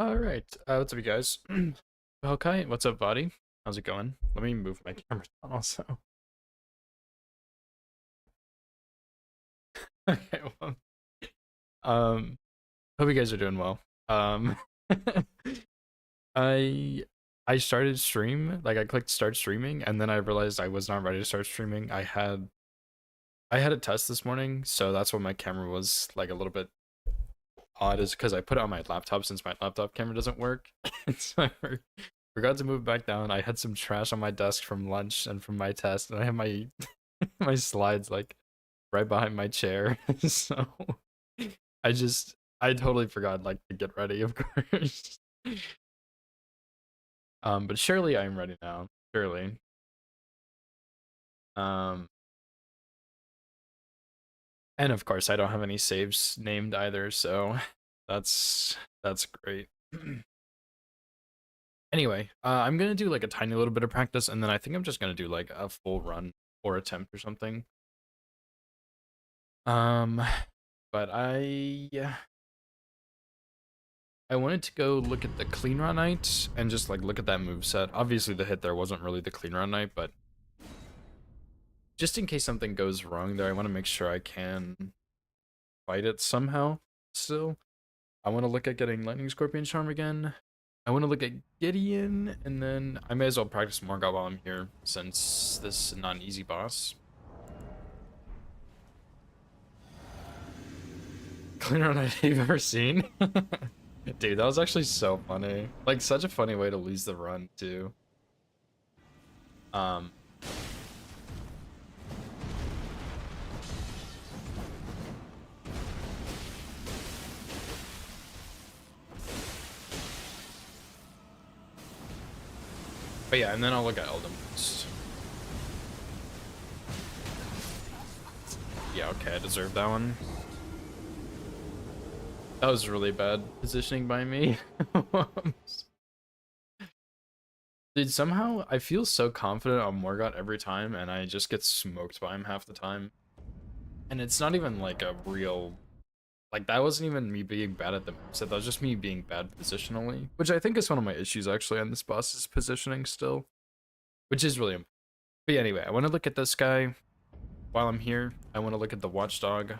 All right. What's up, you guys? Okay. What's up, buddy? How's it going? Let me move my camera down also. Okay. Well, um, hope you guys are doing well. Um, I I started stream, like I clicked start streaming, and then I realized I was not ready to start streaming. I had a test this morning, so that's why my camera was like a little bit odd, is because I put it on my laptop since my laptop camera doesn't work. And so forgot to move it back down. I had some trash on my desk from lunch and from my test, and I have my my slides like right behind my chair. So I totally forgot like to get ready, of course. But surely I'm ready now. Surely. Um, and of course I don't have any saves named either, so that's great. Anyway, I'm gonna do like a tiny little bit of practice, and then I think I'm just gonna do like a full run or attempt or something. Um, but I wanted to go look at the Clean Run Knight and just like look at that move set. Obviously, the hit there wasn't really the Clean Run Knight, but just in case something goes wrong there, I want to make sure I can fight it somehow. Still, I want to look at getting Lightning Scorpion Charm again. I want to look at Gideon, and then I may as well practice Morgoth while I'm here, since this is not an easy boss. Clean Run Knight you've ever seen? Dude, that was actually so funny. Like, such a funny way to lose the run, too. Um, but yeah, and then I'll look at Elden Ring. Yeah, okay, I deserve that one. That was really bad positioning by me. Dude, somehow I feel so confident on Morgoth every time, and I just get smoked by him half the time. And it's not even like a real... Like, that wasn't even me being bad at the moveset, that was just me being bad positionally. Which I think is one of my issues, actually, on this boss, is positioning still. Which is really important. But yeah, anyway, I want to look at this guy while I'm here. I want to look at the Watchdog,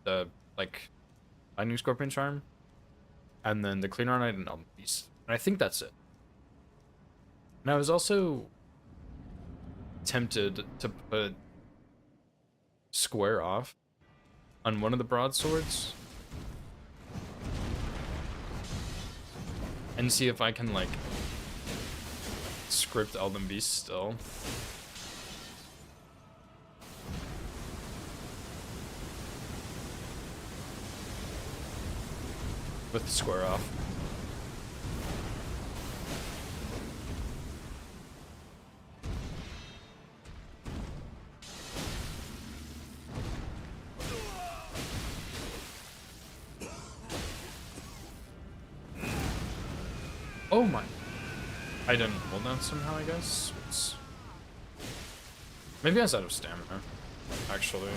the, like, Lightning Scorpion Charm, and then the Clean Run Knight and Elden Beast. And I think that's it. And I was also tempted to put Square Off on one of the broadswords and see if I can like script Elden Beast still. With the Square Off. Oh my. I didn't hold that somehow, I guess. Maybe I was out of stamina, actually.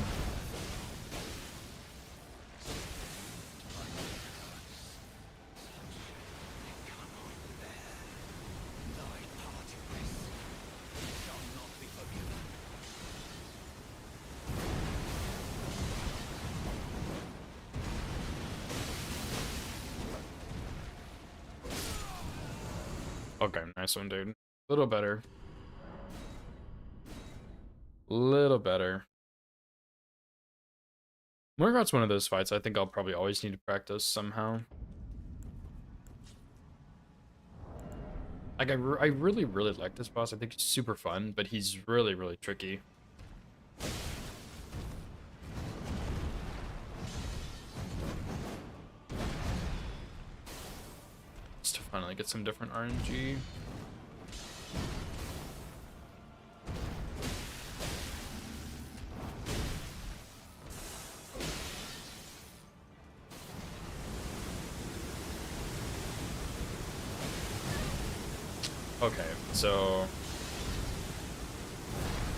Okay, nice one, dude. A little better. Little better. Morgoth's one of those fights I think I'll probably always need to practice somehow. Like, I really, really like this boss. I think it's super fun, but he's really, really tricky. Just to finally get some different RNG. Okay, so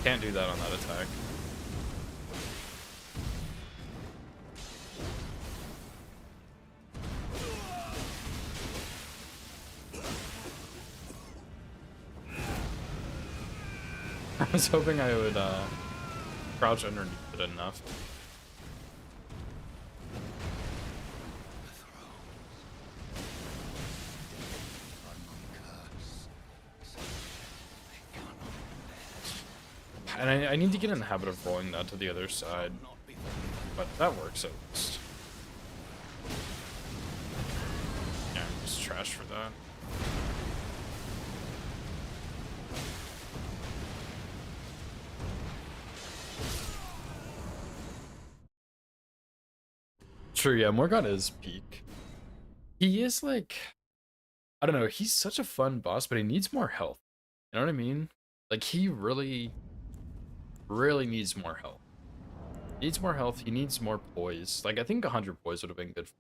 can't do that on that attack. was hoping I would crouch underneath it enough. And I need to get in the habit of rolling that to the other side, but that works at least. Yeah, I'm just trash for that. True, yeah, Morgott is peak. He is like, I don't know, he's such a fun boss, but he needs more health. You know what I mean? Like, he really needs more health. He needs more health, he needs more poise. Like, I think 100 poise would have been good.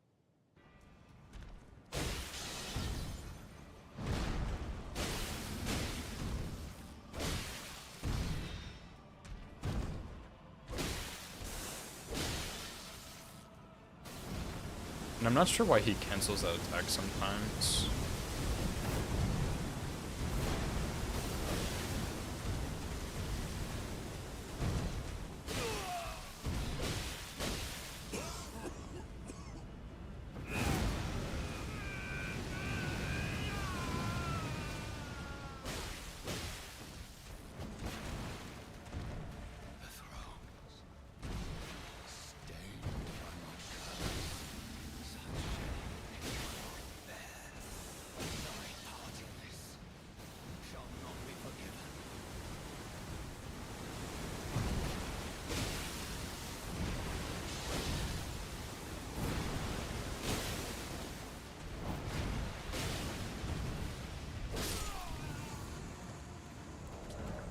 And I'm not sure why he cancels that attack sometimes.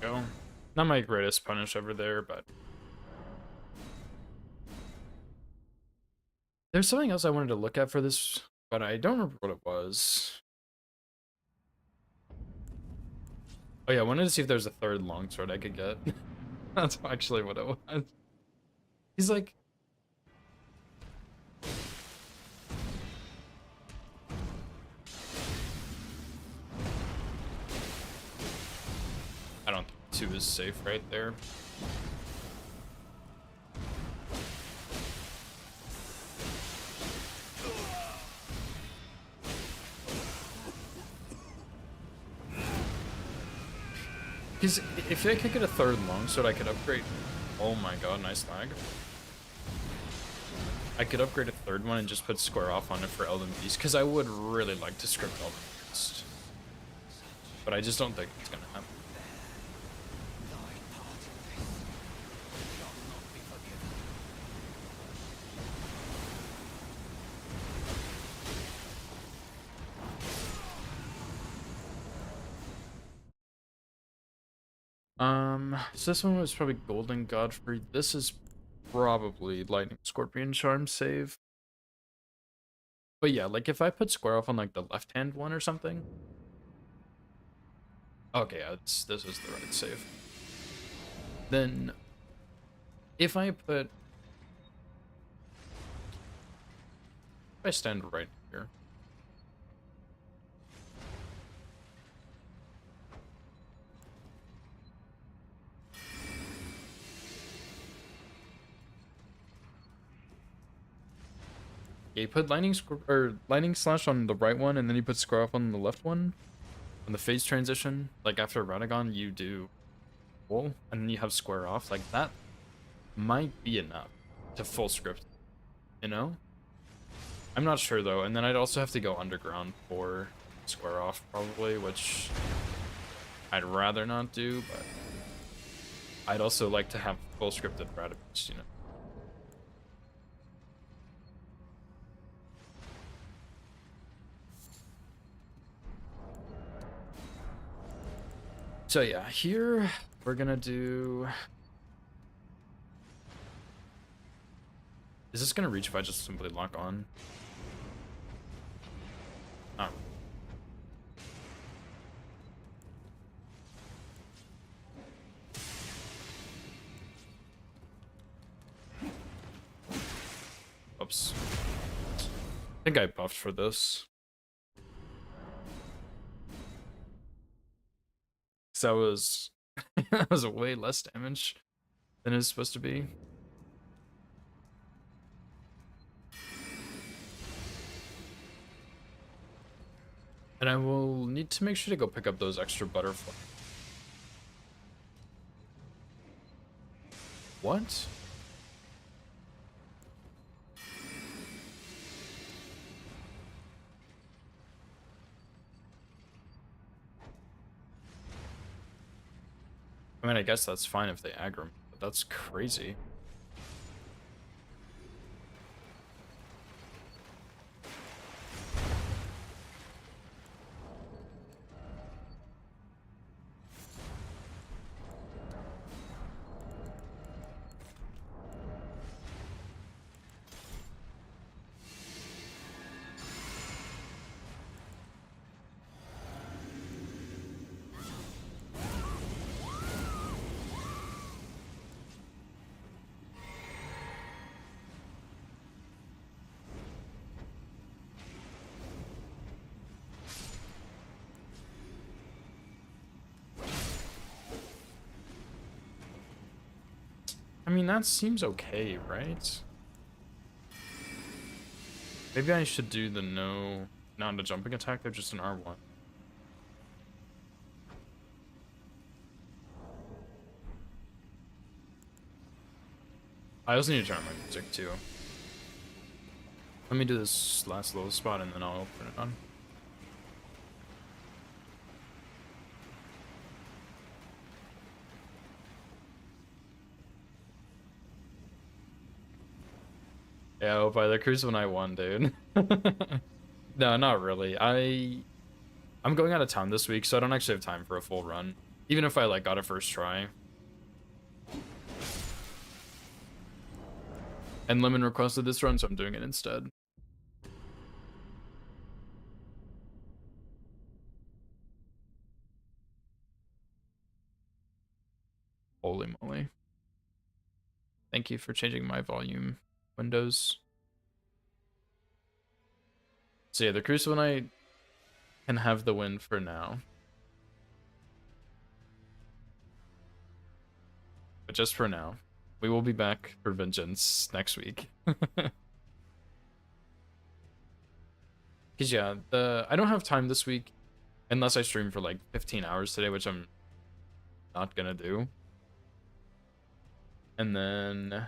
Go. Not my greatest punish over there, but there's something else I wanted to look at for this, but I don't remember what it was. Oh yeah, I wanted to see if there's a third longsword I could get. That's actually what it was. He's like, I don't think 2 is safe right there. Because if I could get a third longsword, I could upgrade. Oh my god, nice lag. I could upgrade a third one and just put square off on it for Elden Beast, because I would really like to script Elden Beast. But I just don't think it's gonna happen. So this one was probably Golden Godfrey. This is probably Lightning Scorpion Charm save. But yeah, like if I put square off on like the left hand one or something. Okay, yeah, this is the right save. Then if I stand right here. Yeah, you put lightning slash on the right one, and then you put square off on the left one. On the phase transition, like after Radagon, you do full, and then you have square off. Like that might be enough to full script, you know? I'm not sure though, and then I'd also have to go underground for square off probably, which I'd rather not do, but I'd also like to have full scripted Radabist, you know? So yeah, here we're gonna do... Is this gonna reach if I just simply lock on? Oh. Oops. I think I buffed for this. So that was That was way less damage than it's supposed to be. And I will need to make sure to go pick up those extra butterflies. What? I mean, I guess that's fine if they aggro me, but that's crazy. I mean, that seems okay, right? Maybe I should do the not a jumping attack, they're just an R1. I also need to turn on my music too. Let me do this last little spot and then I'll turn it on. Yeah, oh, by the cruise when I won, dude. No, not really. I'm going out of town this week, so I don't actually have time for a full run. Even if I like got a first try. And Lemon requested this run, so I'm doing it instead. Holy moly. Thank you for changing my volume windows. So yeah, the Crucible Knight can have the win for now. But just for now. We will be back for Vengeance next week. Because yeah, I don't have time this week unless I stream for like 15 hours today, which I'm not gonna do. And then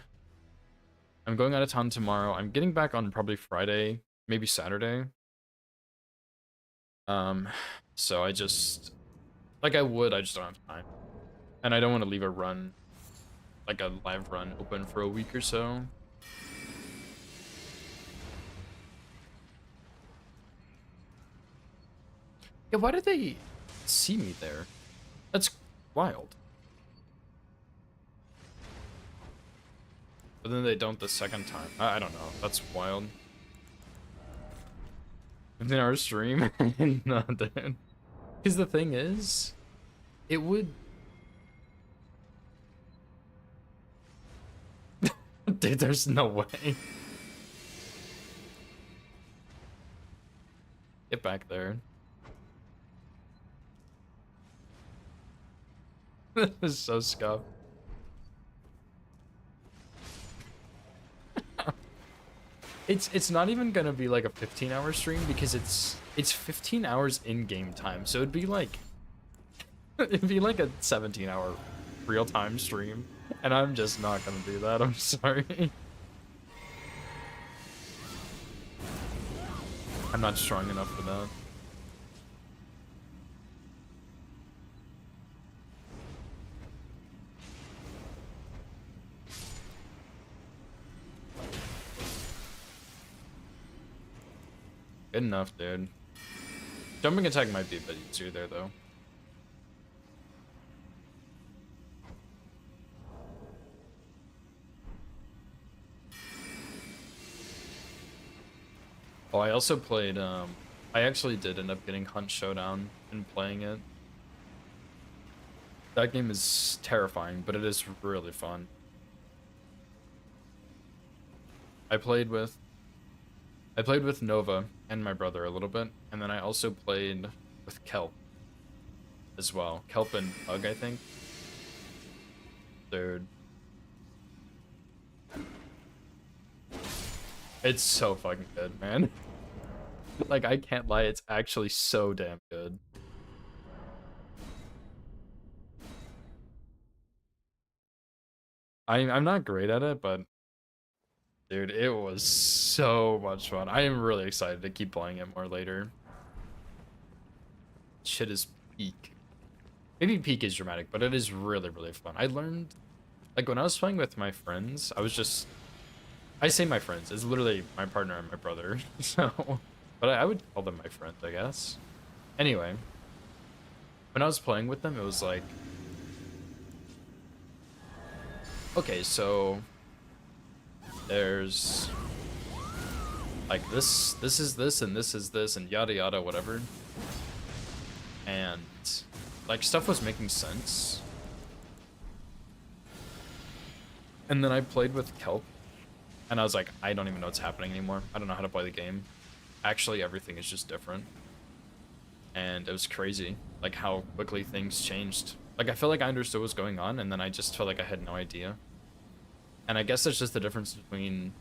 I'm going out of town tomorrow. I'm getting back on probably Friday, maybe Saturday. So I just like I just don't have time. And I don't want to leave a run, like a live run open for a week or so. Yeah, why did they see me there? That's wild. But then they don't the second time. I don't know. That's wild. In our stream? No, dude. Because the thing is, it would... Dude, there's no way. Get back there. This is so scuffed. It's not even gonna be like a 15-hour stream because it's 15 hours in game time, so it'd be like a 17-hour real-time stream, and I'm just not gonna do that. I'm sorry. I'm not strong enough for that. Good enough, dude. Jumping attack might be a bit easier there, though. Oh, I also played, I actually did end up getting Hunt Showdown and playing it. That game is terrifying, but it is really fun. I played with Nova and my brother a little bit, and then I also played with Kelp as well. Kelp and Bug, I think. Dude. It's so fucking good, man. Like, I can't lie, it's actually so damn good. I'm not great at it, but dude, it was so much fun. I am really excited to keep playing it more later. Shit is peak. Maybe peak is dramatic, but it is really, really fun. I learned, like, when I was playing with my friends, I say my friends, it's literally my partner and my brother, so, but I would call them my friends, I guess. Anyway, when I was playing with them, it was like, okay, so there's like this is this, and this is this, and yada yada, whatever. And like stuff was making sense. And then I played with Kelp, and I was like, I don't even know what's happening anymore. I don't know how to play the game. Actually, everything is just different. And it was crazy, like how quickly things changed. Like I felt like I understood what's going on, and then I just felt like I had no idea. And I guess that's just the difference between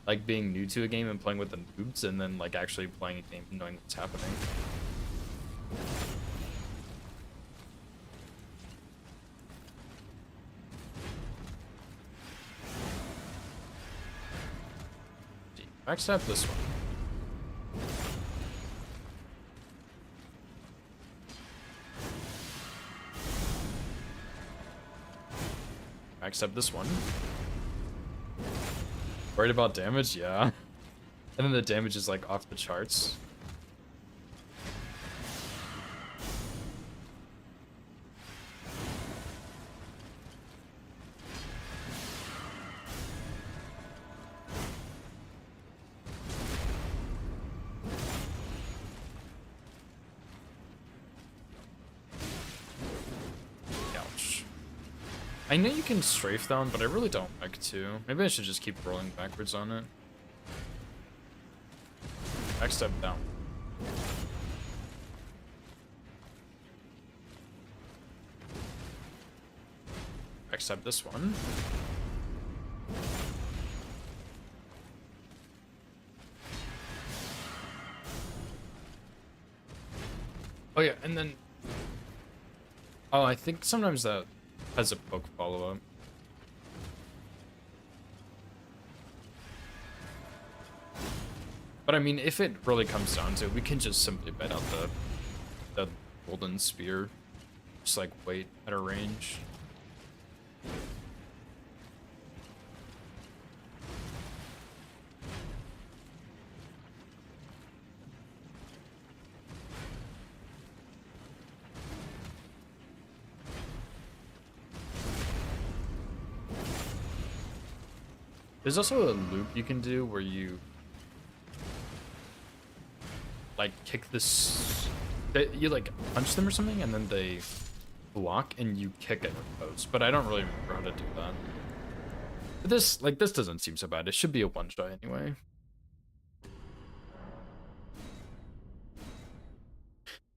like being new to a game and playing with the noobs, and then like actually playing a game and knowing what's happening. Backstab this one. Backstab this one. Worried about damage? Yeah. And then the damage is like off the charts. Ouch. I know you can strafe down, but I really don't like to. Maybe I should just keep rolling backwards on it. Backstab down. Backstab this one. Oh yeah, and then... Oh, I think sometimes that has a poke follow-up. But I mean, if it really comes down to it, we can just simply bait out the golden spear. Just like wait at a range. There's also a loop you can do where you like kick this, you like punch them or something, and then they block and you kick at post. But I don't really remember how to do that. But this doesn't seem so bad. It should be a one shot anyway.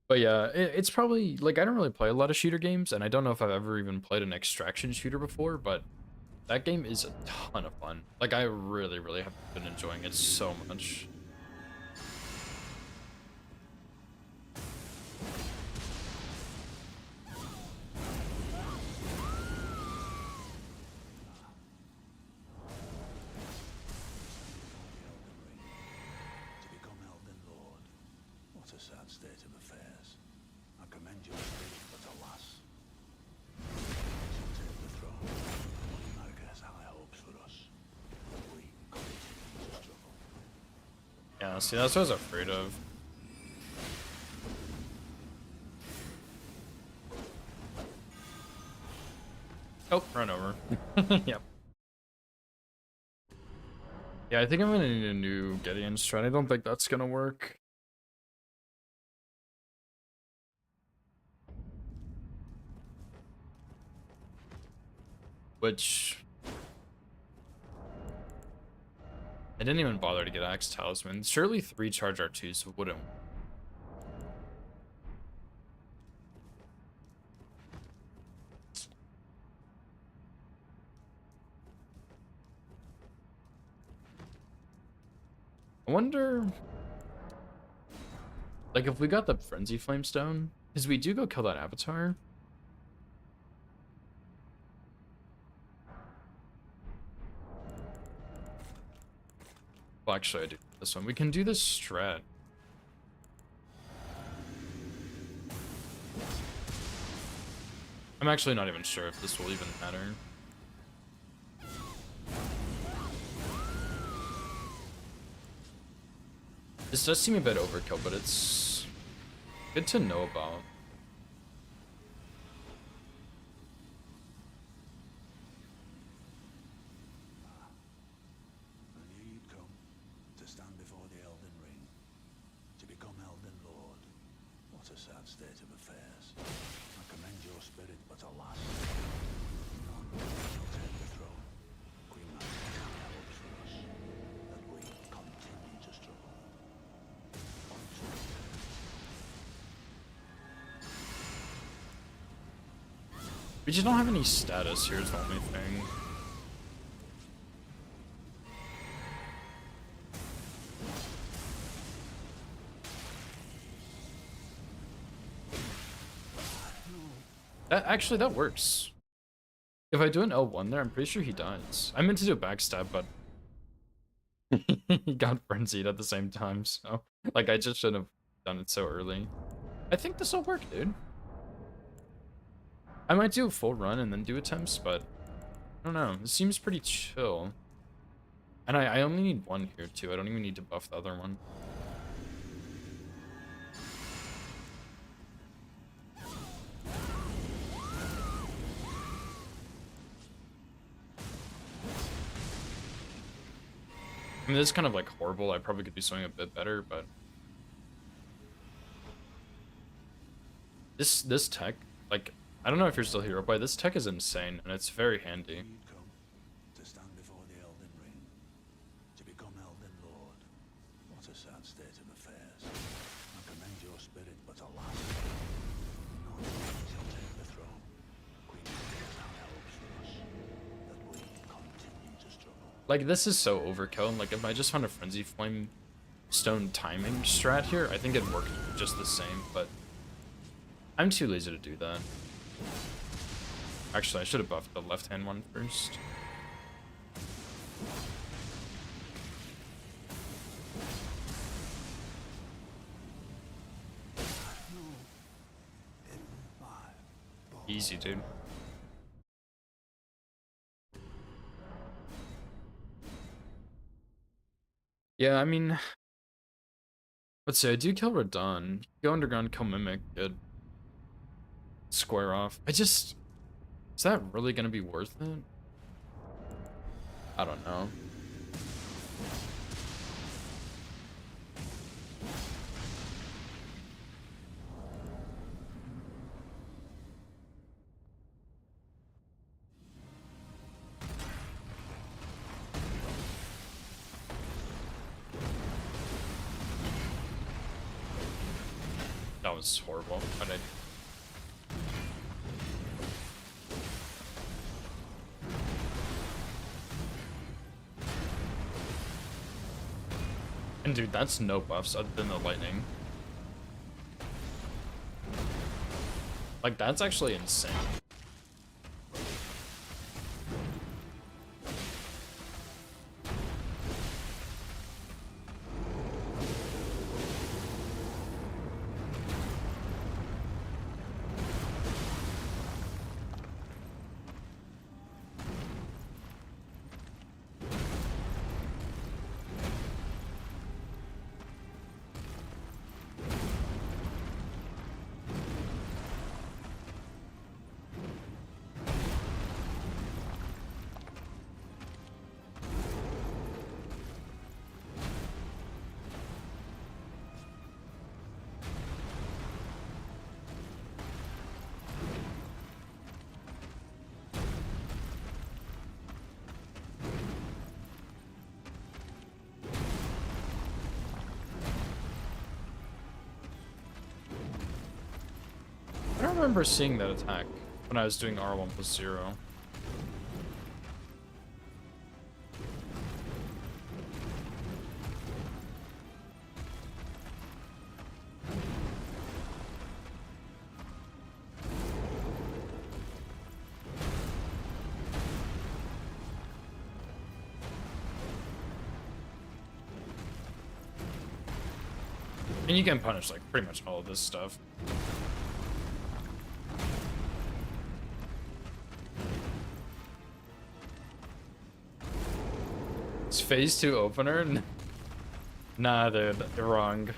But yeah, it's probably like I don't really play a lot of shooter games, and I don't know if I've ever even played an extraction shooter before, but that game is a ton of fun. Like, I really, really have been enjoying it so much. To become Elden Lord. What a sad state of affairs. I commend your spirit, but alas. To take the throne. Has high hopes for us. We continue to struggle. Yeah, see, that's what I was afraid of. Oh, run over. Yep. Yeah, I think I'm gonna need a new Gideon strat. I don't think that's gonna work. Which... I didn't even bother to get Axe Talisman. Surely 3 charge R2s wouldn't. I wonder, like, if we got the Frenzy Flamestone, because we do go kill that Avatar. Well, actually, I do this one. We can do this strat. I'm actually not even sure if this will even matter. This does seem a bit overkill, but it's good to know about. I knew you'd come to stand before the Elden Ring, to become Elden Lord. What a sad state of affairs. I commend your spirit, but alas, none shall take the throne. Queen Mother held for us, that we continue to struggle. We just don't have any status here is the only thing. Actually, that works. If I do an L1 there, I'm pretty sure he dies. I meant to do a backstab, but he got frenzied at the same time, so like I just should have done it so early. I think this will work, dude. I might do a full run and then do attempts, but I don't know. It seems pretty chill. And I only need one here too. I don't even need to buff the other one. I mean, this is kind of like horrible. I probably could do something a bit better, but this tech, like, I don't know if you're still here, but this tech is insane and it's very handy. You'd come to stand before the Elden Ring, to become Elden Lord. What a sad state of affairs. I commend your spirit, but alas, none shall take the throne. Queen Mother held for us, that we continue to struggle. Like, this is so overkill, and like, if I just found a Frenzy Flame Stone timing strat here, I think it'd work just the same, but I'm too lazy to do that. Actually, I should have buffed the left-hand one first. Easy, dude. Yeah, I mean, let's see, I do kill Radon. Go underground, kill Mimic, good. Square off. Is that really gonna be worth it? I don't know. That was horrible. But and dude, that's no buffs other than the lightning. Like, that's actually insane. I don't remember seeing that attack when I was doing R1+0. And you can punish like pretty much all of this stuff. It's phase 2 opener? Nah, dude, you're wrong.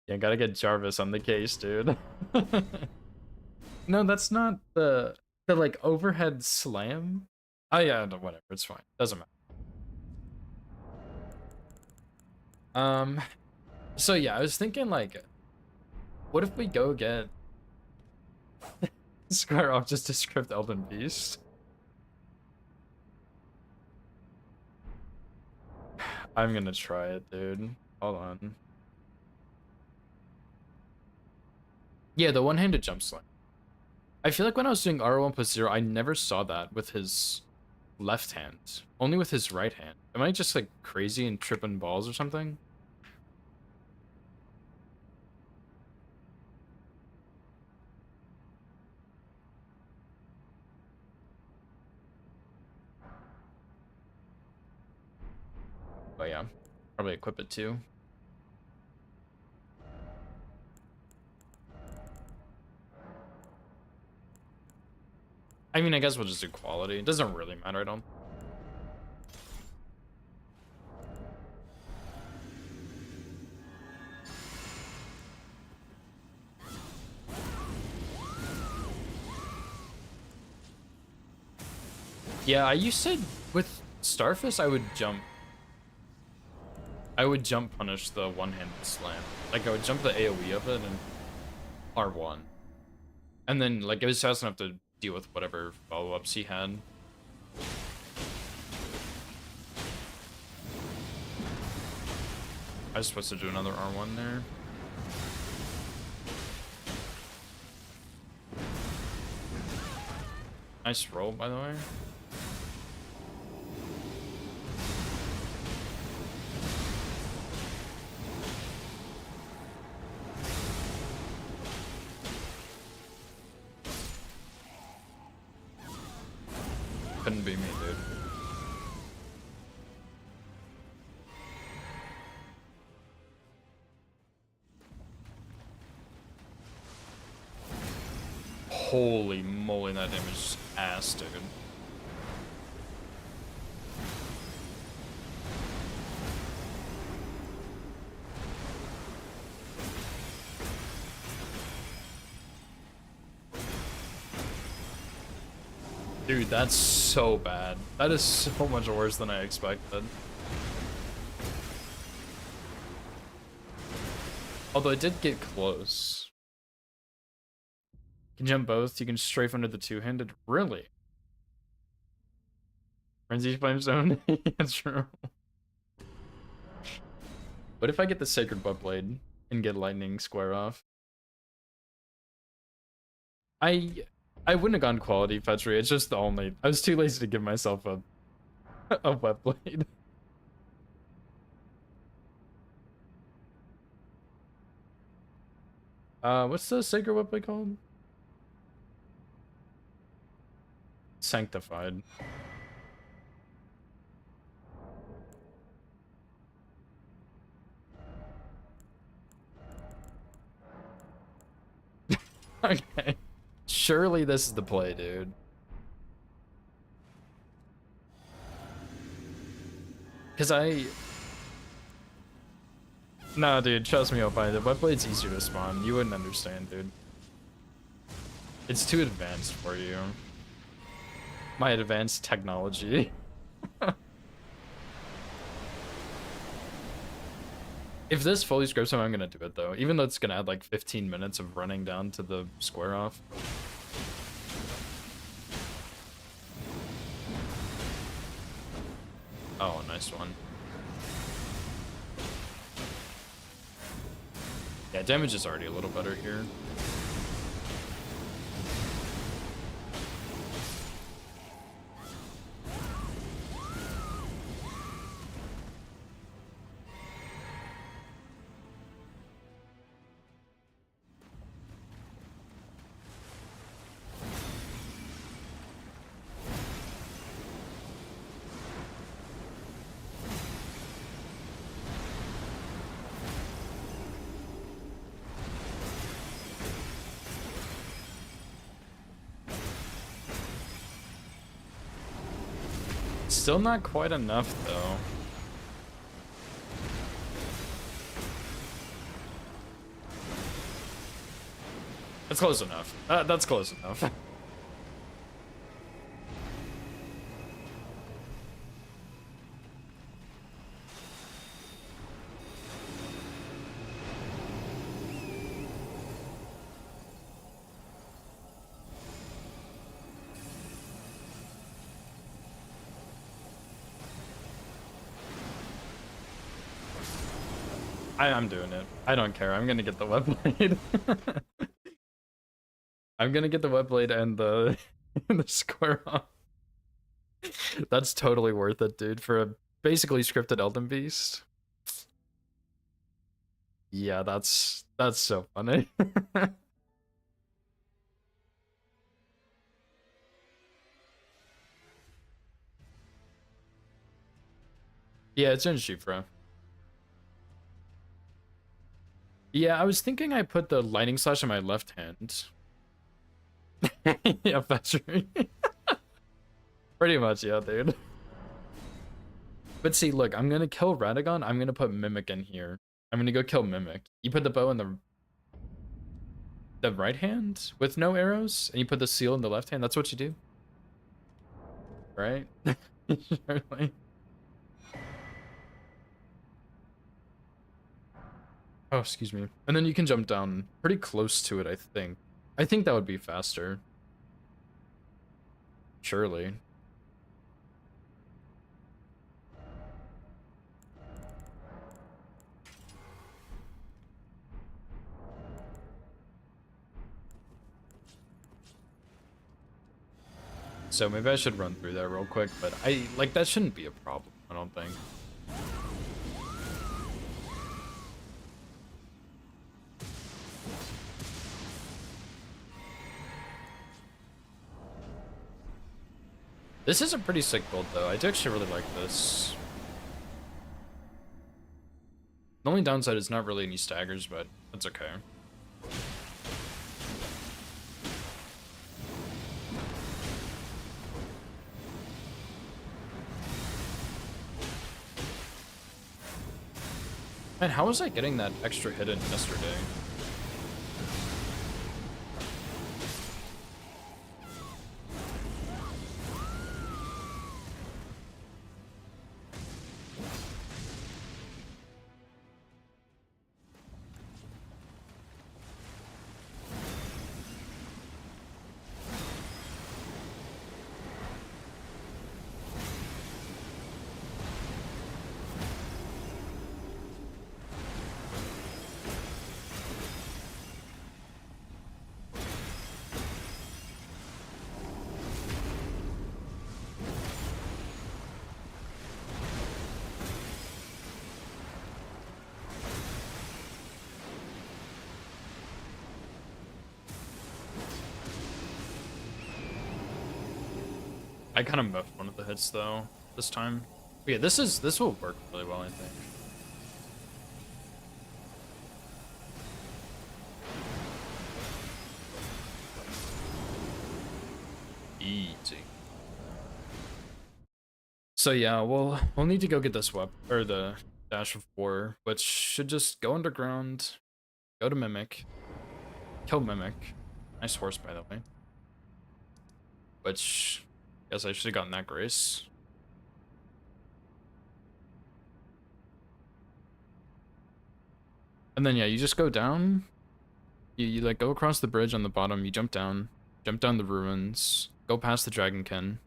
Yeah, gotta get Jarvis on the case, dude. No, that's not the like overhead slam. Oh yeah, no, whatever, it's fine. Doesn't matter. So yeah, I was thinking like, what if we go get Square off just to script Elden Beast? I'm gonna try it, dude. Hold on. Yeah, the one-handed jump slam. I feel like when I was doing R1 plus 0, I never saw that with his left hand. Only with his right hand. Am I just like crazy and tripping balls or something? Oh yeah, probably equip it too. I mean, I guess we'll just do quality. It doesn't really matter, I don't. Yeah, I used to, with Starfist, I would jump punish the one-handed slam. Like, I would jump the AoE of it and R1. And then, like, it was fast enough to deal with whatever follow-ups he had. I was supposed to do another R1 there. Nice roll, by the way. Couldn't be me, dude. Holy moly, that damage is ass, dude. Dude, that's so bad. That is so much worse than I expected. Although it did get close. You can jump both, you can strafe under the two-handed. Really? Frenzy Flame Zone? That's true. What if I get the Sacred Butt Blade and get Lightning Square off? I wouldn't have gone quality Petri. It's just the only. I was too lazy to give myself a wet blade. What's the sacred wet blade called? Sanctified. Okay. Surely this is the play, dude. Cause Nah, dude, trust me, Opie, the wet blade's easier to spawn. You wouldn't understand, dude. It's too advanced for you. My advanced technology. If this fully scripts him, I'm gonna do it though. Even though it's gonna add like 15 minutes of running down to the square off. Oh, nice one. Yeah, damage is already a little better here. Still not quite enough, though. That's close enough. That's close enough. I'm doing it. I don't care. I'm gonna get the web blade. I'm gonna get the web blade and the the square off. That's totally worth it, dude, for a basically scripted Elden Beast. Yeah, that's so funny. Yeah, it's in Shifra. Yeah, I was thinking I put the lightning slash in my left hand. Yeah, Fetchery. Pretty much, yeah, dude. But see, look, I'm gonna kill Radagon. I'm gonna put Mimic in here. I'm gonna go kill Mimic. You put the bow in the right hand with no arrows, and you put the seal in the left hand. That's what you do, right? Surely. Oh, excuse me. And then you can jump down pretty close to it, I think. I think that would be faster. Surely. So maybe I should run through that real quick, but like that shouldn't be a problem, I don't think. This is a pretty sick build though. I do actually really like this. The only downside is not really any staggers, but that's okay. Man, how was I getting that extra hit in yesterday? I kind of muffed one of the hits though this time. But yeah, this will work really well, I think. Easy. So yeah, we'll need to go get this weapon or the Dash of War, which should just go underground, go to Mimic, kill Mimic. Nice horse, by the way. Which, guess I should have gotten that grace. And then yeah, you just go down. You like go across the bridge on the bottom. You jump down the ruins, go past the Dragonkin.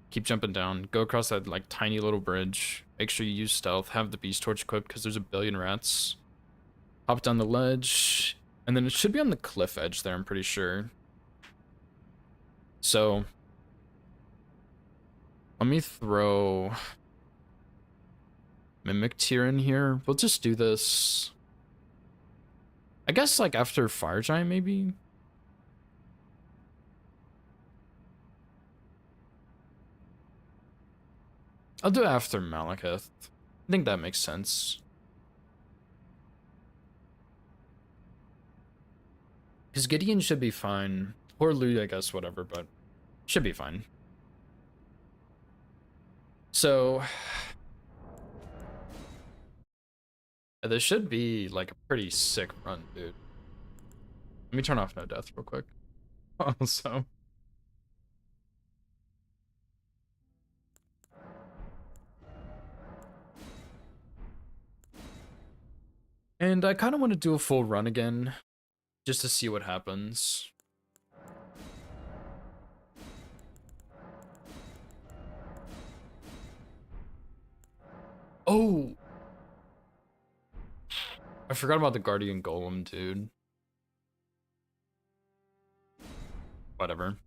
Keep jumping down. Go across that like tiny little bridge. Make sure you use stealth. Have the beast torch equipped because there's a billion rats. Hop down the ledge, and then it should be on the cliff edge there. I'm pretty sure. So let me throw Mimic Tier in here. We'll just do this. I guess like after Fire Giant maybe. I'll do it after Malekith. I think that makes sense. Because Gideon should be fine. Or Lou, I guess, whatever, but should be fine. So this should be like a pretty sick run, dude. Let me turn off no death real quick. Also. And I kind of want to do a full run again, just to see what happens. Oh! I forgot about the Guardian Golem, dude. Whatever.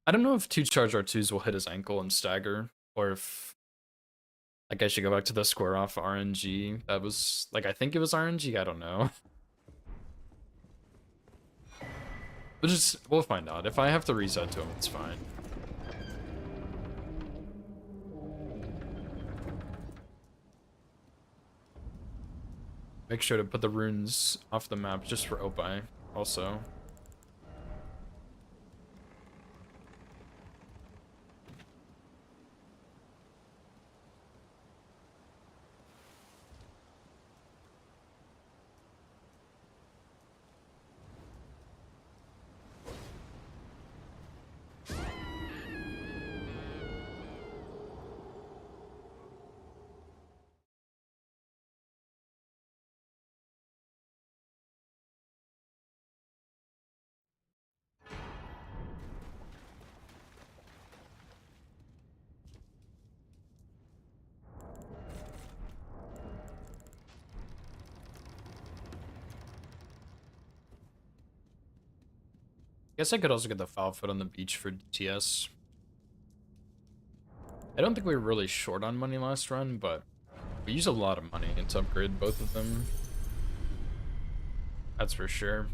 I don't know if 2 charge R2s will hit his ankle and stagger, or if like I should go back to the square off RNG. That was like I think it was RNG, I don't know. We'll find out. If I have to reset to him, it's fine. Make sure to put the runes off the map just for Opie also. Guess I could also get the foul foot on the beach for DTS. I don't think we were really short on money last run, but we used a lot of money to upgrade both of them. That's for sure.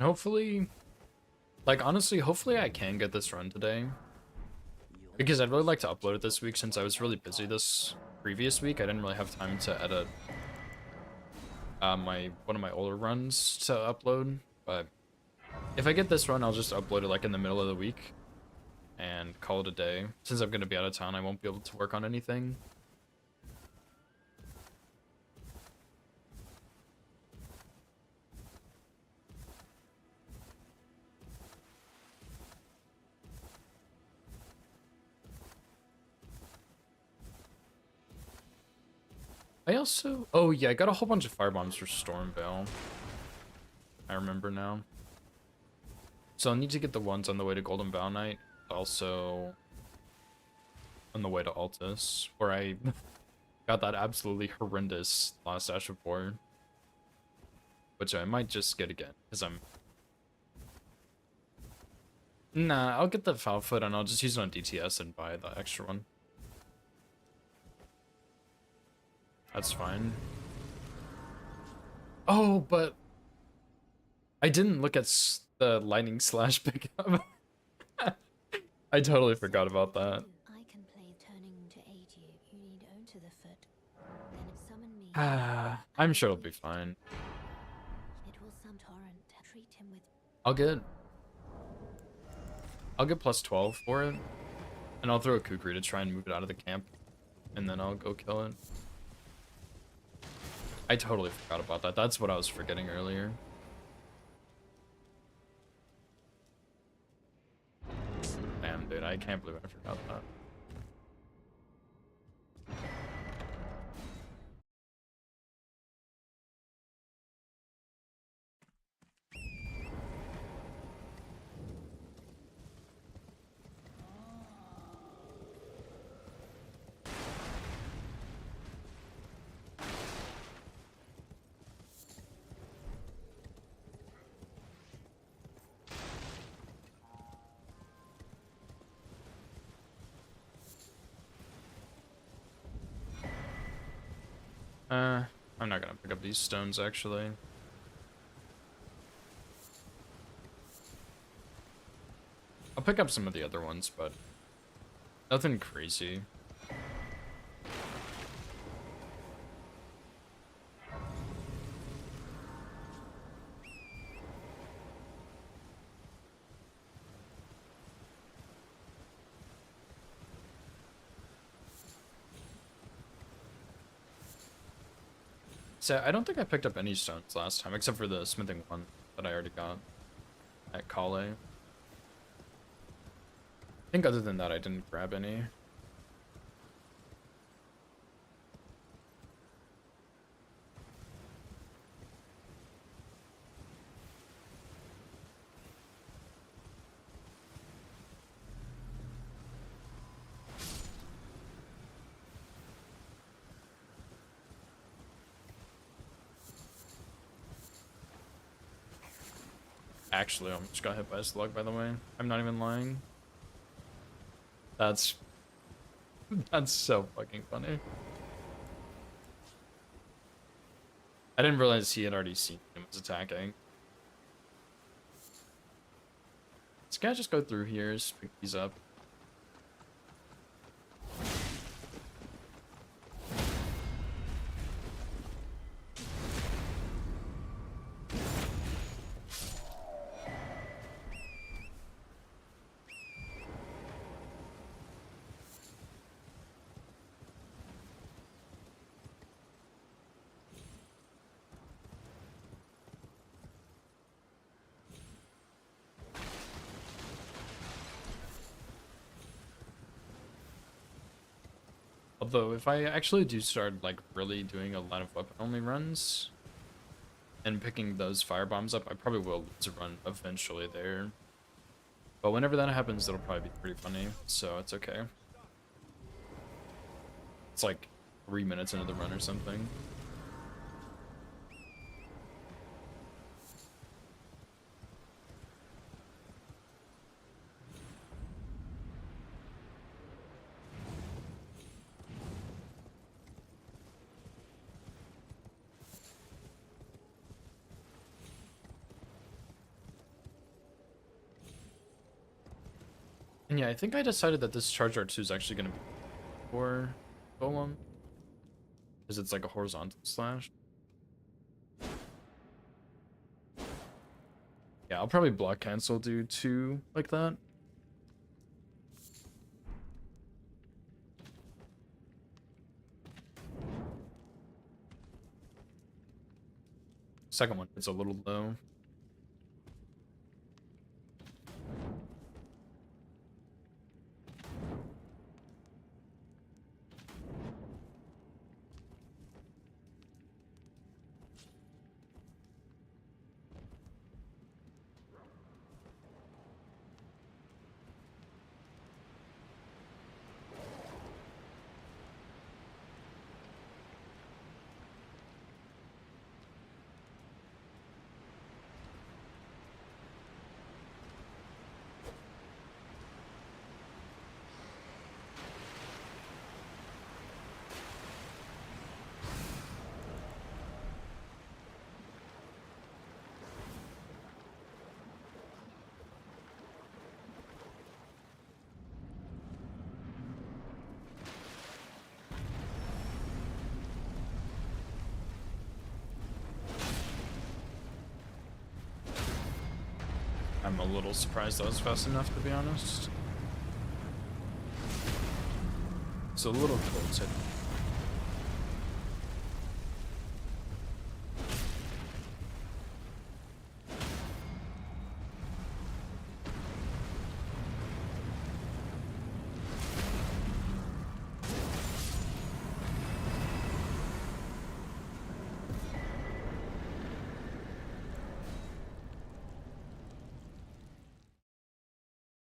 Hopefully, like honestly, hopefully I can get this run today. Because I'd really like to upload it this week since I was really busy this previous week. I didn't really have time to edit one of my older runs to upload. But if I get this run, I'll just upload it like in the middle of the week and call it a day. Since I'm gonna be out of town, I won't be able to work on anything. Oh yeah, I got a whole bunch of firebombs for Stormveil. I remember now. So I'll need to get the ones on the way to Golden Vow Night, also on the way to Altus, where I got that absolutely horrendous last Ash of War, which I might just get again, because Nah, I'll get the foul foot and I'll just use it on DTS and buy the extra one. That's fine. Oh, but I didn't look at the lightning slash pickup. I totally forgot about that. I can play turning to aid you. You need own to the foot. Then summon me. I'm sure it'll be fine. It will some torrent. Treat him with. I'll get plus 12 for it, and I'll throw a kukri to try and move it out of the camp, and then I'll go kill it. I totally forgot about that. That's what I was forgetting earlier. Damn, dude, I can't believe I forgot that. I'm not gonna pick up these stones, actually. I'll pick up some of the other ones, but nothing crazy. So I don't think I picked up any stones last time, except for the smithing one that I already got at Kale. I think other than that, I didn't grab any. Actually, I almost got hit by a slug, by the way. I'm not even lying. That's that's so fucking funny. I didn't realize he had already seen him was attacking. This guy just go through here, just pick these up. Although, if I actually do start, like, really doing a lot of weapon-only runs and picking those fire bombs up, I probably will lose a run eventually there. But whenever that happens, it'll probably be pretty funny, so it's okay. It's like 3 minutes into the run or something. And yeah, I think I decided that this charge R2 is actually going to be for Golem. Because it's like a horizontal slash. Yeah, I'll probably block cancel do 2 like that. Second one, it's a little low. I'm a little surprised that was fast enough, to be honest. It's a little close, I think.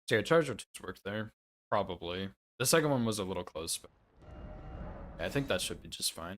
So yeah, charger just worked there. Probably. The second one was a little close, but yeah, I think that should be just fine.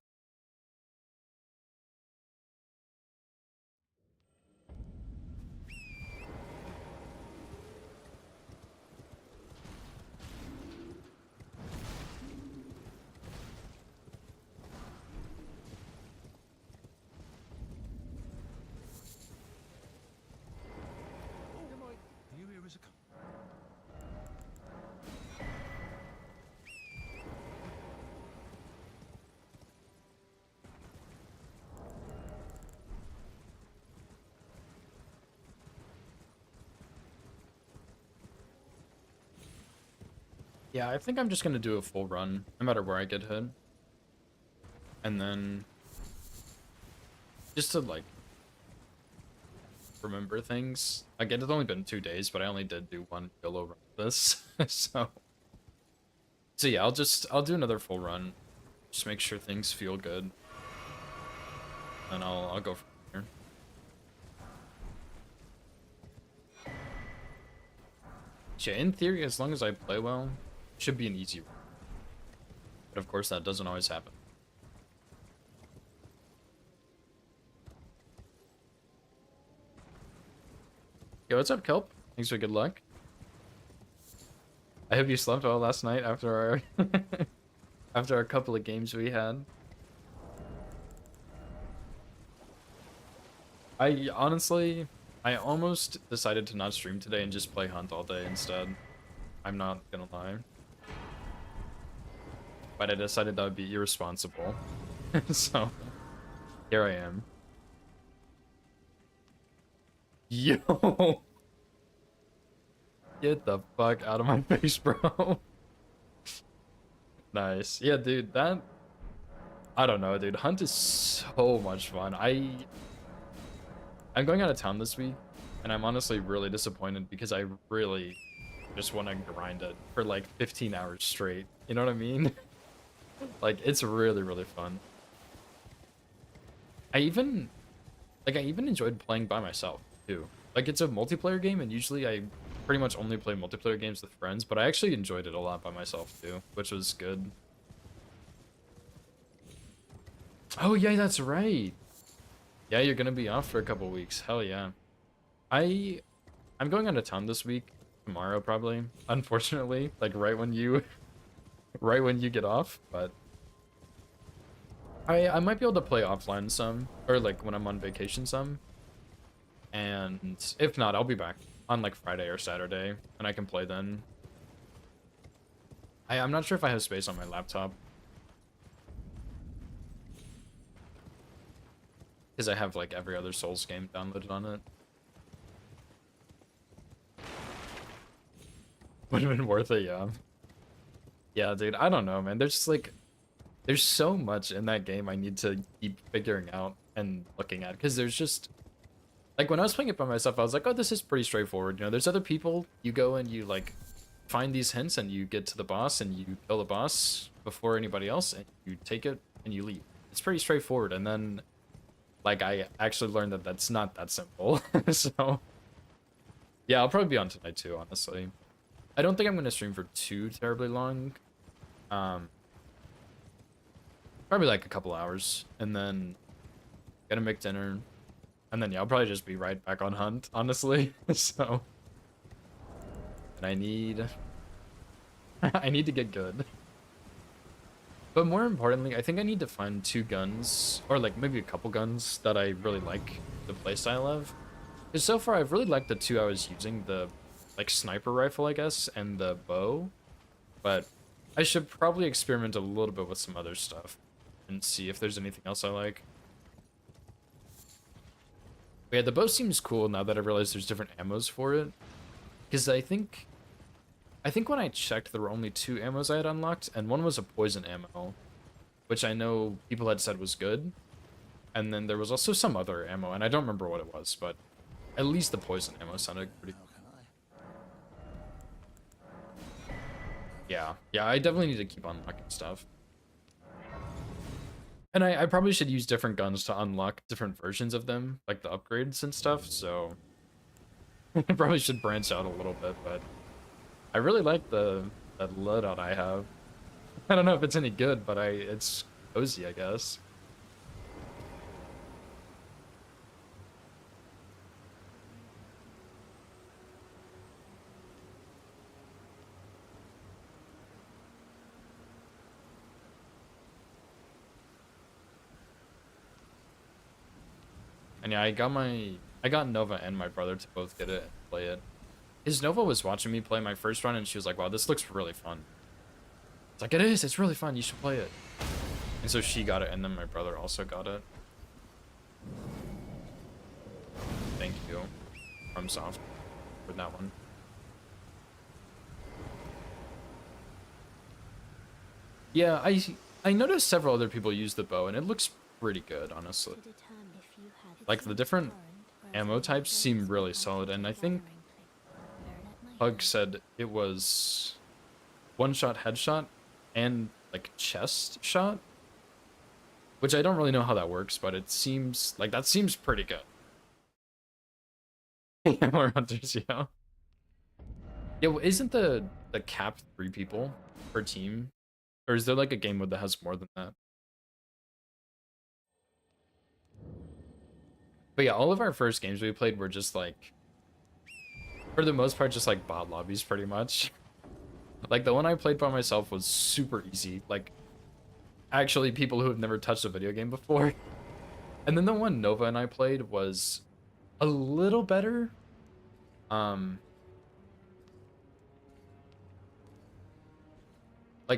Yeah, I think I'm just gonna do a full run, no matter where I get hit. And then just to like remember things. Again, it's only been 2 days, but I only did do one YOLO run of this. So yeah, I'll do another full run. Just make sure things feel good. And I'll go from here. Yeah, in theory, as long as I play well, it should be an easy run. But of course that doesn't always happen. Yo, what's up, Kelp? Thanks for good luck. I hope you slept well last night after our after a couple of games we had. I honestly, I almost decided to not stream today and just play Hunt all day instead. I'm not gonna lie. But I decided that would be irresponsible. So, here I am. Yo! Get the fuck out of my face, bro. Nice. Yeah, dude, that... I don't know, dude. Hunt is so much fun. I'm going out of town this week, and I'm honestly really disappointed because I really just want to grind it for like 15 hours straight. You know what I mean? Like, it's really, really fun. I even enjoyed playing by myself, too. Like, it's a multiplayer game, and usually I pretty much only play multiplayer games with friends, but I actually enjoyed it a lot by myself, too, which was good. Oh, yeah, that's right. Yeah, you're gonna be off for a couple weeks. Hell yeah. I'm going out of town this week, tomorrow probably, unfortunately, like right when you get off, but I might be able to play offline some, or like when I'm on vacation some. And if not, I'll be back on like Friday or Saturday, and I can play then. I'm not sure if I have space on my laptop. Because I have like every other Souls game downloaded on it. Would have been worth it, yeah. Yeah, dude, I don't know, man. There's just like, there's so much in that game I need to keep figuring out and looking at. Because there's just, like when I was playing it by myself, I was like, oh, this is pretty straightforward. You know, there's other people, you go and you like find these hints and you get to the boss and you kill the boss before anybody else and you take it and you leave. It's pretty straightforward. And then like I actually learned that that's not that simple. So yeah, I'll probably be on tonight too, honestly. I don't think I'm gonna stream for too terribly long. Probably like a couple hours, and then gonna make dinner, and then yeah, I'll probably just be right back on Hunt, honestly. So, and I need to get good. But more importantly, I think I need to find 2 guns, or like maybe a couple guns that I really like the playstyle of. Because so far I've really liked the 2 I was using, the like sniper rifle, I guess, and the bow. But I should probably experiment a little bit with some other stuff and see if there's anything else I like. But yeah, the bow seems cool now that I realize there's different ammos for it. Because I think when I checked, there were only 2 ammos I had unlocked, and one was a poison ammo, which I know people had said was good. And then there was also some other ammo, and I don't remember what it was, but at least the poison ammo sounded pretty cool. Yeah, I definitely need to keep unlocking stuff. And I probably should use different guns to unlock different versions of them, like the upgrades and stuff, so I probably should branch out a little bit, but I really like that loadout I have. I don't know if it's any good, but it's cozy, I guess. And yeah, I got Nova and my brother to both get it and play it. His Nova was watching me play my first run, and she was like, wow, this looks really fun. It's like, it's really fun, you should play it. And so she got it, and then my brother also got it. Thank you, FromSoft, for that one. Yeah, I noticed several other people use the bow, and it looks pretty good, honestly. To determine if you had Like, the different ammo types seem really solid, and I think Pug said it was one-shot headshot and, like, chest shot, which I don't really know how that works, but it seems, like, that seems pretty good. More hunters, yeah. Yeah, well, isn't the cap 3 people per team? Or is there, like, a game mode that has more than that? But yeah, all of our first games we played were just, like, for the most part, just, like, bot lobbies, pretty much. Like, the one I played by myself was super easy. Like, actually, people who have never touched a video game before. And then the one Nova and I played was a little better. Like,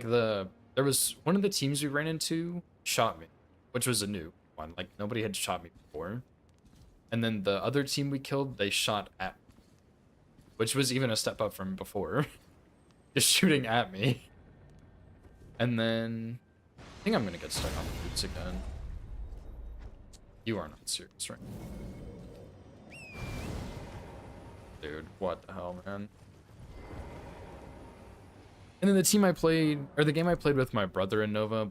there was one of the teams we ran into shot me, which was a new one. Like, nobody had shot me before. And then the other team we killed, they shot at me, which was even a step up from before. Just shooting at me. And then I think I'm gonna get stuck on the boots again. You are not serious, right? Dude, what the hell, man? And then the team I played, or the game I played with my brother and Nova,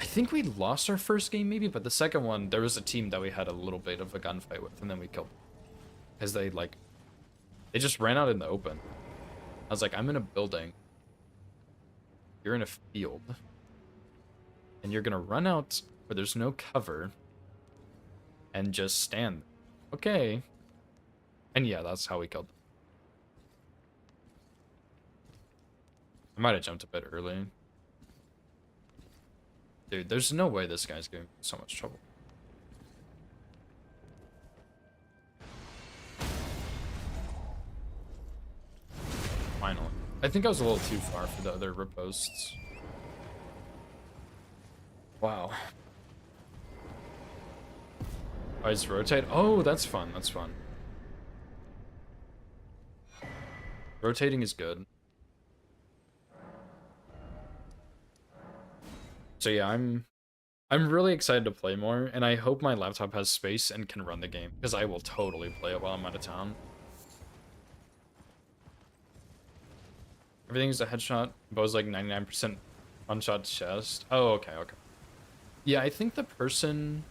I think we lost our first game maybe, but the second one, there was a team that we had a little bit of a gunfight with, and then we killed them. Because they just ran out in the open. I was like, I'm in a building. You're in a field. And you're gonna run out where there's no cover and just stand there. Okay. And yeah, that's how we killed them. I might have jumped a bit early. Dude, there's no way this guy's giving me so much trouble. Finally. I think I was a little too far for the other riposts. Wow. I just rotate. Oh, that's fun. That's fun. Rotating is good. So yeah, I'm really excited to play more, and I hope my laptop has space and can run the game, because I will totally play it while I'm out of town. Everything's a headshot. Bow's like 99% one-shot chest. Oh, okay, okay. Yeah, I think the person...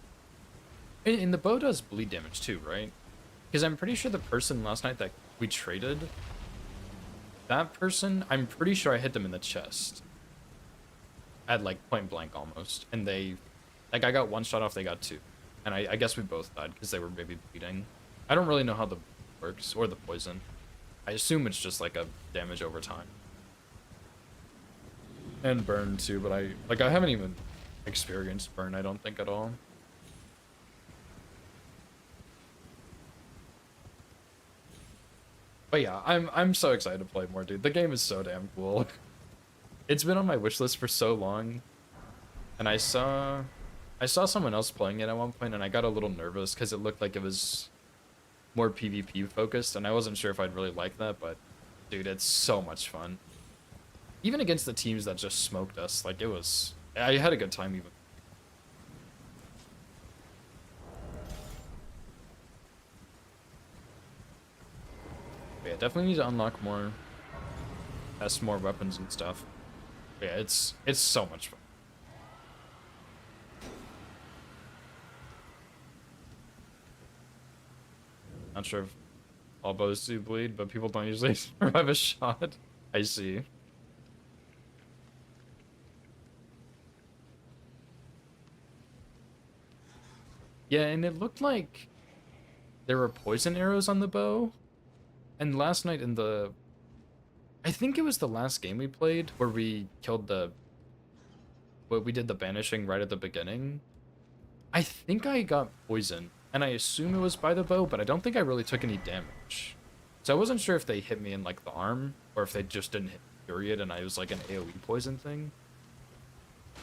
And the bow does bleed damage too, right? Because I'm pretty sure the person last night that we traded, that person, I'm pretty sure I hit them in the chest. At like point blank almost. And they, like I got one shot off, they got two. And I guess we both died because they were maybe bleeding. I don't really know how the works, or the poison. I assume it's just like a damage over time. And burn too, but I haven't even experienced burn, I don't think at all. But yeah, I'm so excited to play more, dude. The game is so damn cool. It's been on my wish list for so long, and I saw someone else playing it at one point, and I got a little nervous because it looked like it was more PvP focused, and I wasn't sure if I'd really like that. But dude, it's so much fun. Even against the teams that just smoked us, like I had a good time even. But yeah, definitely need to unlock more, test more weapons and stuff. But yeah, it's so much fun. Not sure if all bows do bleed, but people don't usually survive a shot. I see. Yeah, and it looked like there were poison arrows on the bow. And last night in the... I think it was the last game we played where we killed we did the banishing right at the beginning. I think I got poisoned, and I assume it was by the bow, but I don't think I really took any damage. So I wasn't sure if they hit me in like the arm, or if they just didn't hit me, period, and I was like an AoE poison thing.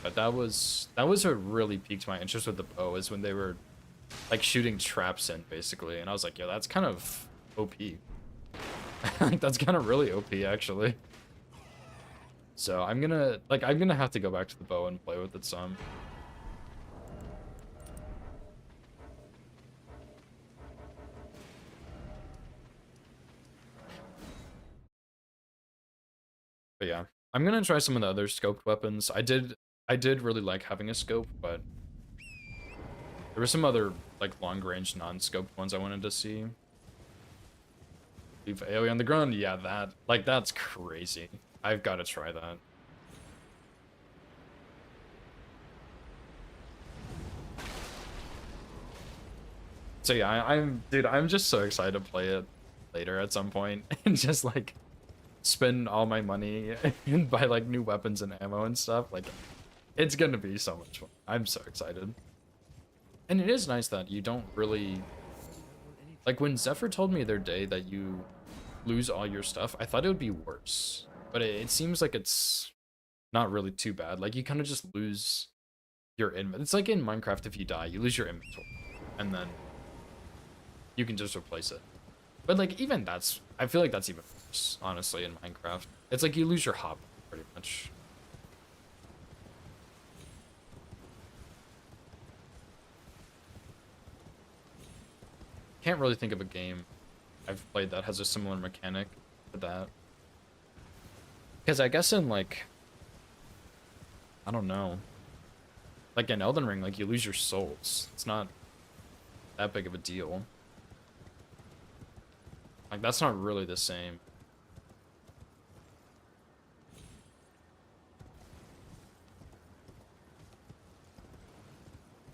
But that was what really piqued my interest with the bow, is when they were like shooting traps in, basically, and I was like, yo, that's kind of OP. Like, that's kind of really OP, actually. So I'm gonna have to go back to the bow and play with it some. But yeah, I'm gonna try some of the other scoped weapons. I did really like having a scope, but there were some other like long range non-scoped ones I wanted to see. Leave AoE on the ground, yeah, that's crazy. I've got to try that. So yeah, dude, I'm just so excited to play it later at some point and just like spend all my money and buy like new weapons and ammo and stuff. Like, it's gonna be so much fun. I'm so excited. And it is nice that you don't really like when Zephyr told me the other day that you lose all your stuff, I thought it would be worse. But it seems like it's not really too bad. Like you kind of just lose your inventory. It's like in Minecraft, if you die, you lose your inventory. And then you can just replace it. But like even that's, I feel like that's even worse, honestly, in Minecraft. It's like you lose your hop pretty much. Can't really think of a game I've played that has a similar mechanic to that. Because I guess in like, I don't know. Like in Elden Ring, like you lose your souls. It's not that big of a deal. Like that's not really the same.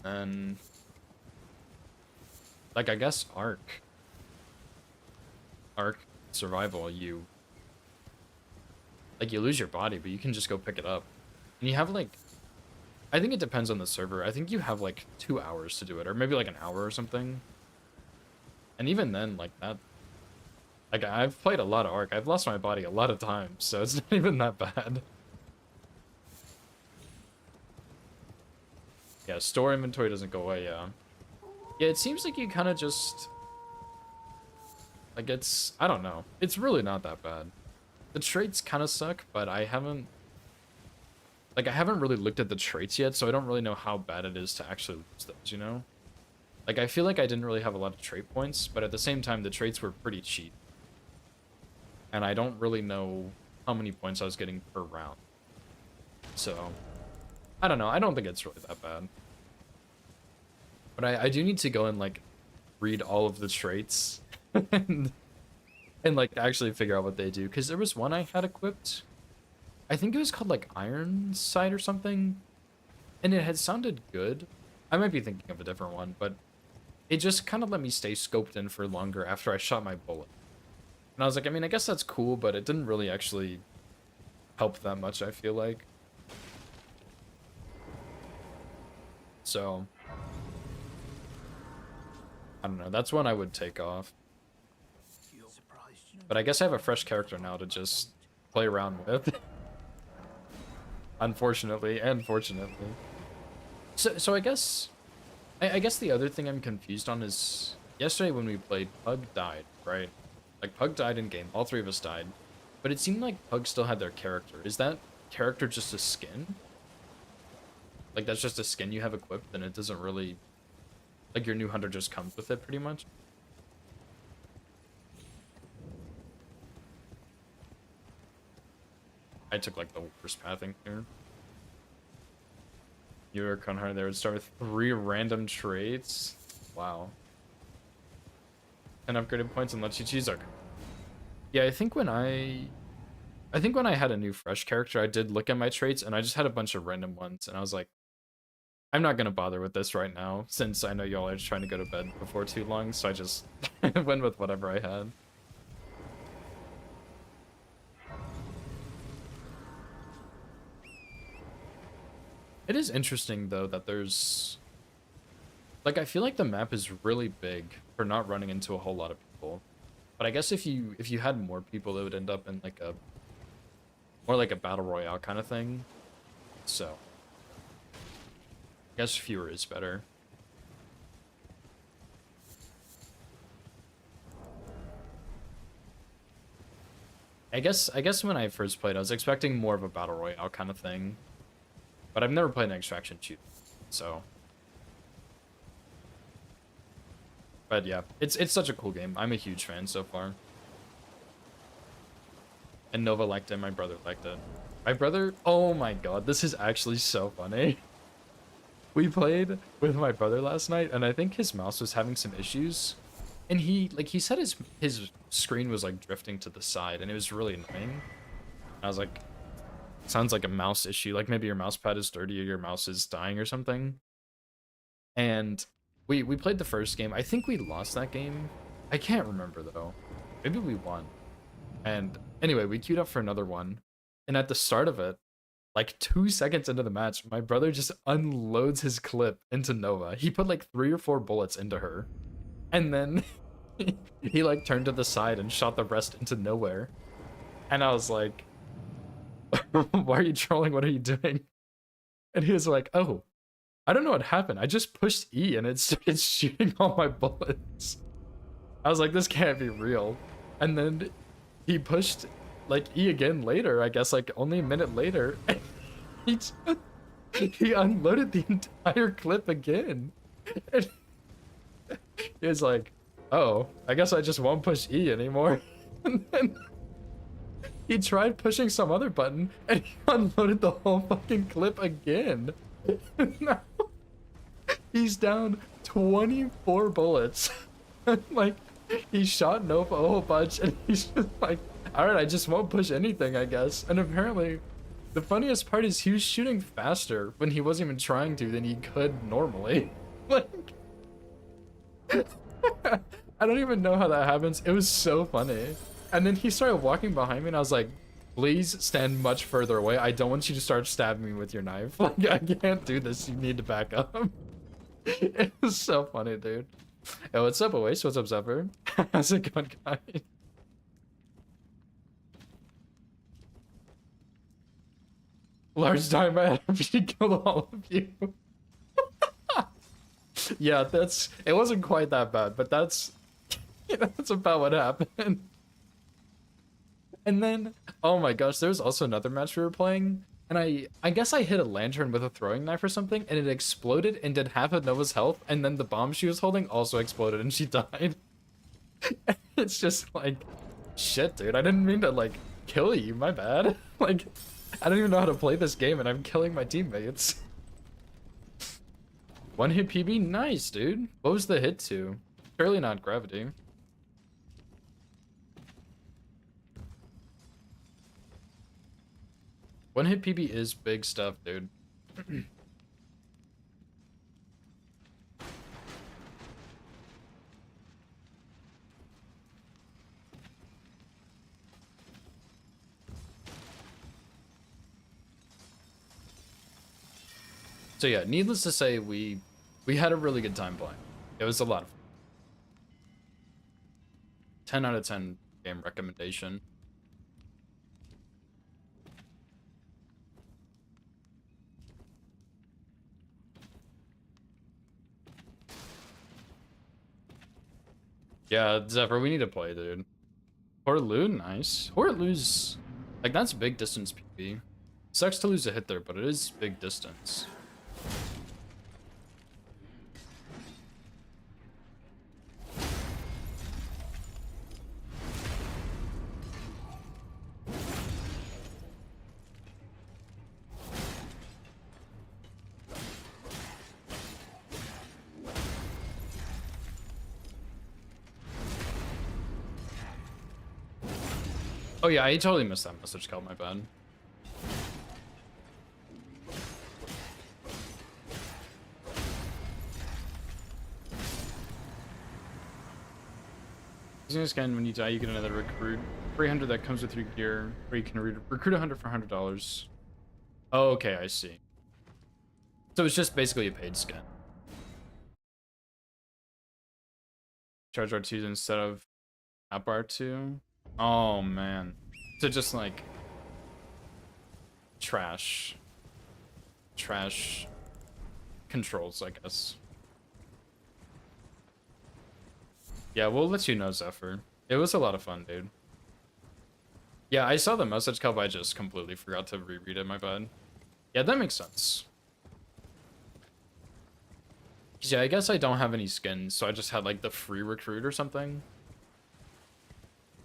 And like I guess Arc survival, you like you lose your body, but you can just go pick it up. And you have like, I think it depends on the server. I think you have like 2 hours to do it, or maybe like an hour or something. And even then, like that, like I've played a lot of Arc. I've lost my body a lot of times, so it's not even that bad. Yeah, store inventory doesn't go away, yeah. Yeah, it seems like you kind of just, like it's, I don't know. It's really not that bad. The traits kind of suck, but I haven't really looked at the traits yet, so I don't really know how bad it is to actually lose those, you know? Like, I feel like I didn't really have a lot of trait points, but at the same time, the traits were pretty cheap. And I don't really know how many points I was getting per round. So, I don't know. I don't think it's really that bad. But I do need to go and, like, read all of the traits and, like, actually figure out what they do. Because there was one I had equipped. I think it was called, like, Iron Sight or something. And it had sounded good. I might be thinking of a different one, but it just kind of let me stay scoped in for longer after I shot my bullet. And I was like, I mean, I guess that's cool, but it didn't really actually help that much, I feel like. So, I don't know. That's one I would take off. But I guess I have a fresh character now to just play around with. Unfortunately and fortunately. So I guess the other thing I'm confused on is yesterday when we played, Pug died, right? Like Pug died in game. All three of us died. But it seemed like Pug still had their character. Is that character just a skin? Like that's just a skin you have equipped and it doesn't really, like your new hunter just comes with it pretty much? I took like the worst pathing here. Your hunter there would start with 3 random traits. Wow. And upgraded points and lets you choose. Okay. Yeah, I think when I had a new fresh character, I did look at my traits and I just had a bunch of random ones and I was like, I'm not gonna bother with this right now since I know y'all are just trying to go to bed before too long, so I just went with whatever I had. It is interesting though that there's like I feel like the map is really big for not running into a whole lot of people. But I guess if you had more people, it would end up in like a more like a battle royale kind of thing. So I guess fewer is better. I guess when I first played, I was expecting more of a battle royale kind of thing, but I've never played an extraction shooter, so. But yeah, it's such a cool game. I'm a huge fan so far. And Nova liked it. My brother liked it. My brother. Oh my god, this is actually so funny. We played with my brother last night, and I think his mouse was having some issues. And he said his screen was like drifting to the side, and it was really annoying. I was like, sounds like a mouse issue. Like maybe your mouse pad is dirty or your mouse is dying or something. And we played the first game. I think we lost that game. I can't remember though. Maybe we won. And anyway, we queued up for another one. And at the start of it, like 2 seconds into the match, my brother just unloads his clip into Nova. He put like 3 or 4 bullets into her. And then he like turned to the side and shot the rest into nowhere. And I was like, why are you trolling? What are you doing? And he was like, oh, I don't know what happened. I just pushed E and it started shooting all my bullets. I was like, this can't be real. And then he pushed like E again later, I guess like only a minute later. he he unloaded the entire clip again. And he was like, oh, I guess I just won't push E anymore. And then he tried pushing some other button and he unloaded the whole fucking clip again. Now he's down 24 bullets. Like, he shot Nova a whole bunch and he's just like, alright, I just won't push anything, I guess. And apparently, the funniest part is he was shooting faster when he wasn't even trying to than he could normally. Like, I don't even know how that happens. It was so funny. And then he started walking behind me and I was like, please stand much further away. I don't want you to start stabbing me with your knife. Like, I can't do this. You need to back up. It was so funny, dude. Yo, what's up, Oasis? What's up, Zephyr? How's it going, guys? Large diamond after you kill all of you. Yeah, it wasn't quite that bad, but that's about what happened. And then, oh my gosh, there was also another match we were playing, and I guess I hit a lantern with a throwing knife or something, and it exploded and did half of Nova's health, and then the bomb she was holding also exploded and she died. It's just like, shit, dude, I didn't mean to like kill you, my bad. Like, I don't even know how to play this game and I'm killing my teammates. One hit PB, nice, dude. What was the hit to? Surely not gravity. One hit PB is big stuff, dude. So yeah, needless to say, we had a really good time playing. It was a lot of fun. 10 out of 10 game recommendation. Yeah, Zephyr, we need to play, dude. Horlu, nice. Horlu's, like, that's big distance PB. Sucks to lose a hit there, but it is big distance. Oh yeah, I totally missed that message call, my bad. Again, when you die, you get another recruit. 300 that comes with your gear, or you can recruit 100 for $100. Oh, okay, I see. So it's just basically a paid skin. Charge R2 instead of app R2. Oh man. So just like trash controls, I guess. Yeah, we'll let you know, Zephyr. It was a lot of fun, dude. Yeah, I saw the message cup. I just completely forgot to reread it. My bad. Yeah, that makes sense. 'Cause, yeah, I guess I don't have any skins, so I just had like the free recruit or something,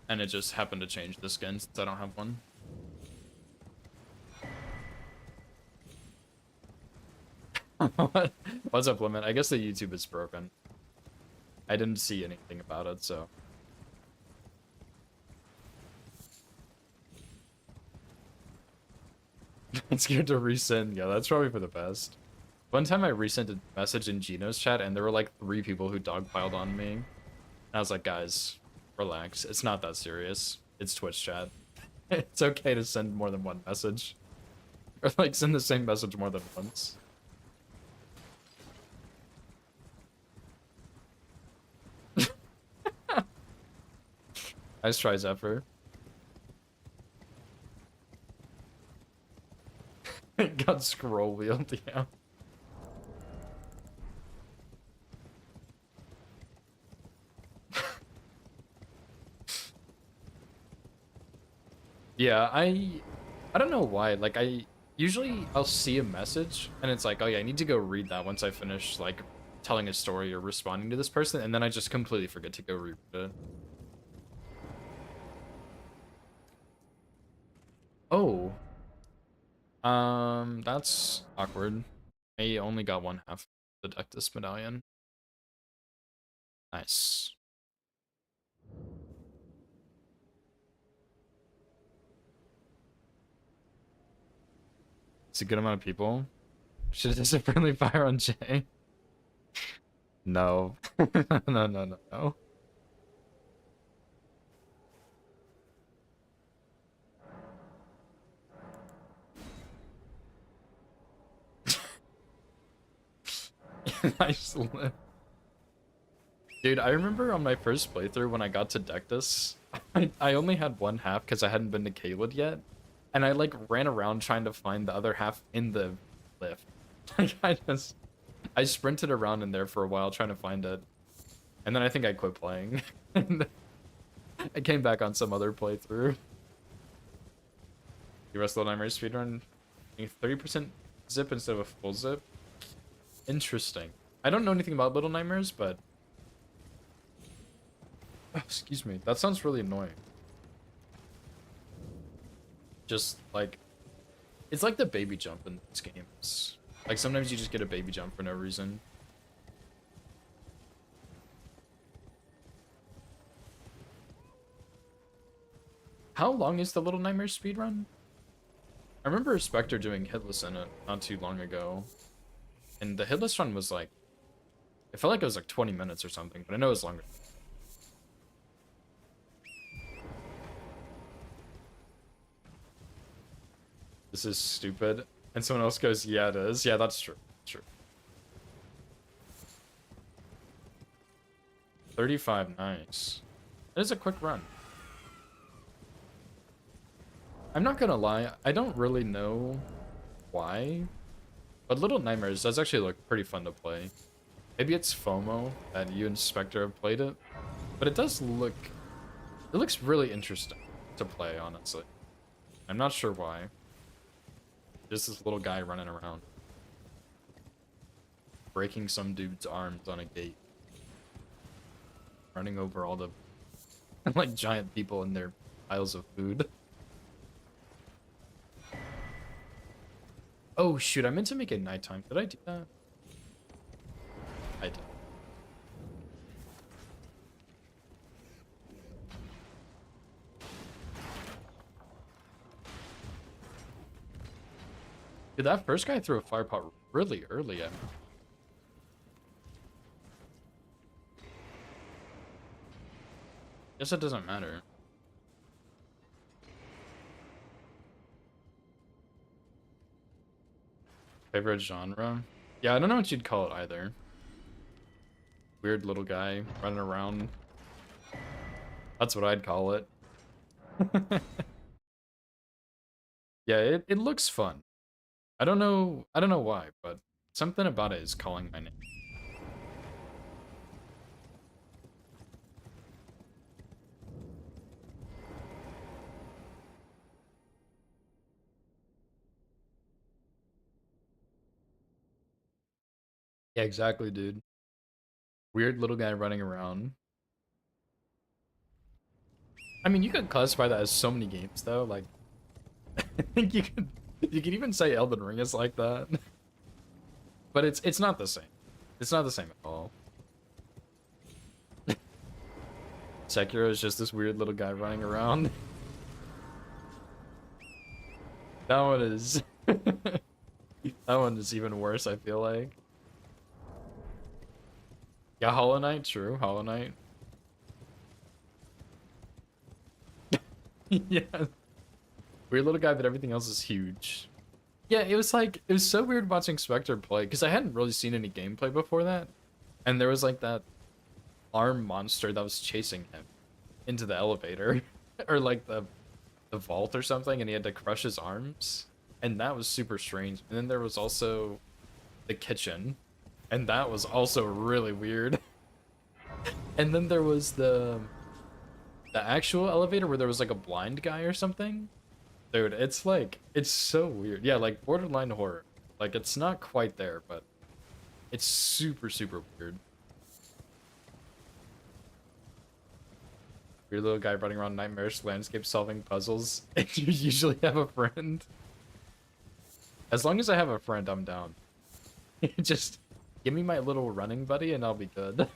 and it just happened to change the skin since I don't have one. What's up, Limit? I guess the YouTube is broken. I didn't see anything about it, so. I'm scared to resend. Yeah, that's probably for the best. One time I resent a message in Gino's chat, and there were like 3 people who dogpiled on me. And I was like, guys, relax. It's not that serious. It's Twitch chat. It's okay to send more than one message. Or like send the same message more than once. Nice try, Zephyr. Got scroll wheeled, yeah. Yeah, I don't know why. Like usually I'll see a message and it's like, oh yeah, I need to go read that once I finish like telling a story or responding to this person, and then I just completely forget to go read it. Oh. That's awkward. I only got one half of the Dectus medallion. Nice. It's a good amount of people. Should have just a friendly fire on Jay. No. No. Nice lift. Dude, I remember on my first playthrough when I got to Dectus, I only had one half because I hadn't been to Caelid yet. And I like ran around trying to find the other half in the lift. Like I sprinted around in there for a while trying to find it. And then I think I quit playing. And I came back on some other playthrough. You rest Little Nightmares speedrun 30% zip instead of a full zip. Interesting. I don't know anything about Little Nightmares, but oh, excuse me. That sounds really annoying. Just like it's like the baby jump in these games. Like sometimes you just get a baby jump for no reason. How long is the Little Nightmares speedrun? I remember Spectre doing Hitless in it not too long ago. And the Hitless run was like, it felt like it was like 20 minutes or something, but I know it was longer. This is stupid. And someone else goes, yeah, it is. Yeah, that's true. True. 35, nice. It is a quick run. I'm not gonna lie, I don't really know why, but Little Nightmares does actually look pretty fun to play. Maybe it's FOMO that you and Spectre have played it, but it does look, it looks really interesting to play, honestly. I'm not sure why. Just this little guy running around. Breaking some dude's arms on a gate. Running over all the, like, giant people in their piles of food. Oh, shoot, I meant to make it nighttime. Did I do that? I did. Dude, that first guy threw a fire pot really early at me. Guess it doesn't matter. Favorite genre? Yeah, I don't know what you'd call it either. Weird little guy running around. That's what I'd call it. Yeah, it looks fun. I don't know why, but something about it is calling my name. Yeah, exactly, dude. Weird little guy running around. I mean, you could classify that as so many games, though. Like, I think you could even say Elden Ring is like that. But it's not the same. It's not the same at all. Sekiro is just this weird little guy running around. That one is that one is even worse, I feel like. Yeah, Hollow Knight, true. Hollow Knight. Yeah. Weird little guy, but everything else is huge. Yeah, it was like it was so weird watching Spectre play because I hadn't really seen any gameplay before that. And there was like that arm monster that was chasing him into the elevator or like the vault or something, and he had to crush his arms. And that was super strange. And then there was also the kitchen, and that was also really weird. And then there was the actual elevator where there was like a blind guy or something. Dude, it's like it's so weird. Yeah, like borderline horror. Like it's not quite there, but it's super super weird. Weird little guy running around nightmarish landscape solving puzzles, and you usually have a friend. As long as I have a friend, I'm down. Just give me my little running buddy and I'll be good.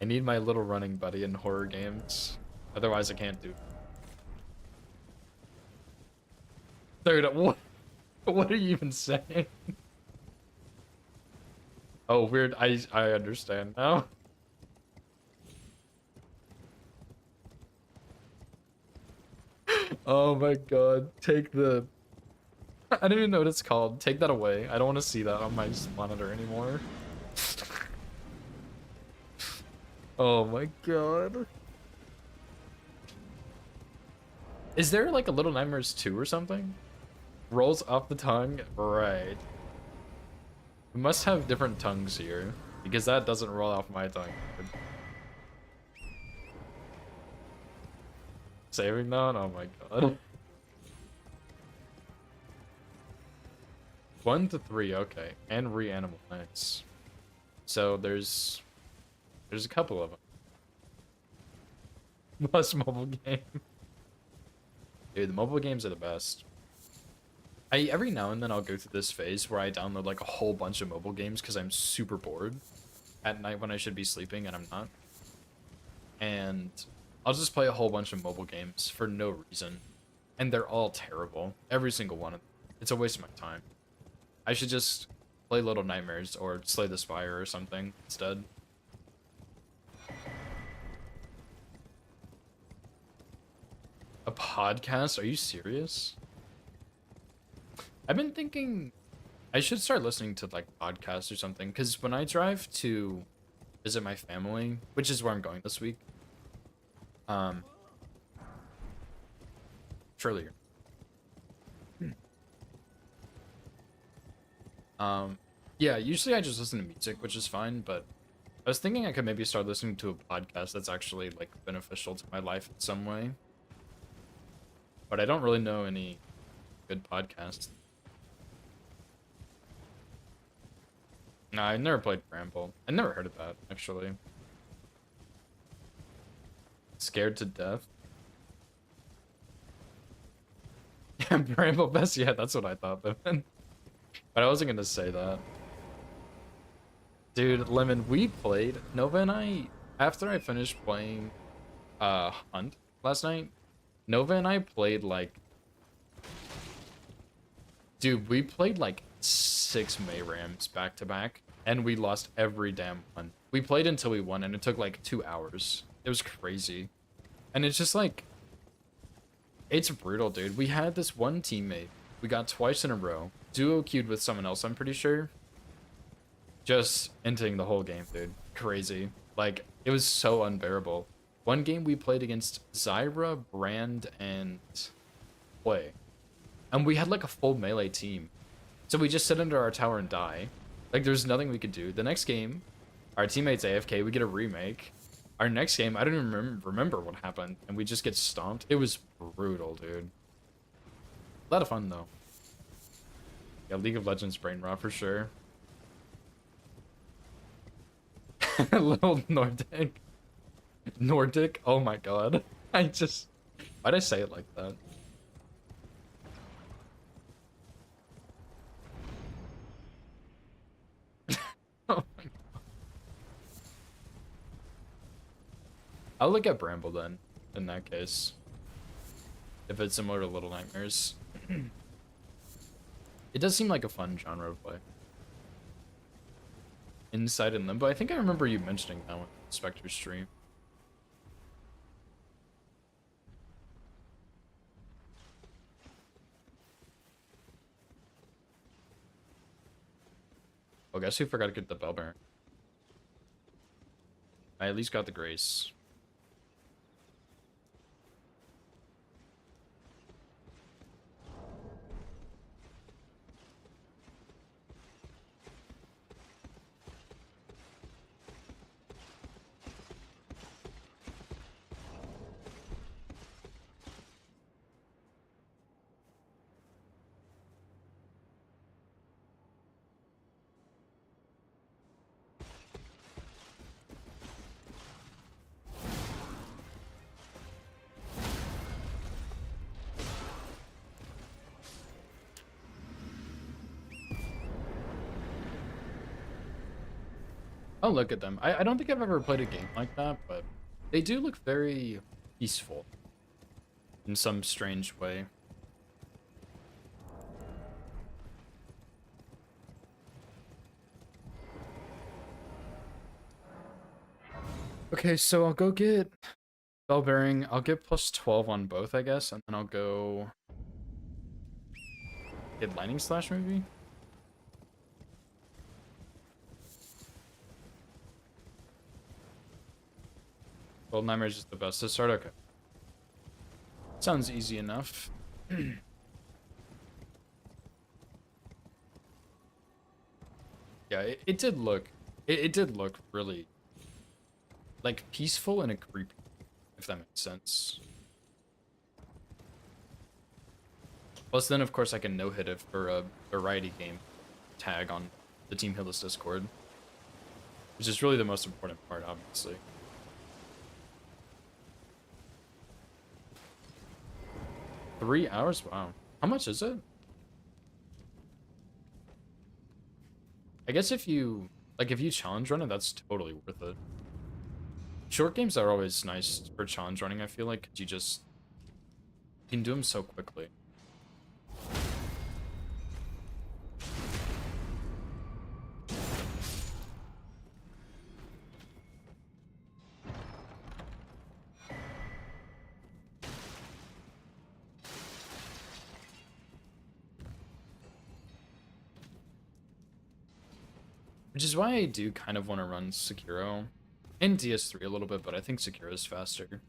I need my little running buddy in horror games. Otherwise, I can't do it. Dude, what are you even saying? Oh, weird. I understand now. Oh my god. Take the... I don't even know what it's called. Take that away. I don't want to see that on my monitor anymore. Oh my god. Is there like a Little Nightmares 2 or something? Rolls off the tongue? Right. We must have different tongues here, because that doesn't roll off my tongue. Saving that? Oh my god. 1 to 3, okay. And reanimal, nice. So there's a couple of them. Plus mobile game. Dude, the mobile games are the best. Every now and then I'll go through this phase where I download like a whole bunch of mobile games because I'm super bored at night when I should be sleeping and I'm not. And I'll just play a whole bunch of mobile games for no reason. And they're all terrible. Every single one of them. It's a waste of my time. I should just play Little Nightmares or Slay the Spire or something instead. A podcast? Are you serious? I've been thinking I should start listening to like podcasts or something, because when I drive to visit my family, which is where I'm going this week, surely. Yeah, usually I just listen to music, which is fine, but I was thinking I could maybe start listening to a podcast that's actually like beneficial to my life in some way. But I don't really know any good podcasts. No, I never played Bramble. I never heard of that, actually. Scared to death. Yeah, Bramble Best, yeah, that's what I thought, but I wasn't gonna say that. Dude, Lemon, we played, Nova and I, after I finished playing Hunt last night, Nova and I played like... Dude, we played like 6 Mayrams back to back, and we lost every damn one. We played until we won, and it took like 2 hours. It was crazy. And it's just like... It's brutal, dude. We had this one teammate. We got twice in a row. Duo queued with someone else, I'm pretty sure. Just ending the whole game, dude. Crazy. Like, it was so unbearable. One game we played against Zyra, Brand, and Play. And we had like a full melee team. So we just sit under our tower and die. Like, there's nothing we could do. The next game, our teammate's AFK, we get a remake. Our next game, I don't even remember what happened, and we just get stomped. It was brutal, dude. A lot of fun, though. Yeah, League of Legends brain rot for sure. Little Nordic. Nordic? Oh my god. Why'd I say it like that? Oh my god. I'll look at Bramble then, in that case. If it's similar to Little Nightmares. It does seem like a fun genre to play. Inside and Limbo. I think I remember you mentioning that one in Spectre stream. Oh, guess who forgot to get the bell bearer? I at least got the grace. Oh, look at them. I don't think I've ever played a game like that, but they do look very peaceful in some strange way. Okay, so I'll go get bell bearing. I'll get plus 12 on both, I guess, and then I'll go get lightning slash maybe. Well, Nightmares is the best to start. Okay, sounds easy enough. Yeah, it did look. It did look really like peaceful and a creepy, if that makes sense. Plus, then of course I can no hit it for a variety game tag on the Team Healers Discord, which is really the most important part, obviously. $3? Wow. How much is it? I guess if you challenge run it, that's totally worth it. Short games are always nice for challenge running, I feel like, 'cause you can do them so quickly. Which is why I do kind of want to run Sekiro and DS3 a little bit, but I think Sekiro is faster.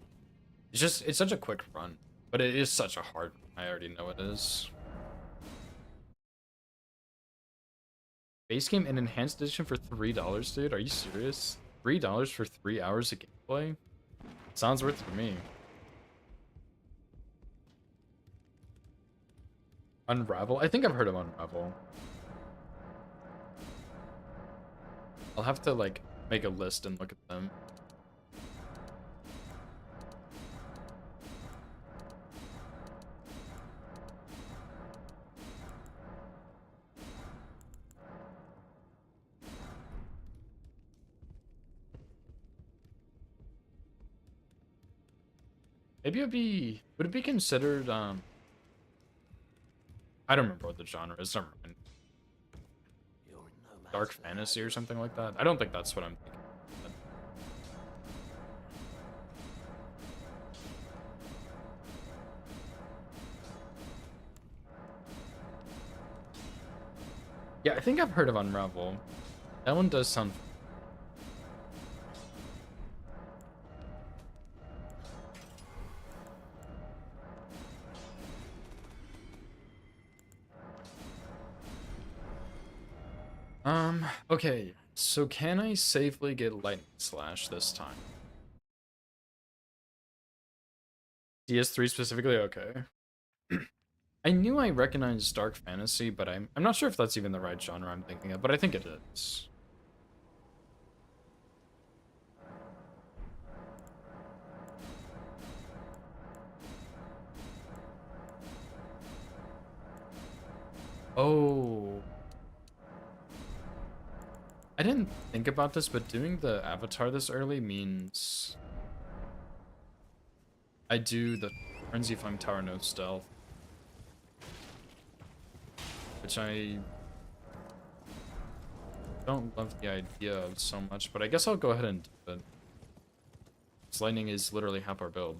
It's such a quick run, but it is such a hard run. I already know it is. Base game and enhanced edition for $3, dude? Are you serious? $3 for 3 hours of gameplay? Sounds worth it to me. Unravel? I think I've heard of Unravel. I'll have to, like, make a list and look at them. Maybe would it be considered, I don't remember what the genre is, never mind. Dark fantasy or something like that? I don't think that's what I'm thinking. Yeah, I think I've heard of Unravel. That one does sound... Okay, so can I safely get Lightning Slash this time? DS3 specifically? Okay. I knew I recognized dark fantasy, but I'm not sure if that's even the right genre I'm thinking of, but I think it is. Oh, I didn't think about this, but doing the avatar this early means I do the Frenzy Flame Tower no stealth, which I don't love the idea of so much, but I guess I'll go ahead and do it. This lightning is literally half our build.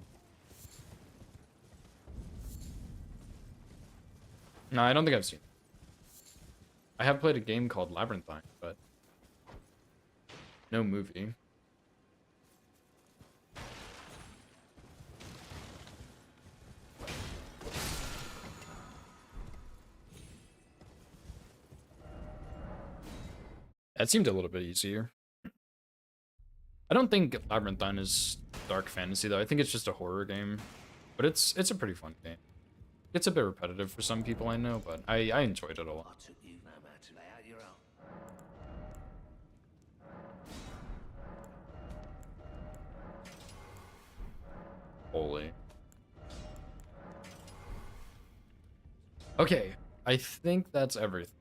No, I don't think I've seen it. I have played a game called Labyrinthine, but no movie. That seemed a little bit easier. I don't think Labyrinthine is dark fantasy though. I think it's just a horror game, but it's a pretty fun game. It's a bit repetitive for some people I know, but I enjoyed it a lot. I took you no man to lay out your own. Holy. Okay, I think that's everything.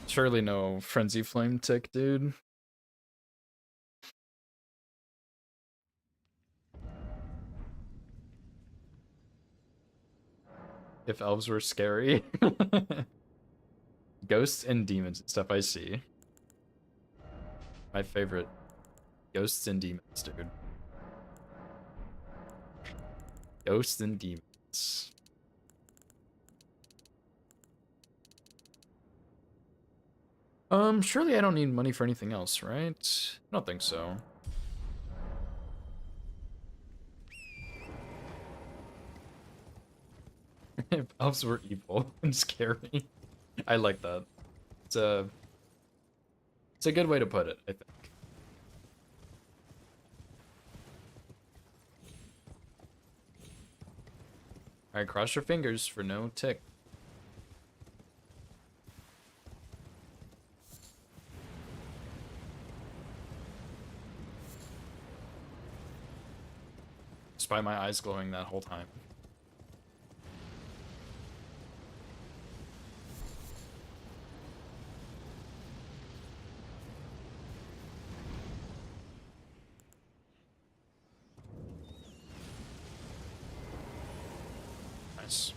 Surely no Frenzy Flame tick, dude. If elves were scary. Ghosts and demons and stuff I see. My favorite. Ghosts and demons, dude. Ghosts and demons. Surely I don't need money for anything else, right? I don't think so. If elves were evil and scary. I like that. It's a good way to put it, I think. Alright, cross your fingers for no tick. Despite my eyes glowing that whole time. Nice.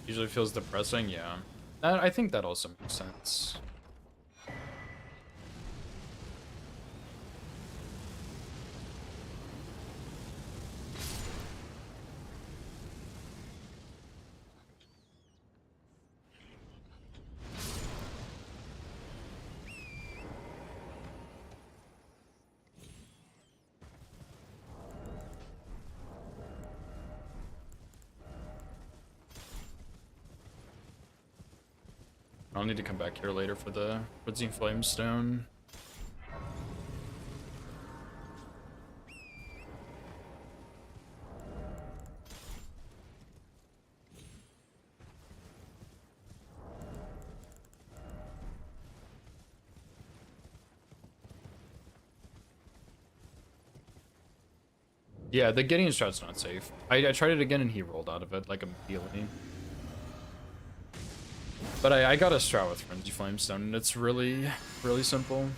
Usually feels depressing, yeah. I think that also makes sense. I'll need to come back here later for the Woodsy Flamestone. Yeah, the Gideon strat's not safe. I tried it again and he rolled out of it like immediately. But I got a strat with Frenzy Flamestone and it's really, really simple.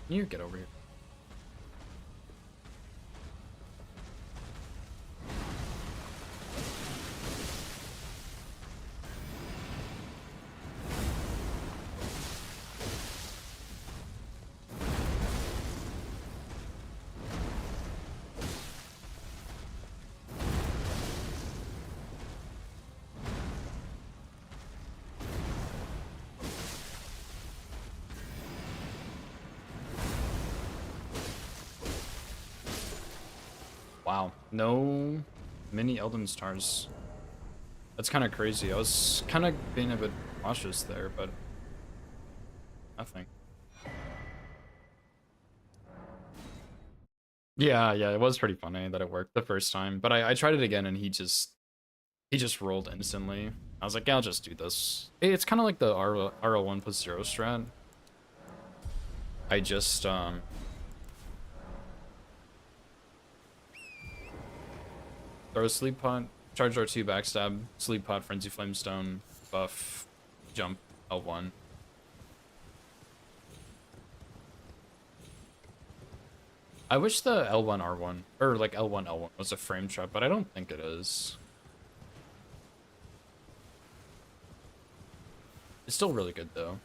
Can you get over here? Wow, no mini Elden Stars. That's kind of crazy. I was kind of being a bit cautious there, but nothing. Yeah, yeah, it was pretty funny that it worked the first time, but I tried it again and he just rolled instantly. I was like, yeah, I'll just do this. It's kind of like the RL1 plus 0 strat. I just throw a sleep pot, charge R2 backstab, sleep pot, frenzy flamestone, buff, jump L1. I wish the L1 R1 or like L1 L1 was a frame trap, but I don't think it is. It's still really good though.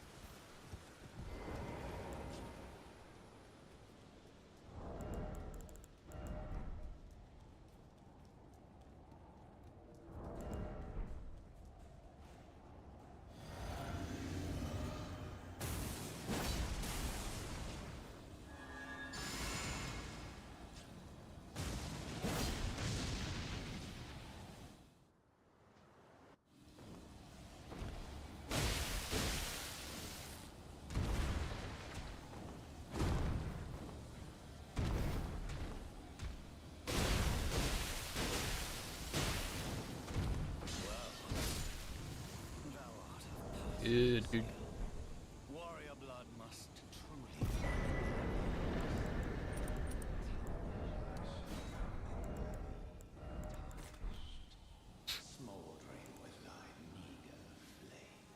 Good. Warrior blood must truly smoldering with thy meager flame.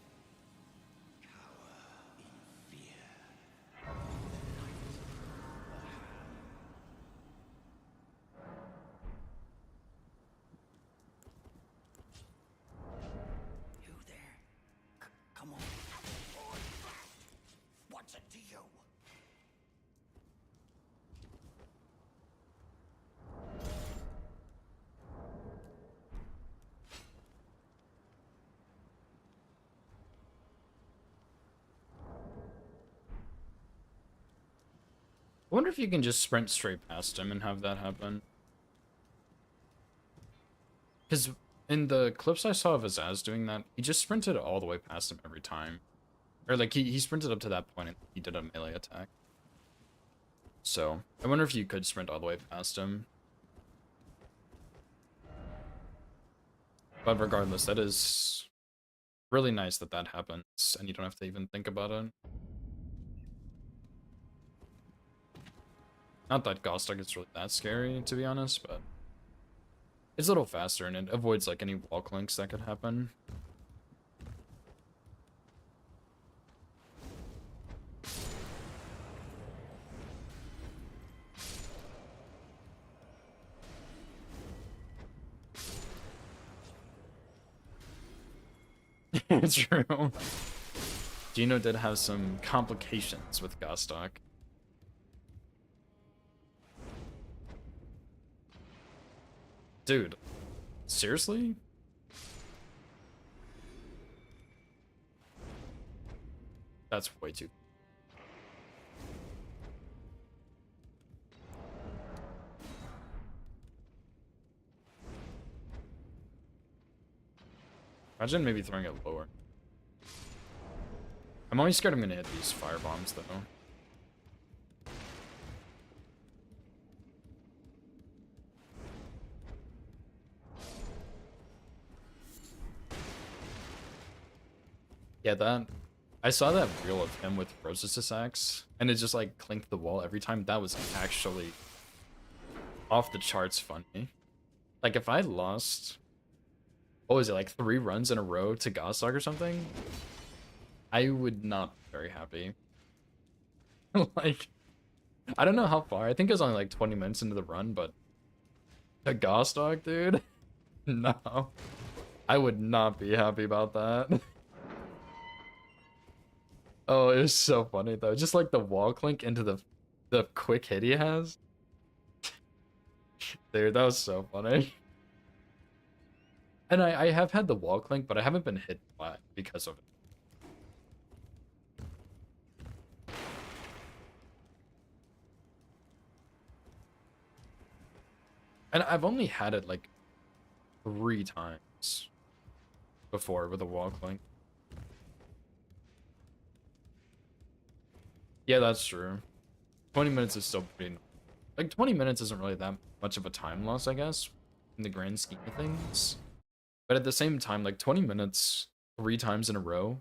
Cower in fear. The night the hand. You there? Come on. What's it to you? I wonder if you can just sprint straight past him and have that happen. Because in the clips I saw of Azaz doing that, he just sprinted all the way past him every time. Or like he sprinted up to that point and he did a melee attack. So I wonder if you could sprint all the way past him. But regardless, that is really nice that that happens and you don't have to even think about it. Not that Gostock is really that scary, to be honest, but it's a little faster and it avoids like any wall clinks that could happen. It's true. Gino did have some complications with Gostock. Dude, seriously? That's way too. Imagine maybe throwing it lower. I'm always scared I'm gonna hit these fire bombs though. Yeah, that I saw that reel of him with Rose's axe, and it just like clinked the wall every time. That was actually off the charts funny. Like if I lost, what was it, like 3 runs in a row to Gostock or something, I would not be very happy. Like, I don't know how far. I think it was only like 20 minutes into the run, but a Gostock, dude? No. I would not be happy about that. Oh, it was so funny though. Just like the wall clink into the quick hit he has. Dude, that was so funny. And I have had the wall clink, but I haven't been hit flat because of it. And I've only had it like 3 times. before with a wall clink. Yeah, that's true. 20 minutes is still pretty... Like, 20 minutes isn't really that much of a time loss, I guess, in the grand scheme of things. But at the same time, like, 20 minutes 3 times in a row,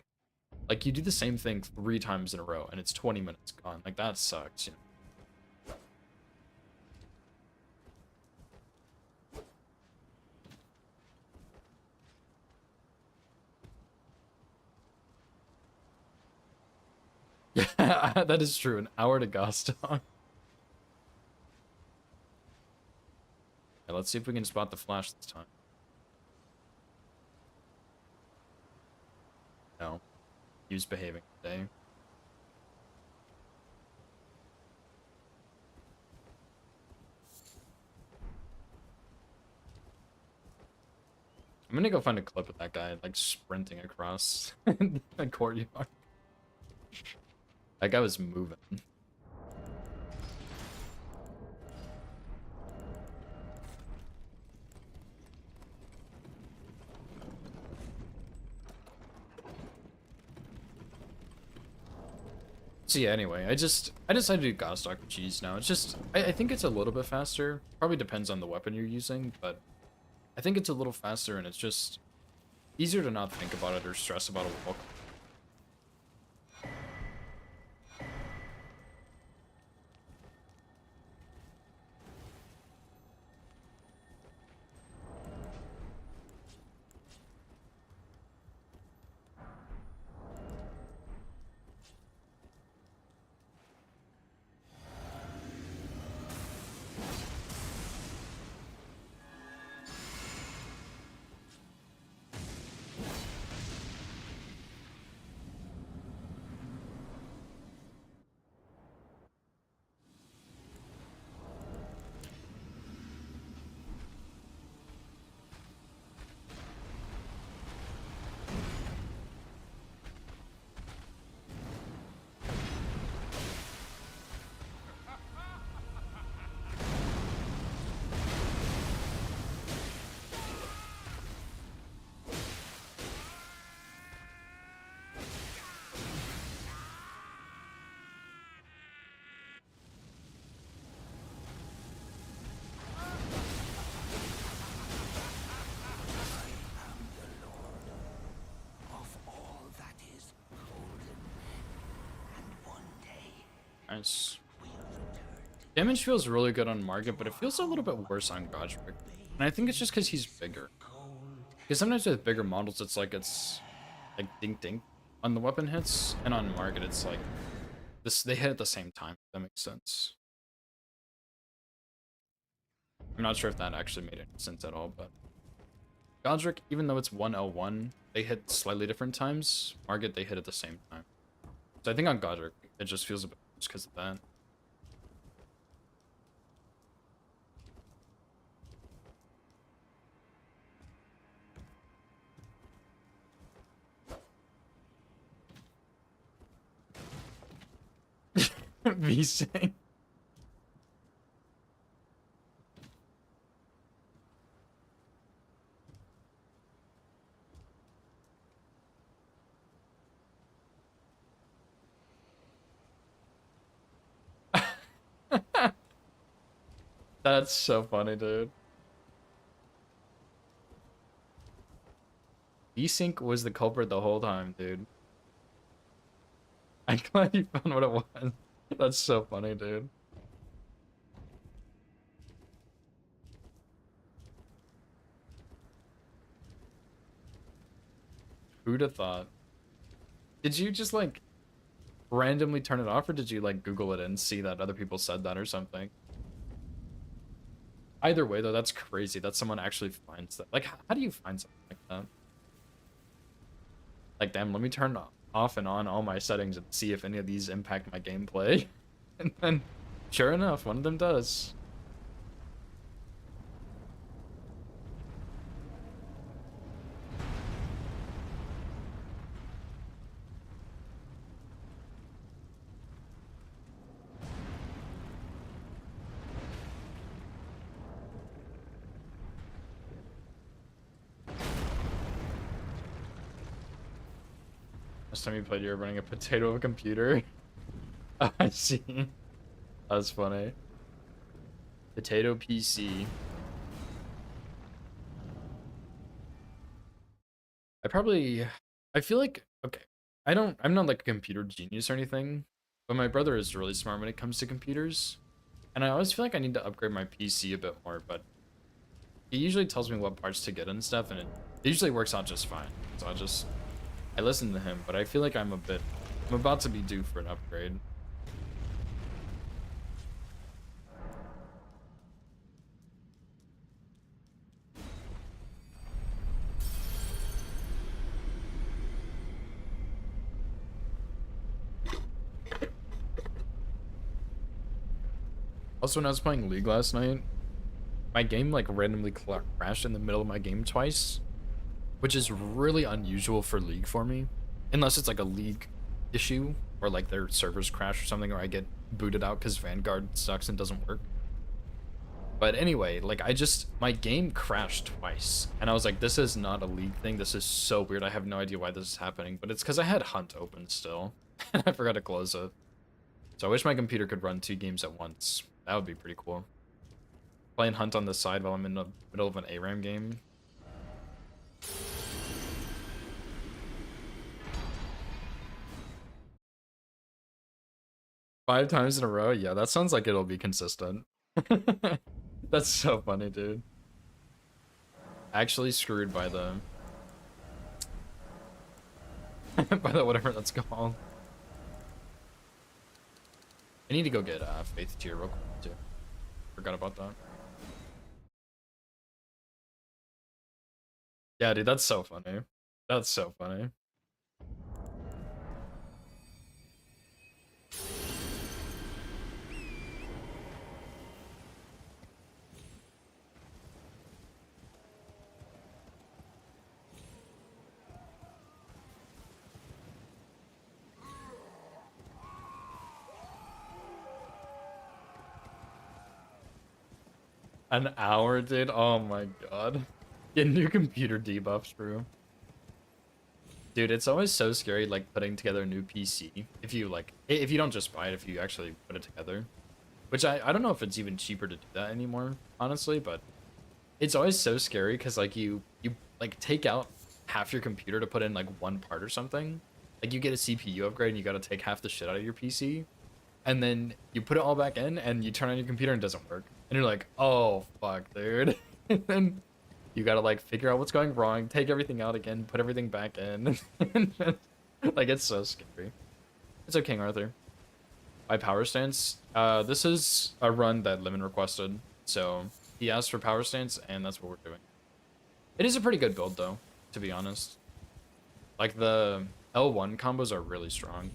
like, you do the same thing 3 times in a row, and it's 20 minutes gone. Like, that sucks, you know? Yeah, that is true. An hour to Gostown. Yeah, let's see if we can spot the flash this time. No. He was behaving today. I'm gonna go find a clip of that guy, like, sprinting across the courtyard. That guy was moving. So yeah, anyway, I decided to do Godstock cheese now. It's just, I think it's a little bit faster. Probably depends on the weapon you're using, but I think it's a little faster and it's just easier to not think about it or stress about a wall. Nice. Damage feels really good on Margit, but it feels a little bit worse on Godric. And I think it's just because he's bigger. Because sometimes with bigger models, it's like dink dink on the weapon hits, and on Margit, it's like this. They hit at the same time. If that makes sense. I'm not sure if that actually made any sense at all, but Godric, even though it's 1L1, they hit slightly different times. Margit, they hit at the same time. So I think on Godric, it just feels a bit worse because of that. V-Sync. That's so funny, dude. V-Sync was the culprit the whole time, dude. I'm glad you found what it was. That's so funny, dude. Who'd have thought? Did you just, like, randomly turn it off, or did you, like, Google it and see that other people said that or something? Either way, though, that's crazy that someone actually finds that. Like, how do you find something like that? Like, damn, let me turn off and on all my settings and see if any of these impact my gameplay. And then, sure enough, one of them does. First time you played, you were running a potato of a computer. Oh, I see. That's funny. Potato PC. I feel like, okay, I'm not like a computer genius or anything, but my brother is really smart when it comes to computers. And I always feel like I need to upgrade my PC a bit more, but he usually tells me what parts to get and stuff, and it usually works out just fine. So I listen to him, but I feel like I'm about to be due for an upgrade. Also, when I was playing League last night, my game like randomly crashed in the middle of my game twice, which is really unusual for League for me, unless it's like a League issue or like their servers crash or something, or I get booted out because Vanguard sucks and doesn't work. But anyway, like my game crashed twice, and I was like, this is not a League thing. This is so weird. I have no idea why this is happening, but it's because I had Hunt open still, and I forgot to close it. So I wish my computer could run 2 games at once. That would be pretty cool. Playing Hunt on the side while I'm in the middle of an ARAM game. Five times in a row? Yeah, that sounds like it'll be consistent. That's so funny, dude. Actually screwed by the... by the whatever that's called. I need to go get Faith Tier real quick, too. Forgot about that. Yeah, dude, that's so funny. That's so funny. An hour, dude? Oh my god. Get new computer debuffs, bro. Dude, it's always so scary, like, putting together a new PC. If you don't just buy it, if you actually put it together. Which I don't know if it's even cheaper to do that anymore, honestly, but it's always so scary because, like, you like, take out half your computer to put in, like, one part or something. Like, you get a CPU upgrade and you gotta take half the shit out of your PC. And then you put it all back in and you turn on your computer and it doesn't work. And you're like, oh, fuck, dude. And then you gotta, like, figure out what's going wrong, take everything out again, put everything back in. Like, it's so scary. It's okay, King Arthur. My Powerstance. This is a run that Lemon requested. So he asked for Powerstance, and that's what we're doing. It is a pretty good build, though, to be honest. Like, the L1 combos are really strong.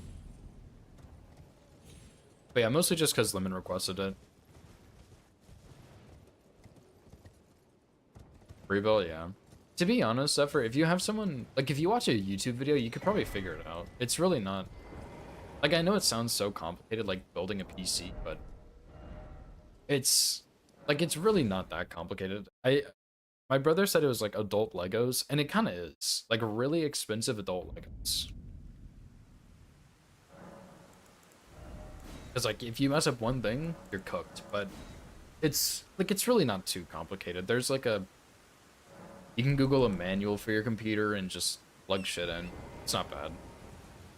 But yeah, mostly just because Lemon requested it. Rebuild, yeah. To be honest, Zephyr, if you have someone... Like, if you watch a YouTube video, you could probably figure it out. It's really not... Like, I know it sounds so complicated, like, building a PC, but... It's... Like, it's really not that complicated. My brother said it was, like, adult Legos, and it kind of is. Like, really expensive adult Legos. Because, like, if you mess up one thing, you're cooked. But it's, like, it's really not too complicated. There's, like, a... You can Google a manual for your computer and just plug shit in. It's not bad.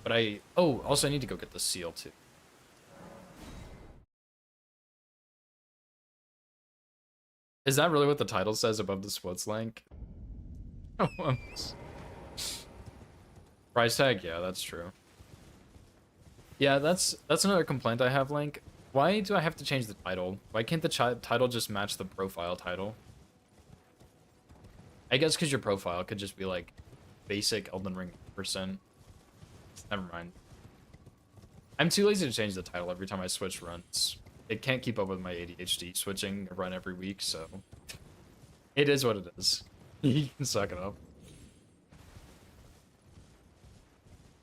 But Oh, also I need to go get the seal, too. Is that really what the title says above the Swiss link? Price tag? Yeah, that's true. Yeah, that's another complaint I have, Link. Why do I have to change the title? Why can't the title just match the profile title? I guess because your profile could just be like basic Elden Ring %. Never mind. I'm too lazy to change the title every time I switch runs. It can't keep up with my ADHD switching a run every week, so it is what it is. You can suck it up.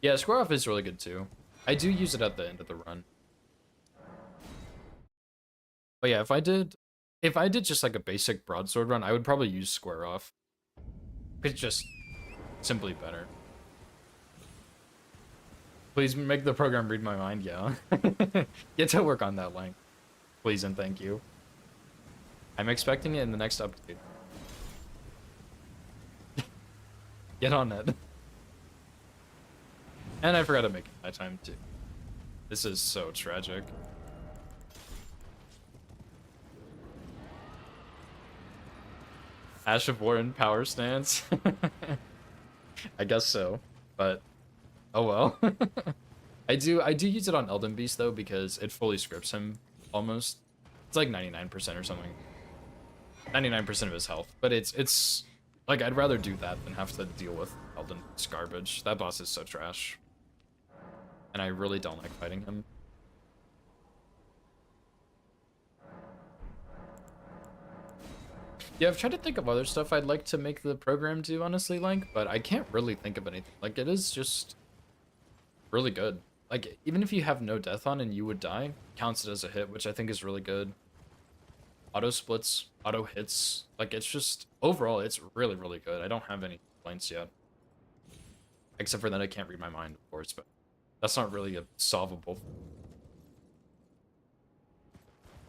Yeah, Square Off is really good too. I do use it at the end of the run. But yeah, if I did just like a basic broadsword run, I would probably use Square Off. It's just simply better. Please make the program read my mind, yeah. Get to work on that, Link. Please and thank you. I'm expecting it in the next update. Get on it. And I forgot to make it my time too. This is so tragic. Ash of War and Power Stance. I guess so, but oh well. I do use it on Elden Beast though because it fully scripts him almost. It's like 99% or something. 99% of his health, but it's like I'd rather do that than have to deal with Elden Beast garbage. That boss is so trash. And I really don't like fighting him. Yeah, I've tried to think of other stuff I'd like to make the program do, honestly, Link, but I can't really think of anything. Like, it is just really good. Like, even if you have no death on and you would die, counts it as a hit, which I think is really good. Auto splits, auto hits, like, it's just, overall, it's really, really good. I don't have any complaints yet. Except for that I can't read my mind, of course, but that's not really a solvable.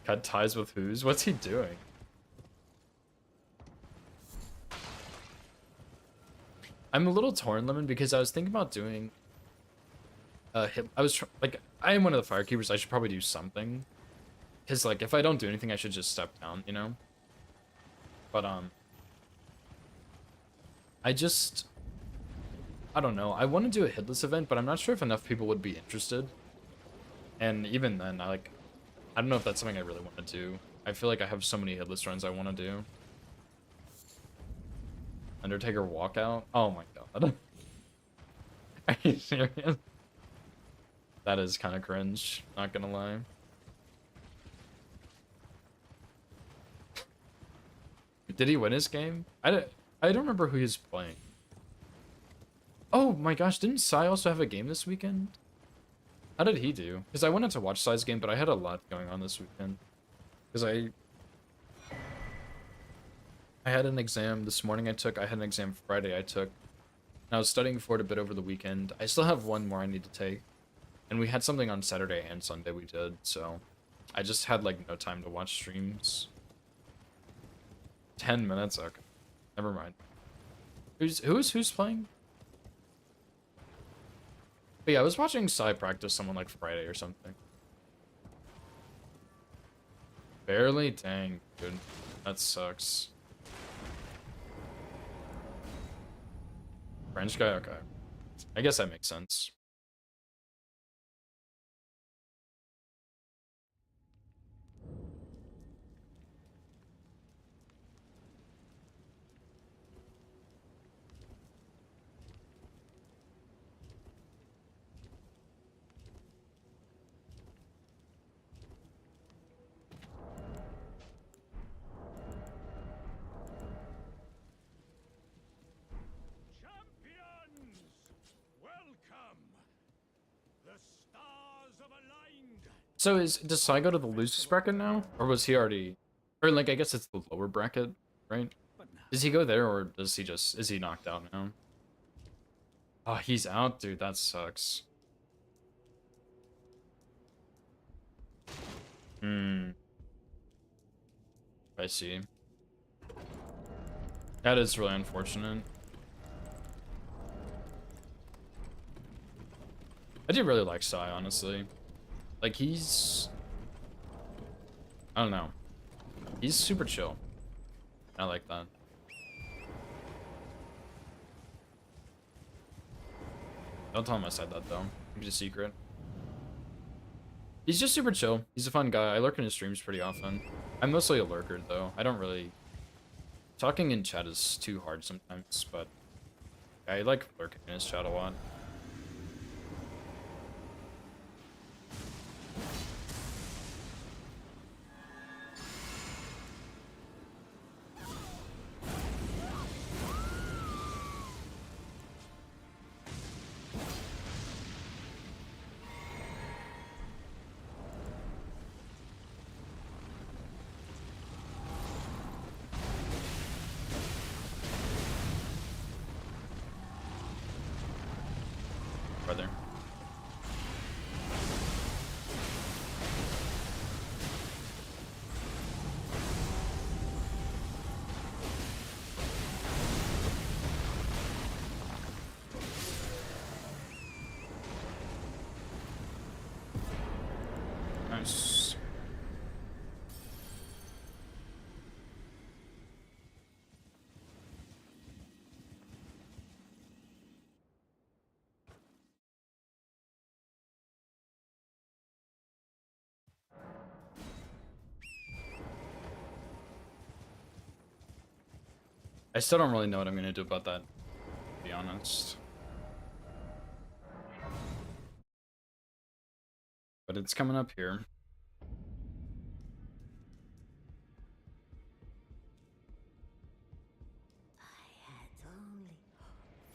Cut ties with who's? What's he doing? I'm a little torn, Lemon, because I was thinking about doing hit. Like, I am one of the firekeepers. I should probably do something, because like if I don't do anything, I should just step down, you know. But I don't know. I want to do a hitless event, but I'm not sure if enough people would be interested. And even then, I don't know if that's something I really want to do. I feel like I have so many hitless runs I want to do. Undertaker walkout? Oh my god. Are you serious? That is kind of cringe, not gonna lie. Did he win his game? I don't remember who he's playing. Oh my gosh, didn't Sai also have a game this weekend? How did he do? Because I wanted to watch Sai's game, but I had a lot going on this weekend. Because I had an exam this morning I had an exam Friday I took. And I was studying for it a bit over the weekend. I still have one more I need to take. And we had something on Saturday and Sunday we did, so I just had like no time to watch streams. 10 minutes? Okay. Never mind. Who's playing? But yeah, I was watching Sai practice someone like Friday or something. Barely? Dang, dude. That sucks. French guy? Okay. I guess that makes sense. Champions! Welcome! The stars have aligned! So does Sai go to the losers bracket now? Or was he already, or like I guess it's the lower bracket, right? Does he go there or is he knocked out now? Oh, he's out, dude, that sucks. I see. That is really unfortunate. I do really like Sai, honestly. Like, I don't know. He's super chill. I like that. Don't tell him I said that, though. It's a secret. He's just super chill. He's a fun guy. I lurk in his streams pretty often. I'm mostly a lurker, though. I don't really... Talking in chat is too hard sometimes, but... I like lurking in his chat a lot. I still don't really know what I'm gonna do about that, to be honest. But it's coming up here. I had only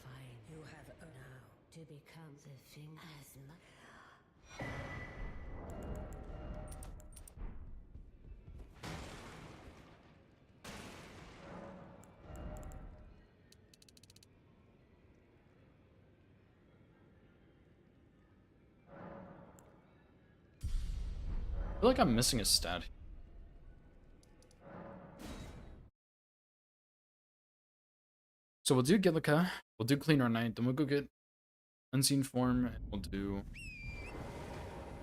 fine. You have now to become the thing as much. I feel like I'm missing a stat. So we'll do Gillica, we'll do Clean Our Night, then we'll go get Unseen Form, and we'll do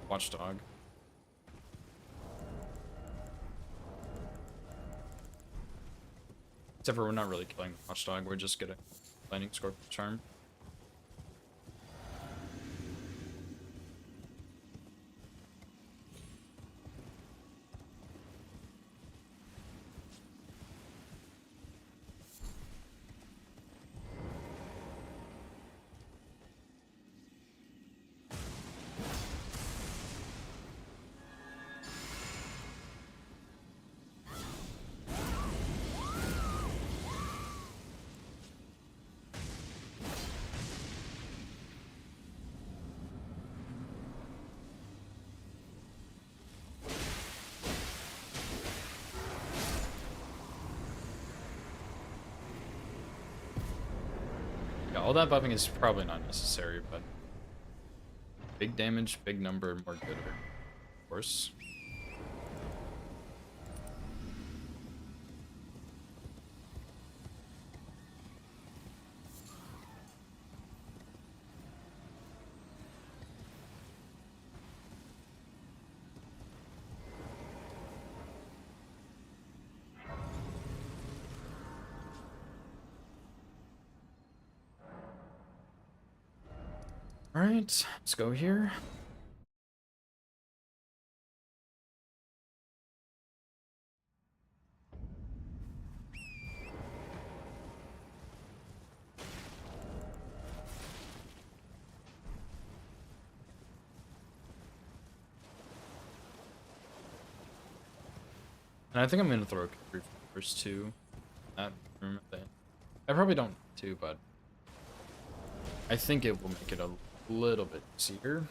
Watchdog. Except for we're not really killing Watchdog, we're just getting Lightning Scorpion Charm. Yeah, all that buffing is probably not necessary, but big damage, big number, more good, of course. All right, let's go here. And I think I'm gonna throw a Capri first too. That room at the end. I probably don't too, but I think it will make it a little bit easier.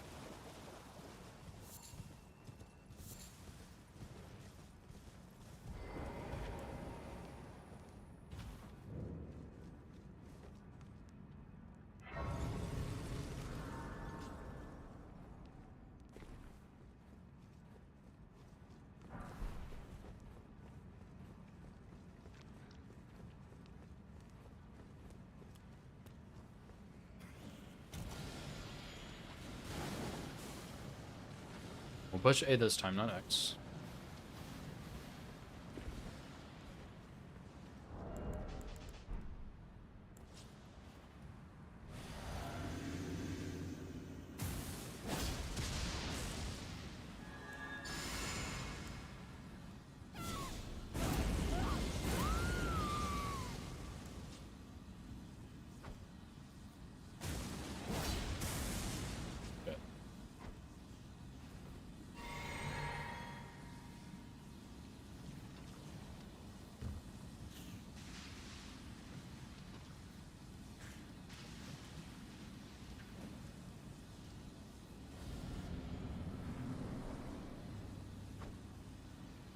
We'll push A this time, not X. Okay.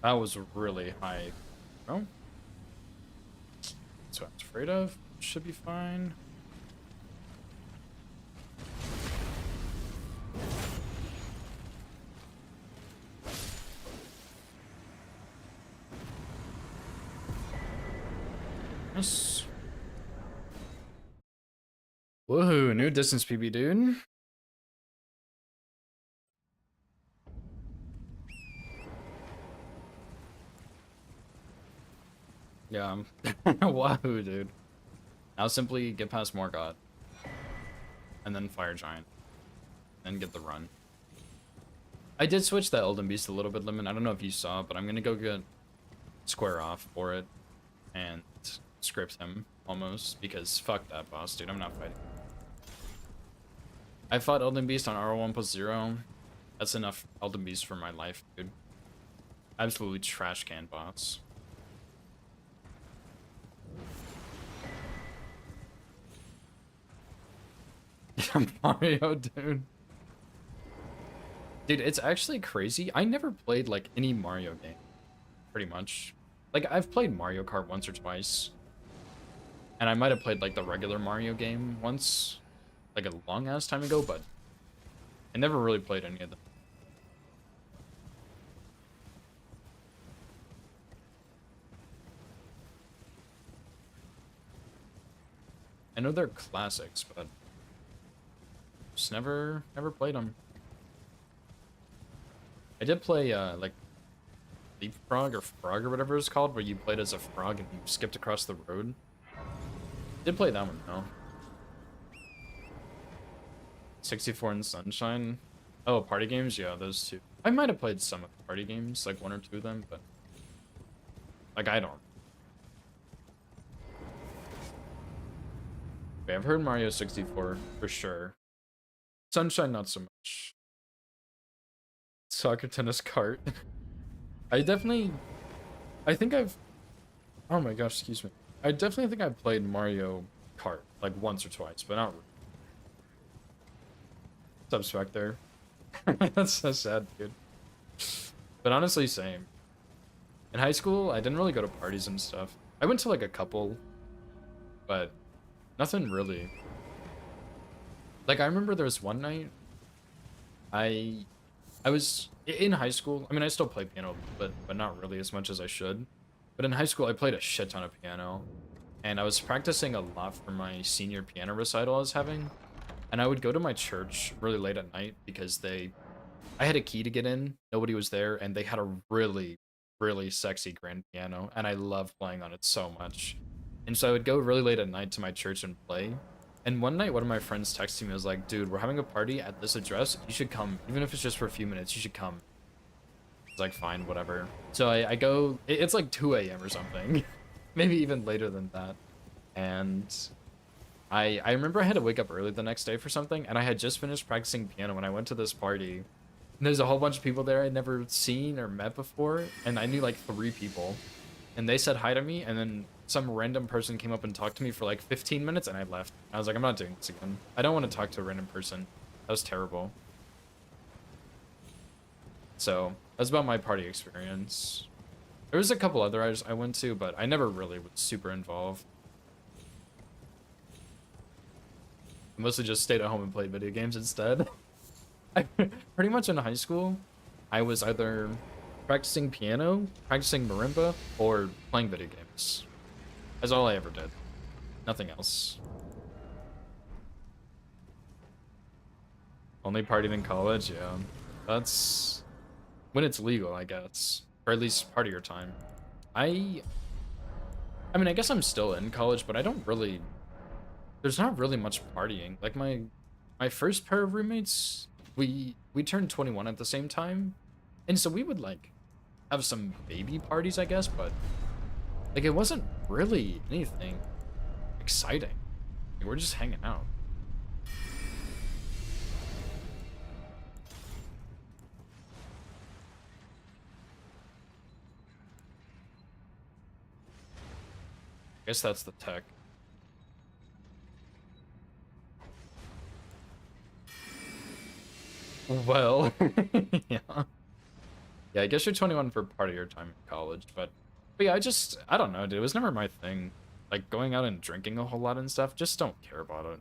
That was really high. Oh. That's what I was afraid of. Should be fine. Nice. Woohoo, new distance PB, dude. Yeah, wahoo, dude. Now simply get past Morgott. And then Fire Giant. And get the run. I did switch that Elden Beast a little bit, Lemon. I don't know if you saw, but I'm gonna go get Square Off for it. And script him almost because fuck that boss, dude. I'm not fighting. I fought Elden Beast on R1+0. That's enough Elden Beast for my life, dude. Absolutely trash can boss. Yeah, Mario, dude. Dude, it's actually crazy. I never played like any Mario game, pretty much. Like I've played Mario Kart once or twice. And I might have played like the regular Mario game once, like a long ass time ago, but I never really played any of them. I know they're classics, but just never played them. I did play like Leapfrog or Frog or whatever it's called, where you played as a frog and you skipped across the road. Did play that one though. 64 and Sunshine. Oh, party games? Yeah, those two. I might have played some of the party games, like one or two of them, but like I don't. Okay, I've heard Mario 64 for sure. Sunshine, not so much. Soccer, tennis, kart. I think I've, oh my gosh, excuse me. I definitely think I've played Mario Kart, like once or twice, but not really. What's up, Spectre? That's so sad, dude. But honestly, same. In high school, I didn't really go to parties and stuff. I went to like a couple, but nothing really. Like I remember there was one night I I was in high school. I mean, I still play piano, but not really as much as I should. But in high school, I played a shit ton of piano, and I was practicing a lot for my senior piano recital I was having. And I would go to my church really late at night because I had a key to get in. Nobody was there, and they had a really sexy grand piano, and I loved playing on it so much. And so I would go really late at night to my church and play. And one night, one of my friends texted me, was like, dude, we're having a party at this address. You should come. Even if it's just for a few minutes, you should come. It's like, fine, whatever. So I go, it's like 2 a.m. or something. Maybe even later than that. And I remember I had to wake up early the next day for something, and I had just finished practicing piano when I went to this party. And there's a whole bunch of people there I'd never seen or met before, and I knew like 3 people. And they said hi to me, and then some random person came up and talked to me for like 15 minutes, and I left. I was like, I'm not doing this again. I don't want to talk to a random person. That was terrible. So, that's about my party experience. There was a couple others I went to, but I never really was super involved. I mostly just stayed at home and played video games instead. I, pretty much in high school, I was either practicing piano, practicing marimba, or playing video games. That's all I ever did. Nothing else. Only partied in college, yeah. That's when it's legal, I guess. Or at least part of your time. I mean, I guess I'm still in college, but I don't really, there's not really much partying. Like my first pair of roommates, we turned 21 at the same time. And so we would like have some baby parties, I guess, but like it wasn't really anything exciting. Like, we're just hanging out. I guess that's the tech. Well, yeah. Yeah, I guess you're 21 for part of your time in college, but yeah, I don't know, dude. It was never my thing. Like, going out and drinking a whole lot and stuff, just don't care about it.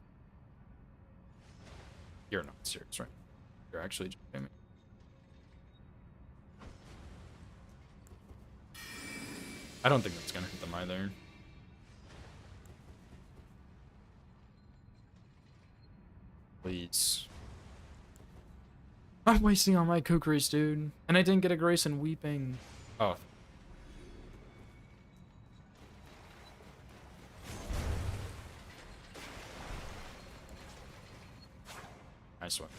You're not serious, right? You're actually joking me. I don't think that's gonna hit them either. Please. I'm wasting all my kukris, dude. And I didn't get a grace in weeping. Oh. Nice one.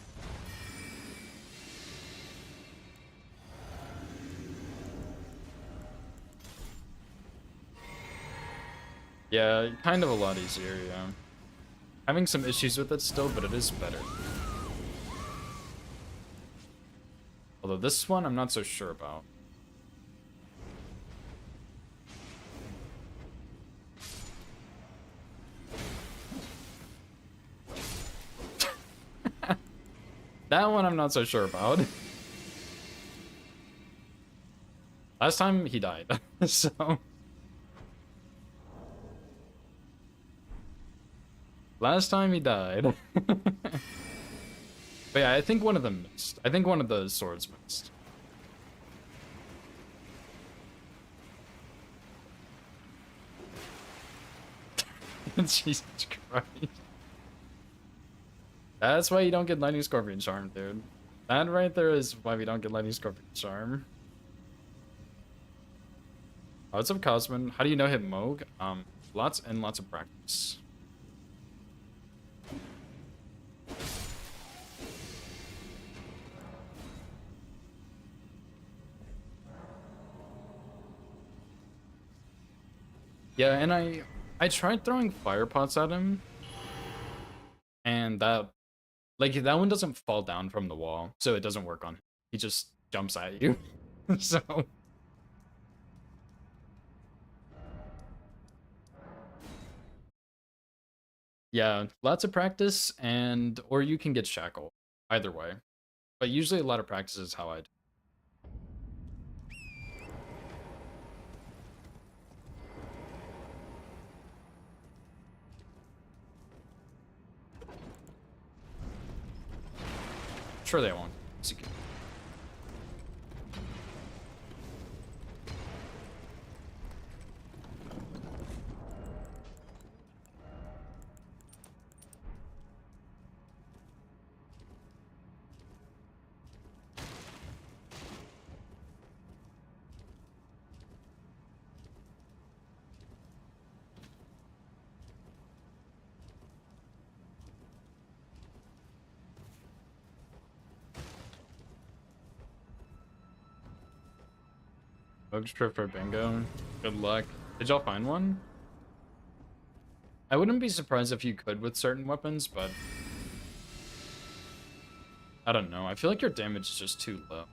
Yeah, kind of a lot easier, yeah. Having some issues with it still, but it is better. Although this one, I'm not so sure about. That one I'm not so sure about. Last time he died, so... Last time he died. But yeah, I think one of them missed. I think one of the swords missed. Jesus Christ. That's why you don't get Lightning Scorpion Charm, dude. That right there is why we don't get Lightning Scorpion Charm. Oh, what's up, Cosmin? How do you know hit Moog? Lots and lots of practice. Yeah, and I tried throwing fire pots at him, and that one doesn't fall down from the wall, so it doesn't work on him. He just jumps at you. So yeah, lots of practice, and or you can get shackled. Either way, but usually a lot of practice is how I do. Sure they won't. Rogue trip for bingo. Good luck. Did y'all find one? I wouldn't be surprised if you could with certain weapons, but I don't know. I feel like your damage is just too low.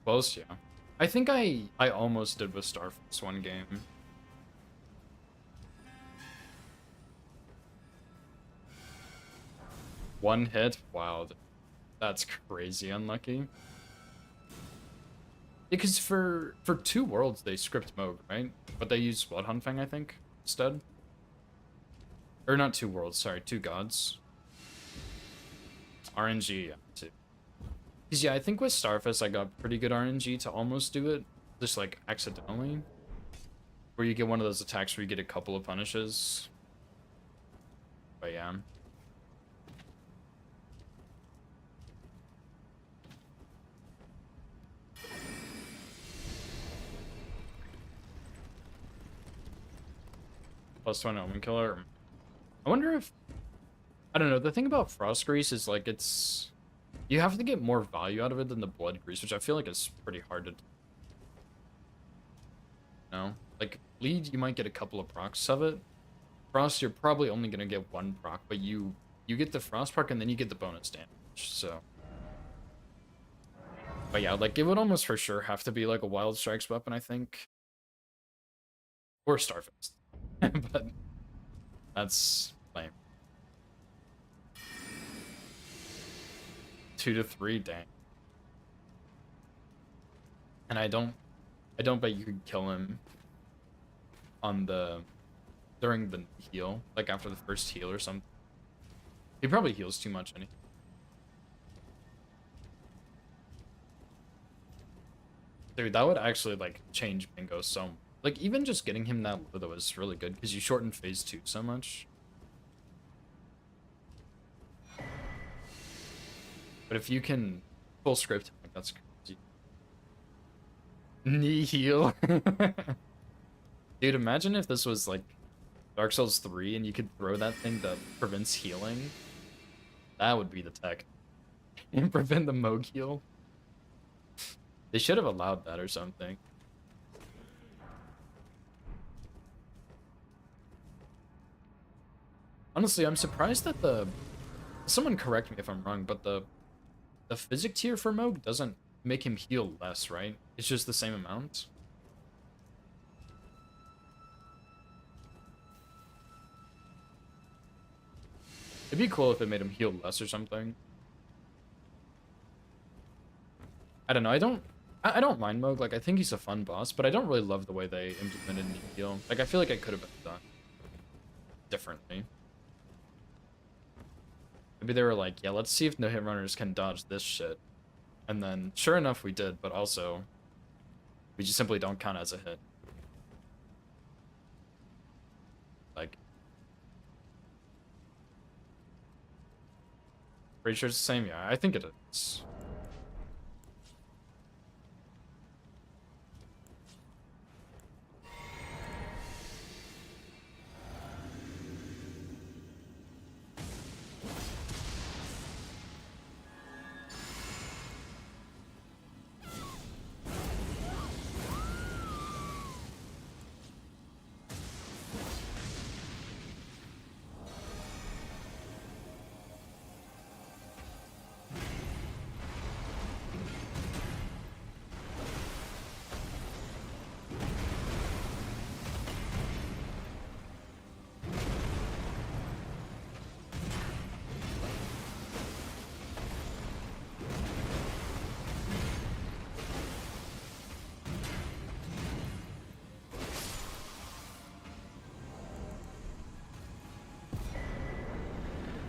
Close, yeah. I think I almost did with Starface one game. One hit? Wow. That's crazy unlucky. Because for two worlds they script Moog, right? But they use Blood Hunfang, I think, instead. Or not two worlds, sorry, two gods. RNG, yeah, too. Because yeah, I think with Starfist I got pretty good RNG to almost do it. Just like accidentally. Where you get one of those attacks where you get a couple of punishes. But yeah. +1 Omen Killer. I wonder if... I don't know, the thing about Frost Grease is like it's... You have to get more value out of it than the Blood Grease, which I feel like is pretty hard to do. You know? Like, Bleed, you might get a couple of procs of it. Frost, you're probably only going to get one proc, but you get the Frost proc and then you get the bonus damage, so... But yeah, like, it would almost for sure have to be like a Wild Strikes weapon, I think. Or Starfist. But that's lame. 2 to 3, dang. And I don't bet you could kill him on the during the heal, like after the first heal or something. He probably heals too much anyway. Dude, that would actually like change bingo so much. Like even just getting him that low though is really good because you shorten phase 2 so much. But if you can full script, like that's crazy. Knee heal. Dude, imagine if this was like Dark Souls 3 and you could throw that thing that prevents healing. That would be the tech. And prevent the Moog heal. They should have allowed that or something. Honestly, I'm surprised that someone correct me if I'm wrong, but the physic tier for Moog doesn't make him heal less, right? It's just the same amount. It'd be cool if it made him heal less or something. I don't know. I don't mind Moog. Like, I think he's a fun boss, but I don't really love the way they implemented Need Heal. Like, I feel like it could have been done differently. Maybe they were like, yeah, let's see if no hit runners can dodge this shit. And then, sure enough, we did, but also, we just simply don't count as a hit. Like, pretty sure it's the same. Yeah, I think it is.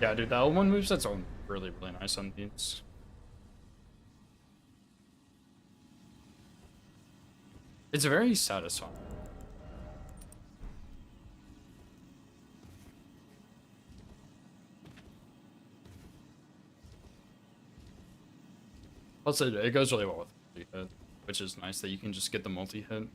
Yeah, dude, that L1 moveset's all really, really nice on these. It's very satisfying. Plus, it goes really well with multi-hit, which is nice that you can just get the multi-hit.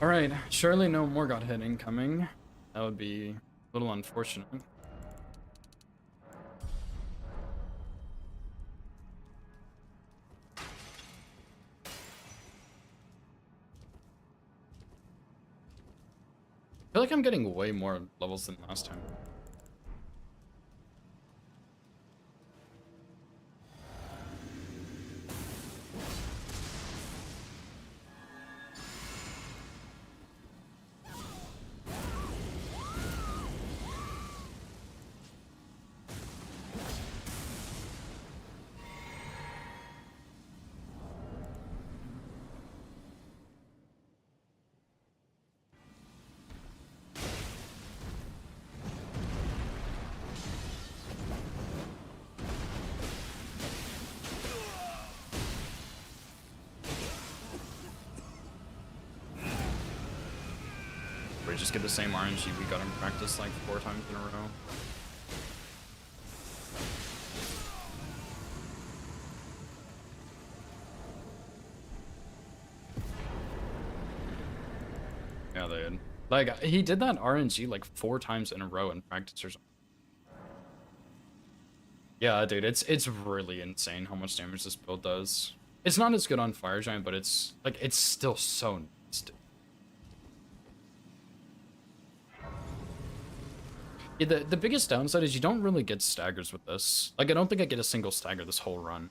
Alright, surely no more God hit incoming. That would be a little unfortunate. I feel like I'm getting way more levels than last time. We just get the same RNG we got in practice like 4 times in a row. Yeah, they did. Like, he did that RNG like 4 times in a row in practice or something. Yeah, dude, it's really insane how much damage this build does. It's not as good on Fire Giant, but it's like it's still so nice, dude. Yeah, the biggest downside is you don't really get staggers with this. Like, I don't think I get a single stagger this whole run.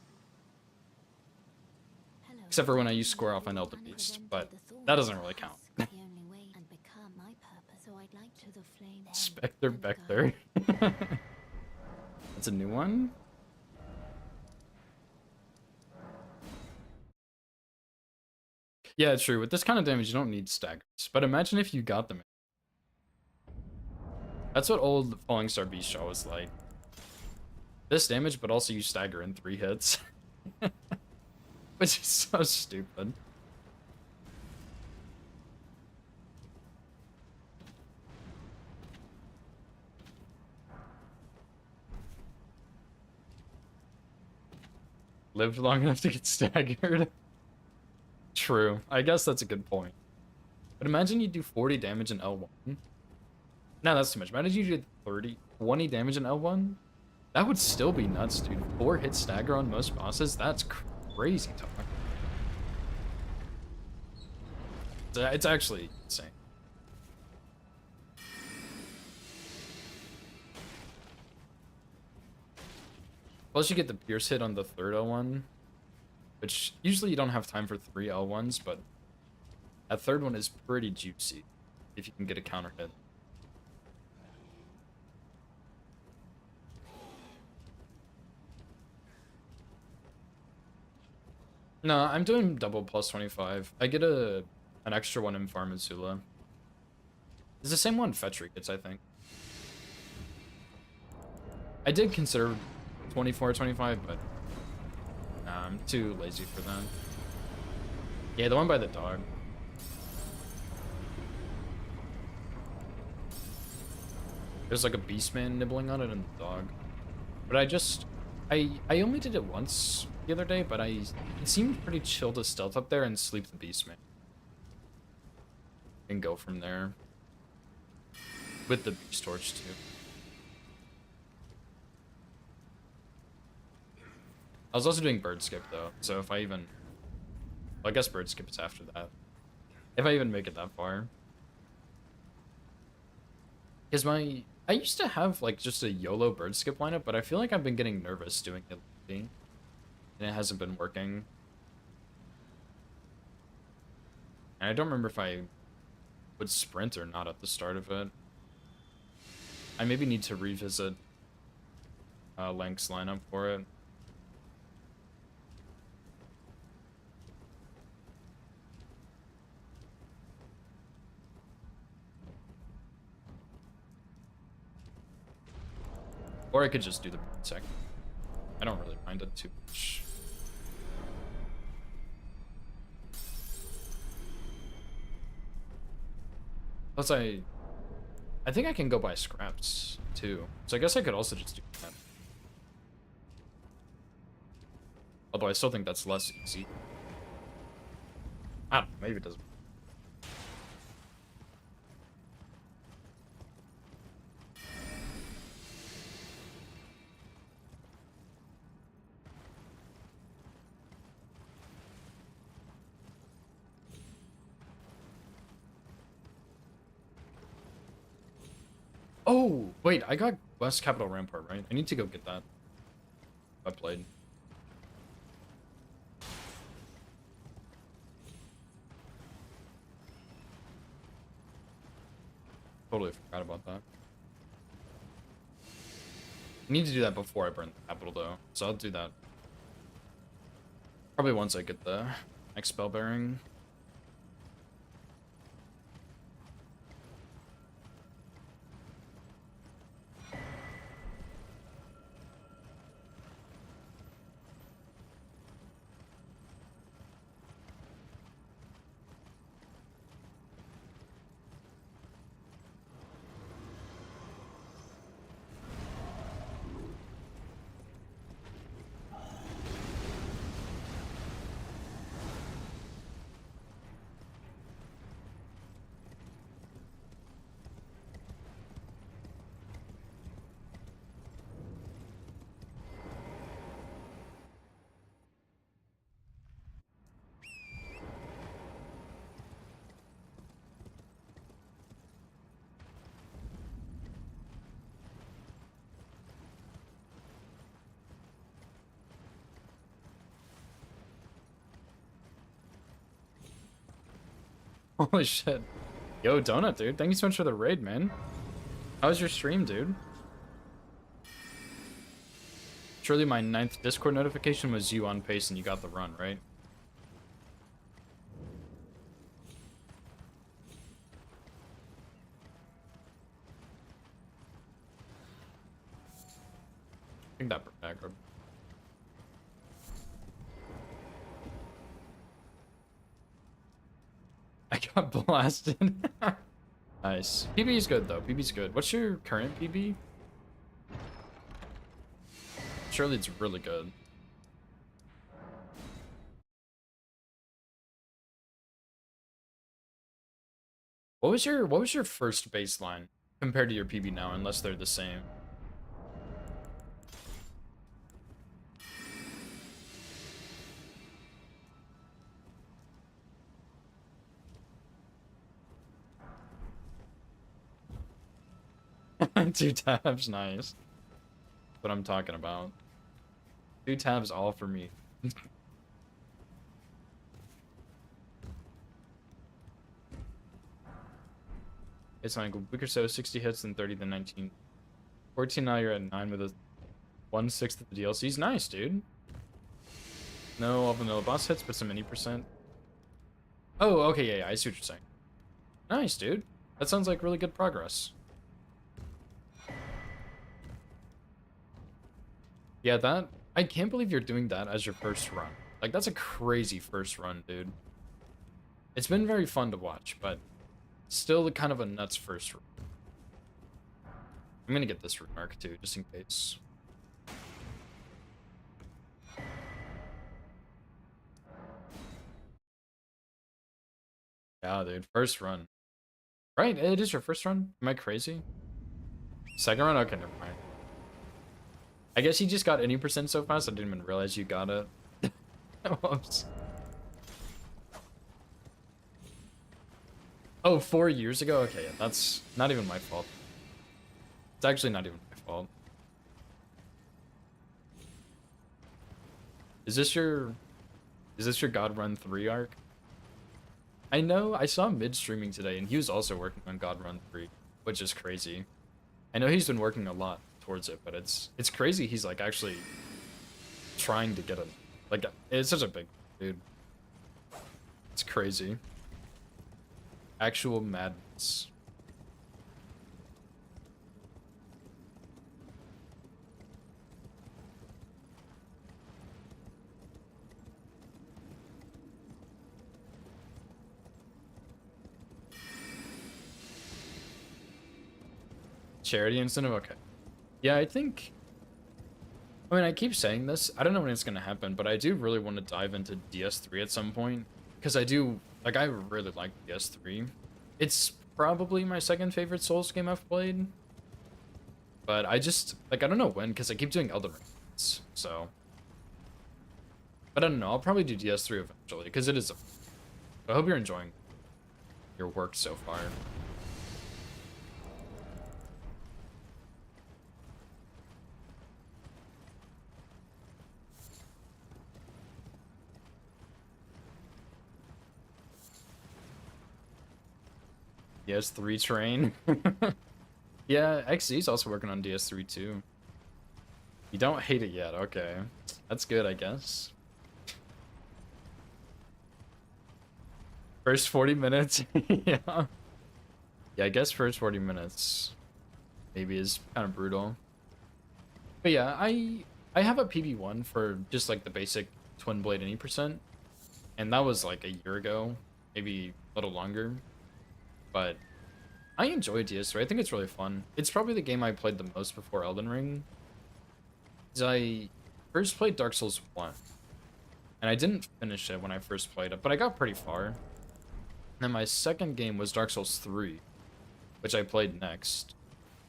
Except for when I use Square Off on Elden Beast, but that doesn't really count. Spectre Vector. That's a new one? Yeah, true. With this kind of damage, you don't need staggers. But imagine if you got them. That's what old Falling Star Beast Shaw was like. This damage, but also you stagger in 3 hits. Which is so stupid. Lived long enough to get staggered. True. I guess that's a good point. But imagine you do 40 damage in L1. No, that's too much. Imagine you did 20 damage in L1. That would still be nuts, dude. 4-hit stagger on most bosses? That's crazy talk. It's actually insane. Plus you get the pierce hit on the third L1, which usually you don't have time for 3 L1s, but that third one is pretty juicy if you can get a counter hit. No, I'm doing double plus 25. I get an extra one in Farm Azula. It's the same one Fetchery gets, I think. I did consider 24, 25, but nah, I'm too lazy for that. Yeah, the one by the dog. There's like a beastman nibbling on it and the dog. But I only did it once the other day, but it seemed pretty chill to stealth up there and sleep the beastman. And go from there. With the beast torch too. I was also doing bird skip though, so if I even, well, I guess bird skip is after that. If I even make it that far. Because I used to have like just a YOLO bird skip lineup, but I feel like I've been getting nervous doing it lately, and it hasn't been working. And I don't remember if I would sprint or not at the start of it. I maybe need to revisit Lank's lineup for it. Or I could just do the second. I don't really mind it too much. Plus I think I can go buy scraps too. So I guess I could also just do that. Although I still think that's less easy. I don't know, maybe it doesn't. Oh, wait, I got West Capital Rampart, right? I need to go get that. I played. Totally forgot about that. I need to do that before I burn the capital, though. So I'll do that. Probably once I get the next spell bearing. Holy shit. Yo, Donut, dude. Thank you so much for the raid, man. How was your stream, dude? Surely my 9th Discord notification was you on pace and you got the run, right? I think that aggro. I got blasted. Nice. PB's good though. PB's good. What's your current PB? Surely it's really good. What was your first baseline compared to your PB now, unless they're the same? 2 tabs, nice. That's what I'm talking about. 2 tabs all for me. It's like a week or so, 60 hits and 30 to 19. 14, now you're at 9 with a 1/6 of the DLCs. Nice, dude. No all vanilla boss hits, but some mini percent. Oh, okay, yeah, I see what you're saying. Nice, dude. That sounds like really good progress. Yeah, that... I can't believe you're doing that as your first run. Like, that's a crazy first run, dude. It's been very fun to watch, but still kind of a nuts first run. I'm gonna get this remark too, just in case. Yeah, dude, first run. Right, it is your first run? Am I crazy? Second run? Okay, never mind. I guess you just got any percent so fast, I didn't even realize you got it. Whoops. Oh, 4 years ago? Okay, yeah, that's not even my fault. It's actually not even my fault. Is this your God Run 3 arc? I know, I saw him mid-streaming today, and he was also working on God Run 3, which is crazy. I know he's been working a lot towards it, but it's crazy he's, like, actually trying to get it. Like, it's such a big dude. It's crazy. Actual madness. Charity incentive? Okay. Yeah, I think... I mean, I keep saying this. I don't know when it's going to happen, but I do really want to dive into DS3 at some point. Because I do... Like, I really like DS3. It's probably my second favorite Souls game I've played. But I just... Like, I don't know when, because I keep doing Elden Ring. So... But I don't know. I'll probably do DS3 eventually, because it is a... I hope you're enjoying your work so far. DS3 train. Yeah, XZ's also working on DS3 too. You don't hate it yet, okay. That's good, I guess. First 40 minutes, yeah. Yeah, I guess first 40 minutes maybe is kind of brutal. But yeah, I have a PB1 for just like the basic twin blade any percent. And that was like a year ago, maybe a little longer. But I enjoy DS3. I think it's really fun. It's probably the game I played the most before Elden Ring. I first played Dark Souls 1. And I didn't finish it when I first played it, but I got pretty far. And then my second game was Dark Souls 3, which I played next.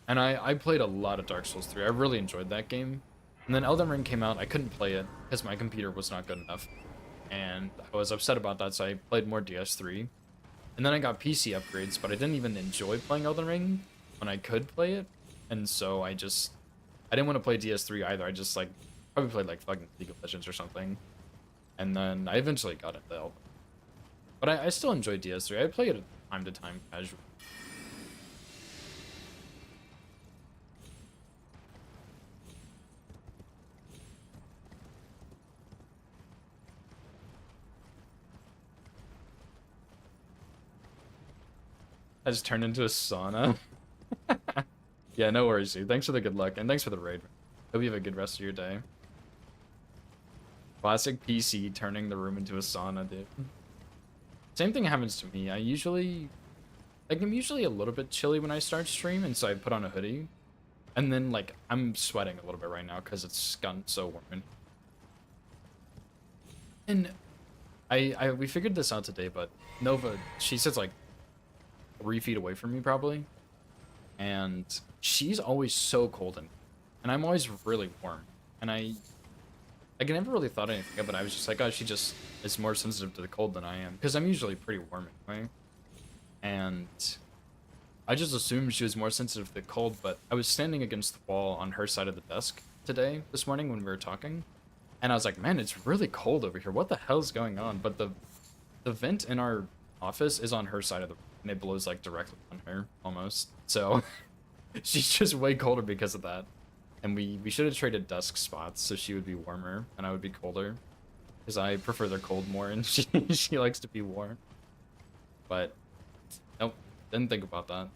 And I played a lot of Dark Souls 3. I really enjoyed that game. And then Elden Ring came out. I couldn't play it because my computer was not good enough. And I was upset about that, so I played more DS3. And then I got PC upgrades, but I didn't even enjoy playing Elden Ring when I could play it. And so I didn't want to play DS3 either. I just, like, probably played, like, fucking League of Legends or something. And then I eventually got into Elden. But I still enjoy DS3. I play it time to time casually. I just turned into a sauna. Yeah, no worries, dude. Thanks for the good luck, and thanks for the raid. Hope you have a good rest of your day. Classic PC turning the room into a sauna, dude. Same thing happens to me. I'm usually a little bit chilly when I start stream, and so I put on a hoodie. And then, like, I'm sweating a little bit right now because it's gotten so warm. And we figured this out today, but Nova, she sits, like, 3 feet away from me, probably. And she's always so cold, and I'm always really warm. And I never really thought anything of it. I was just like, oh, she just is more sensitive to the cold than I am. Because I'm usually pretty warm anyway. And I just assumed she was more sensitive to the cold, but I was standing against the wall on her side of the desk this morning when we were talking, and I was like, man, it's really cold over here. What the hell's going on? But the vent in our office is on her side of the room, and it blows like directly on her almost. So she's just way colder because of that. And we should have traded desk spots so she would be warmer and I would be colder. Because I prefer the cold more and she likes to be warm. But nope, didn't think about that.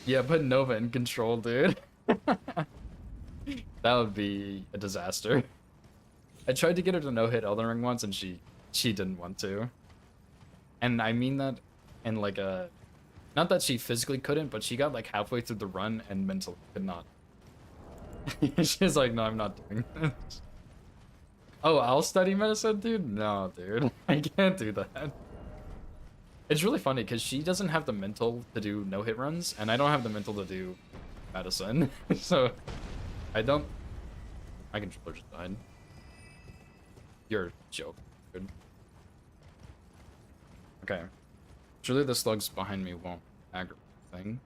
Yeah, put Nova in control, dude. That would be a disaster. I tried to get her to no-hit Elden Ring once and she didn't want to. And I mean that in like a... Not that she physically couldn't, but she got like halfway through the run and mentally could not. She's like, no, I'm not doing this. Oh, I'll study medicine, dude? No, dude. I can't do that. It's really funny because she doesn't have the mental to do no-hit runs, and I don't have the mental to do medicine. So, I don't... My controller just died. You're a joke, dude. Okay. Surely the slugs behind me won't aggravate the thing.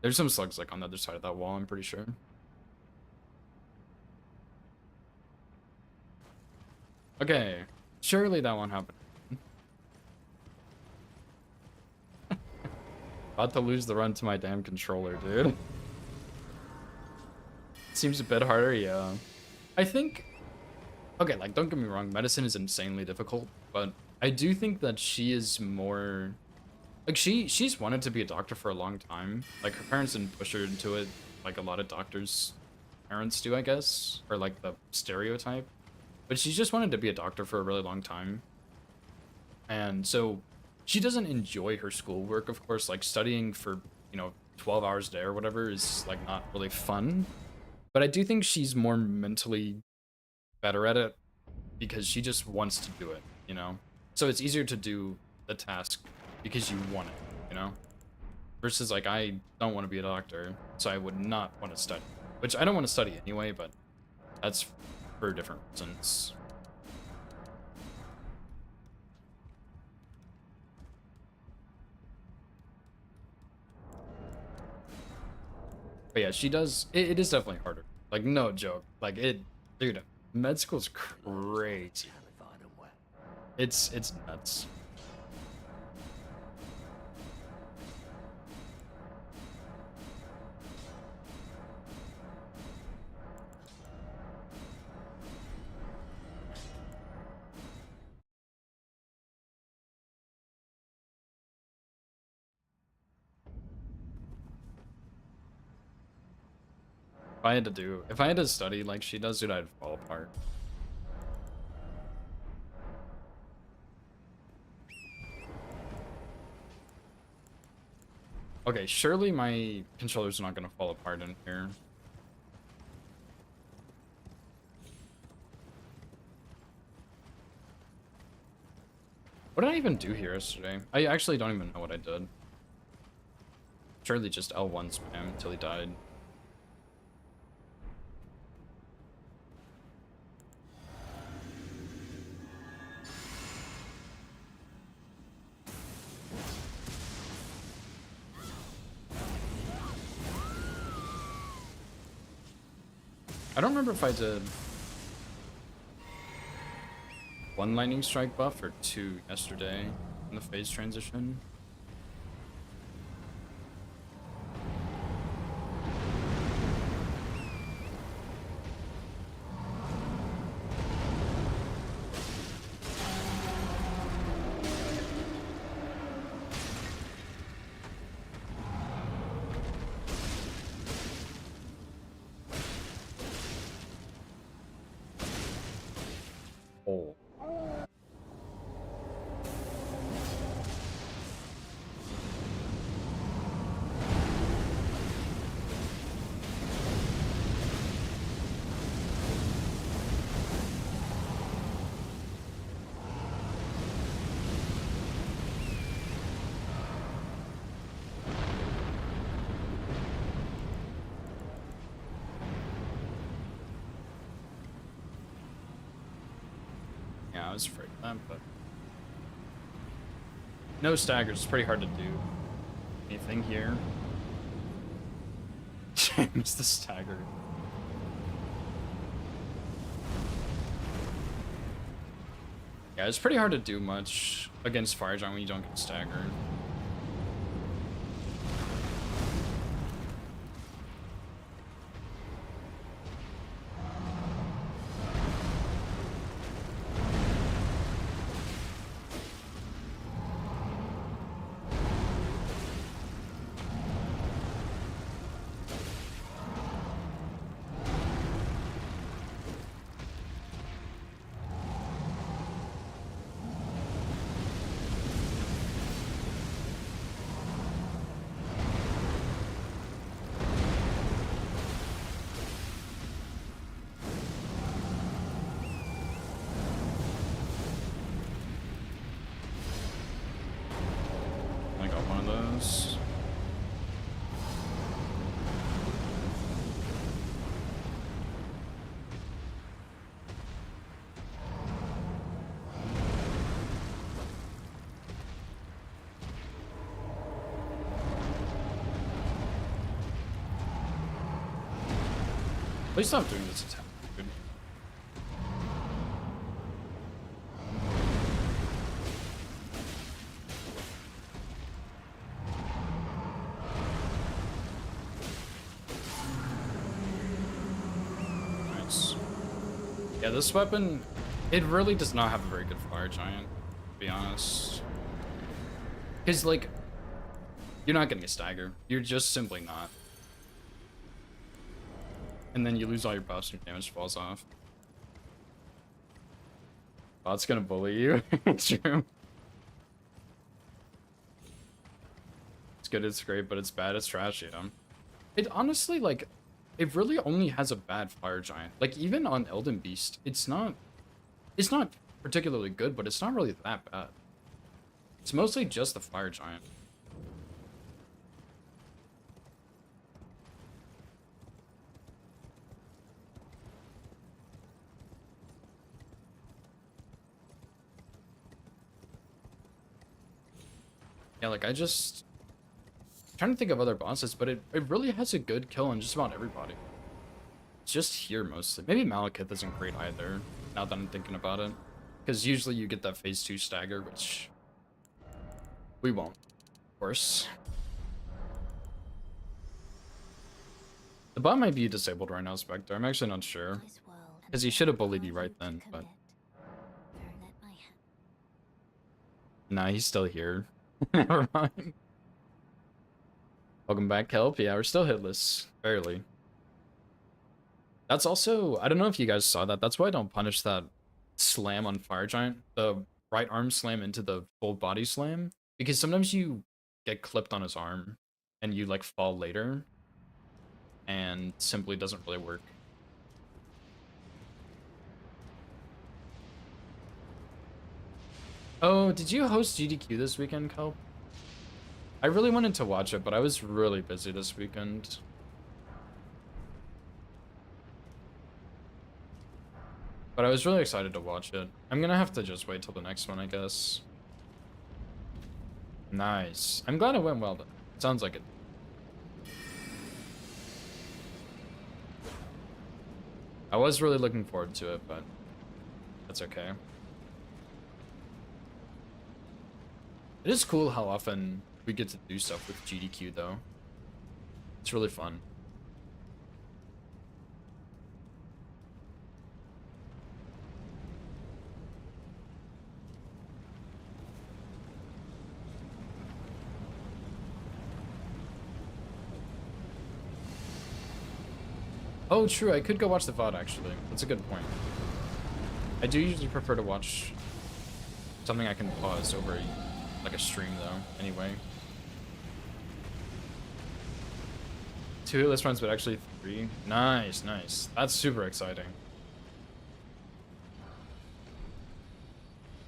There's some slugs like on the other side of that wall, I'm pretty sure. Okay. Surely that won't happen. About to lose the run to my damn controller, dude. Seems a bit harder, yeah. I think... Okay, like, don't get me wrong, medicine is insanely difficult, but I do think that she is more... Like, she's wanted to be a doctor for a long time. Like, her parents didn't push her into it, like a lot of doctors' parents do, I guess. Or, like, the stereotype. But she's just wanted to be a doctor for a really long time. And so, she doesn't enjoy her schoolwork, of course. Like, studying for, 12 hours a day or whatever is, like, not really fun. But I do think she's more mentally better at it because she just wants to do it, So it's easier to do the task because you want it, Versus like I don't want to be a doctor, so I would not want to study. Which I don't want to study anyway, but that's for different reasons. But yeah, she does it is definitely harder. Like no joke. Like dude, med school's crazy. It's nuts. If I had to study like she does, dude, I'd fall apart. Okay, surely my controller's not gonna fall apart in here. What did I even do here yesterday? I actually don't even know what I did. Surely just L1 spam until he died. I don't remember if I did 1 lightning strike buff or 2 yesterday in the phase transition. Oh. was afraid of that, but no staggers. It's pretty hard to do anything here. James the stagger. Yeah, it's pretty hard to do much against Fire Giant when you don't get staggered. I got one of those. Please stop doing this attack. Dude. Nice. Yeah, this weapon, it really does not have a very good Fire Giant, to be honest. Because, like, you're not getting a stagger. You're just simply not. And then you lose all your buffs and your damage falls off. Bot's gonna bully you. It's true. It's good, it's great, but it's bad, it's trash, you know? It honestly, like, it really only has a bad Fire Giant. Like, even on Elden Beast, it's not particularly good, but it's not really that bad. It's mostly just the Fire Giant. Yeah, like, I'm trying to think of other bosses, but it really has a good kill on just about everybody. It's just here mostly. Maybe Malekith isn't great either, now that I'm thinking about it. Because usually you get that phase 2 stagger, which we won't, of course. The bot might be disabled right now, Spectre. I'm actually not sure. Because he should have bullied you right then, but... Nah, he's still here. Never mind. Welcome back, Kelp. Yeah, we're still hitless. Barely. That's also... I don't know if you guys saw that. That's why I don't punish that slam on Fire Giant. The right arm slam into the full body slam. Because sometimes you get clipped on his arm. And you, like, fall later. And simply doesn't really work. Oh, did you host GDQ this weekend, Kelp? I really wanted to watch it, but I was really busy this weekend. But I was really excited to watch it. I'm gonna have to just wait till the next one, I guess. Nice. I'm glad it went well, then. Sounds like it. I was really looking forward to it, but that's okay. It is cool how often we get to do stuff with GDQ, though. It's really fun. Oh, true. I could go watch the VOD, actually. That's a good point. I do usually prefer to watch something I can pause over, like, a stream, though, anyway. 2 hitless runs, but actually 3. Nice, nice. That's super exciting.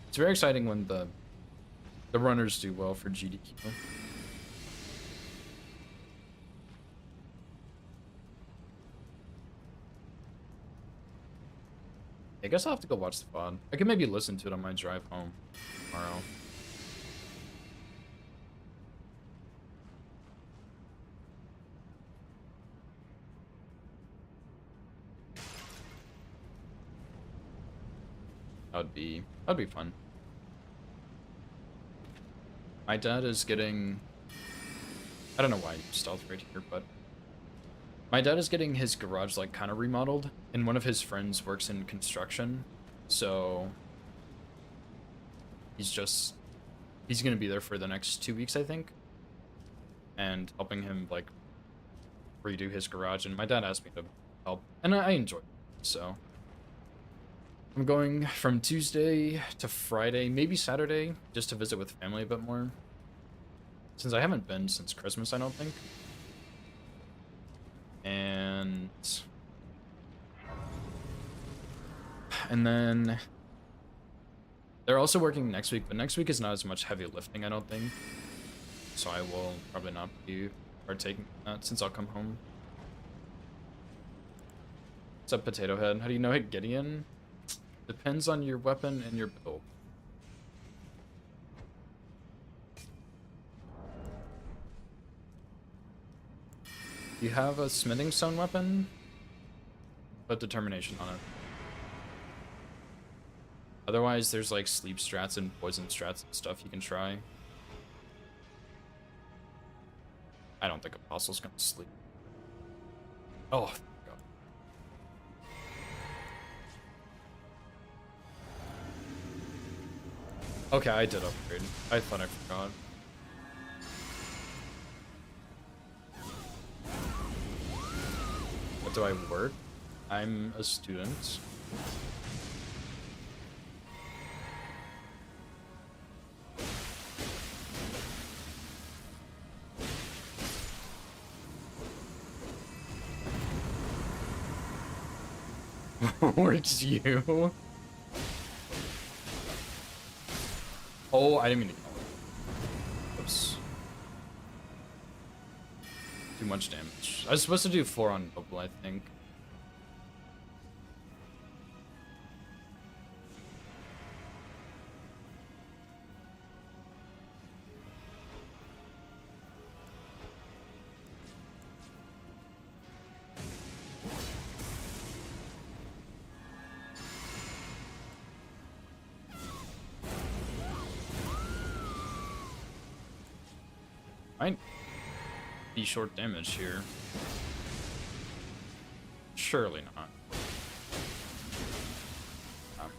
It's very exciting when the runners do well for GDQ. I guess I'll have to go watch the VOD. I could maybe listen to it on my drive home tomorrow. That'd be fun. My dad is getting, I don't know why stealth right here, but my dad is getting his garage like kind of remodeled, and one of his friends works in construction, so he's gonna be there for the next 2 weeks, I think, and helping him like redo his garage. And my dad asked me to help, and I enjoy it, so I'm going from Tuesday to Friday, maybe Saturday, just to visit with family a bit more, since I haven't been since Christmas, I don't think. And then they're also working next week, but next week is not as much heavy lifting, I don't think. So I will probably not be partaking in that since I'll come home. What's up, Potato Head? How do you know it, Gideon? Depends on your weapon and your build. You have a smithing stone weapon? Put determination on it. Otherwise, there's like sleep strats and poison strats and stuff you can try. I don't think Apostle's gonna sleep. Oh, God. Okay, I did upgrade. I thought I forgot. What do I work? I'm a student. Works you? Oh, I didn't mean to call it. Oops. Too much damage. I was supposed to do 4 on double, I think. Might be short damage here. Surely not. Um.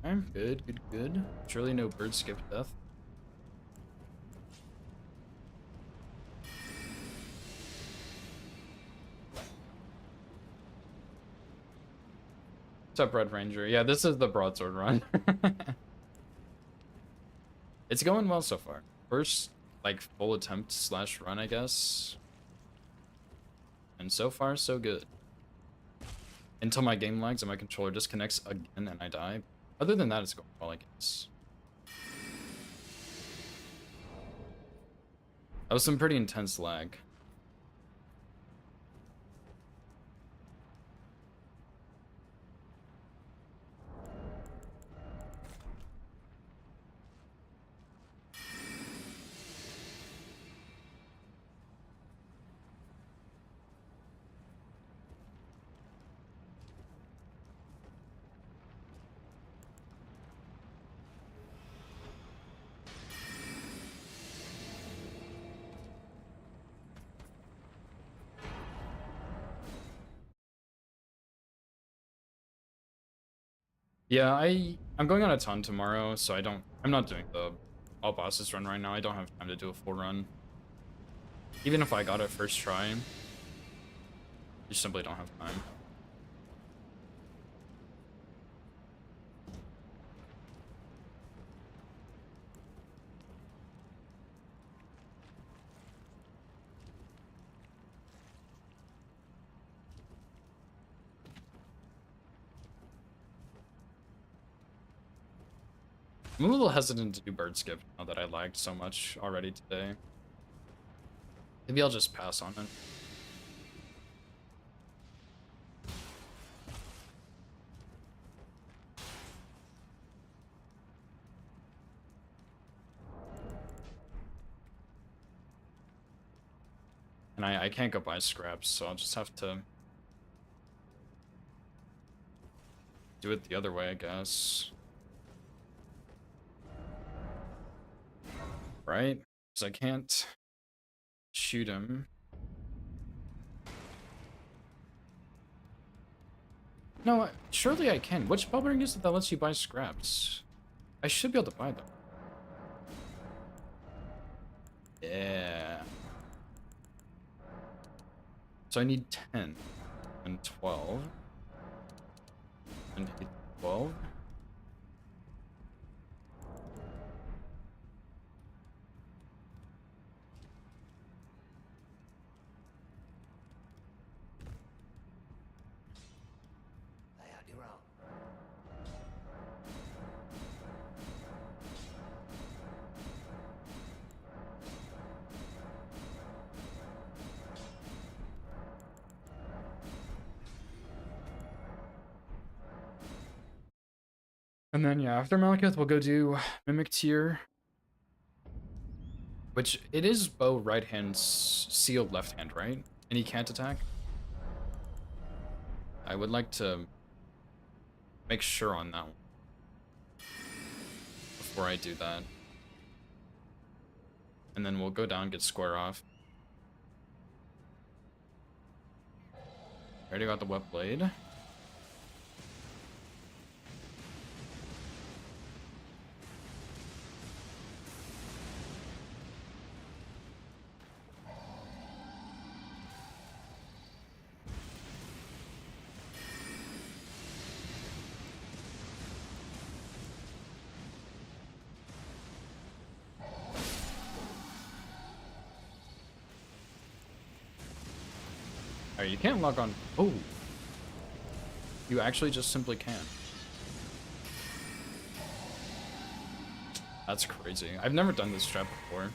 I'm good, good, good. Surely no bird skip death. What's up, Red Ranger? Yeah, this is the broadsword run. It's going well so far. First, like, full attempt slash run, I guess. And so far, so good. Until my game lags and my controller disconnects again and I die. Other than that, it's going well, I guess. That was some pretty intense lag. Yeah, I'm going on a ton tomorrow, so I'm not doing the all bosses run right now. I don't have time to do a full run. Even if I got it first try, you simply don't have time. I'm a little hesitant to do bird skip now that I lagged so much already today. Maybe I'll just pass on it. And I can't go buy scraps, so I'll just have to do it the other way, I guess. Right? Because I can't shoot him. No, surely I can. Which bubble ring is it that lets you buy scraps? I should be able to buy them. Yeah. So I need 10 and 12 and 12. Lay out your own. And then, yeah, after Malekith, we'll go do Mimic Tier. Which, it is bow right hand, sealed left hand, right? And he can't attack? I would like to make sure on that one before I do that. And then we'll go down, get square off. Already got the wet blade. Alright, you can't log on. Oh! You actually just simply can. That's crazy. I've never done this strat before.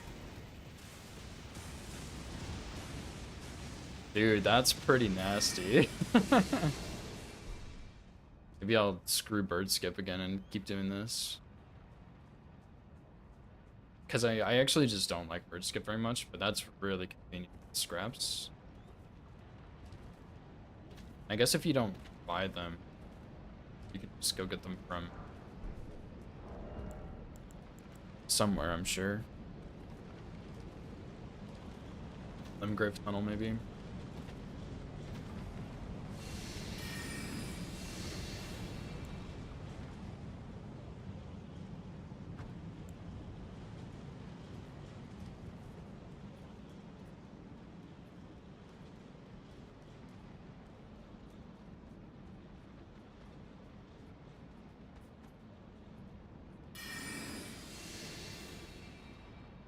Dude, that's pretty nasty. Maybe I'll screw bird skip again and keep doing this. Because I actually just don't like bird skip very much, but that's really convenient with scraps. I guess if you don't buy them, you can just go get them from somewhere, I'm sure. Limgrave Tunnel, maybe.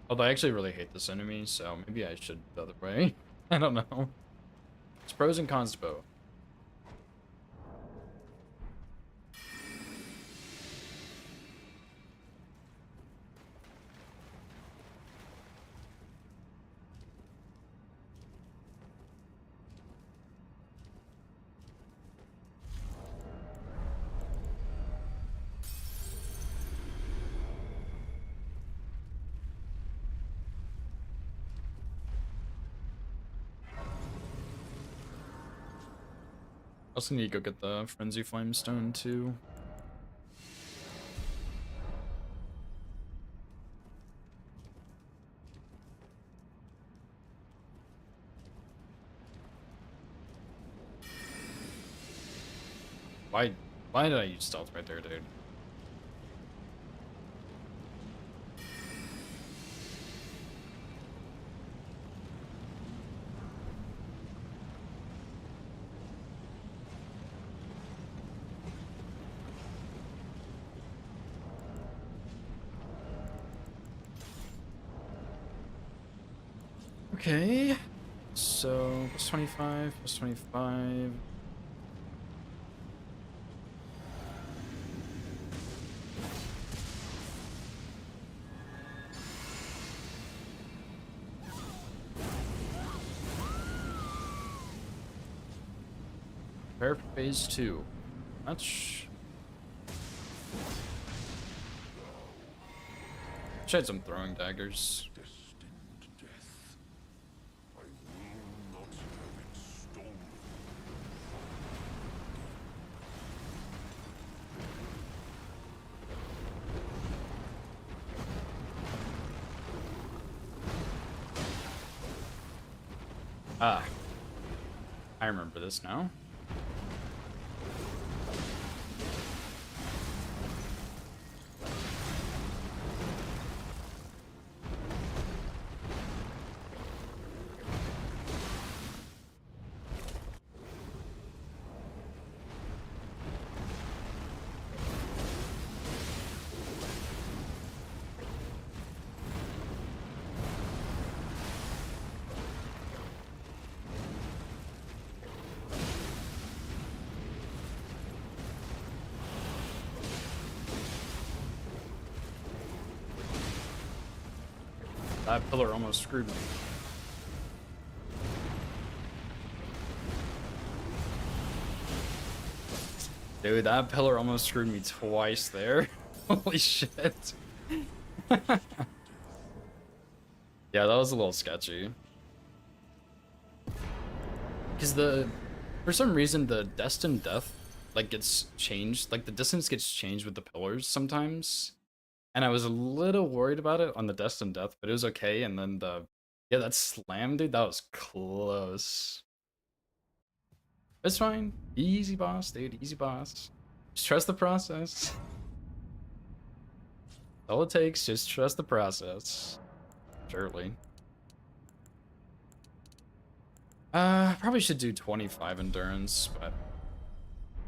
Although I actually really hate this enemy, so maybe I should the other way. I don't know. It's pros and cons to both. Also need to go get the Frenzy Flame Stone too. Why did I use stealth right there, dude? Okay, so plus 25, plus 25. Prepare for phase 2. Much. Should have some throwing daggers. Destined death. I will not have it stolen. Ah. I remember this now. That pillar almost screwed me. Dude, that pillar almost screwed me twice there. Holy shit. Yeah, that was a little sketchy. Because for some reason, the destined death, like, gets changed. Like, the distance gets changed with the pillars sometimes. And I was a little worried about it on the destined death, but it was okay. And then yeah, that slam, dude, that was close. It's fine. Easy boss, dude, easy boss. Just trust the process. All it takes, just trust the process. Surely. Probably should do 25 endurance, but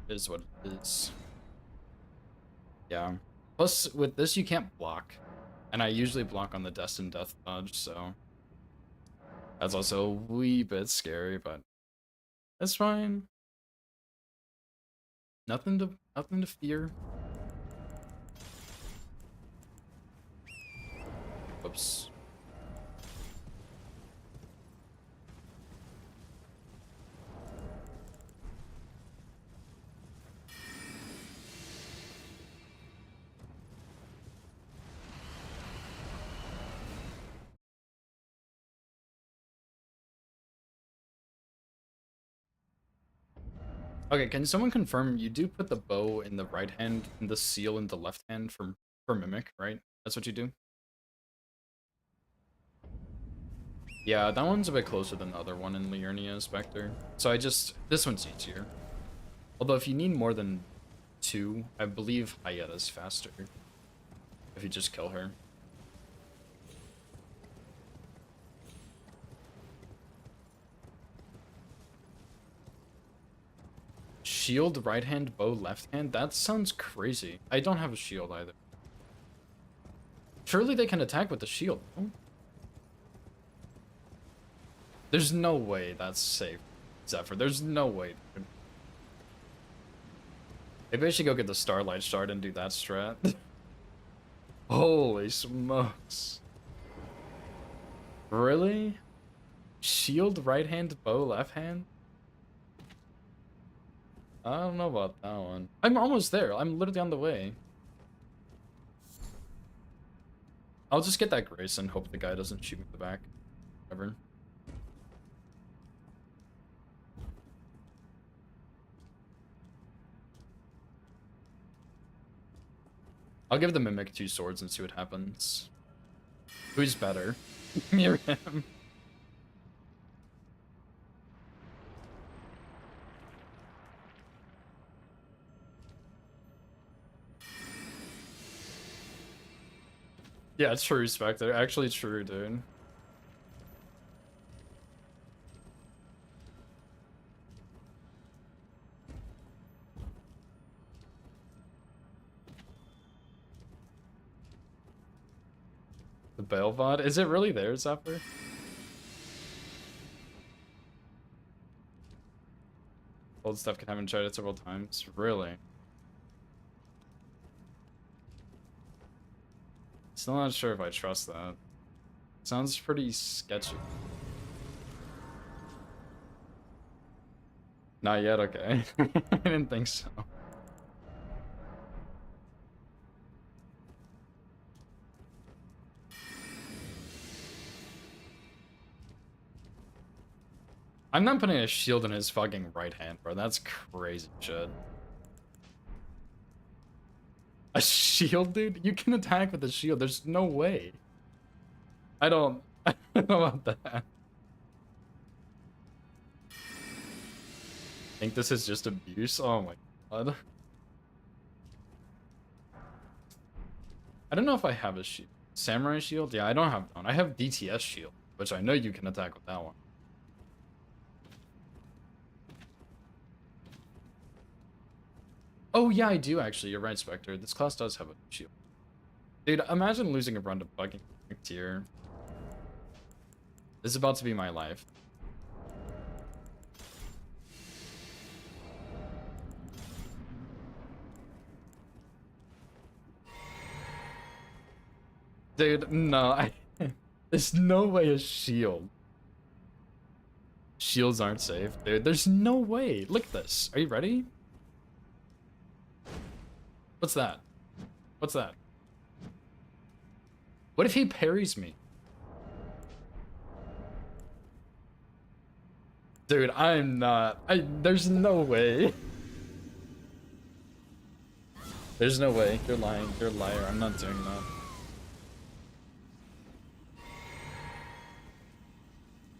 it is what it is. Yeah. Plus, with this, you can't block. And I usually block on the destined death dodge, so that's also a wee bit scary, but it's fine. Nothing to fear. Whoops. Okay, can someone confirm you do put the bow in the right hand and the seal in the left hand for Mimic, right? That's what you do? Yeah, that one's a bit closer than the other one in Liurnia Spectre. So this one's easier. Although if you need more than 2, I believe Hayeta's faster. If you just kill her. Shield right hand, bow left hand? That sounds crazy. I don't have a shield either. Surely they can attack with the shield, no? There's no way that's safe, Zephyr. There's no way, dude. Maybe I should go get the Starlight Shard and do that strat. Holy smokes. Really? Shield right hand, bow left hand? I don't know about that one. I'm almost there. I'm literally on the way. I'll just get that Grace and hope the guy doesn't shoot me in the back. Whatever. I'll give the Mimic 2 swords and see what happens. Who's better? Me or him? Yeah, true, Spectre. Actually true, dude. The Bale VOD? Is it really there, Zapper? Old stuff can haven't tried it several times. Really? Still not sure if I trust that. Sounds pretty sketchy. Not yet, okay. I didn't think so. I'm not putting a shield in his fucking right hand, bro. That's crazy shit. A shield, dude? You can attack with a shield. There's no way. I don't know about that. I think this is just abuse. Oh my god. I don't know if I have a shield. Samurai shield? Yeah, I don't have one. I have DTS shield, which I know you can attack with that one. Oh yeah, I do actually. You're right, Spectre. This class does have a shield. Dude, imagine losing a run to fucking tier. This is about to be my life. Dude, no, there's no way a shield. Shields aren't safe, dude. There's no way. Look at this. Are you ready? What's that? What's that? What if he parries me? Dude, I'm not. There's no way. There's no way. You're lying. You're a liar. I'm not doing that.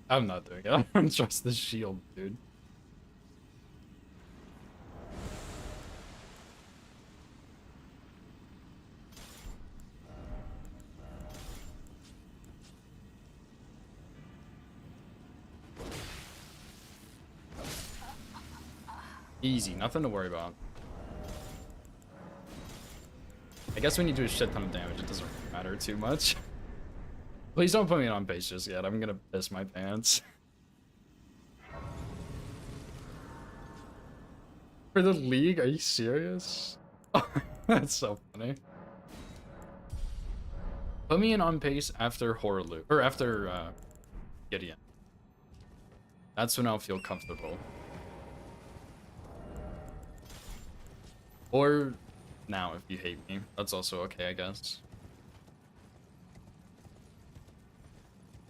I'm not doing it. I don't trust the shield, dude. Easy. Nothing to worry about. I guess when you do a shit ton of damage, it doesn't really matter too much. Please don't put me on base just yet. I'm gonna piss my pants. For the league? Are you serious? That's so funny. Put me in on pace after Horlu, or after Gideon. That's when I'll feel comfortable. Or now if you hate me. That's also okay, I guess.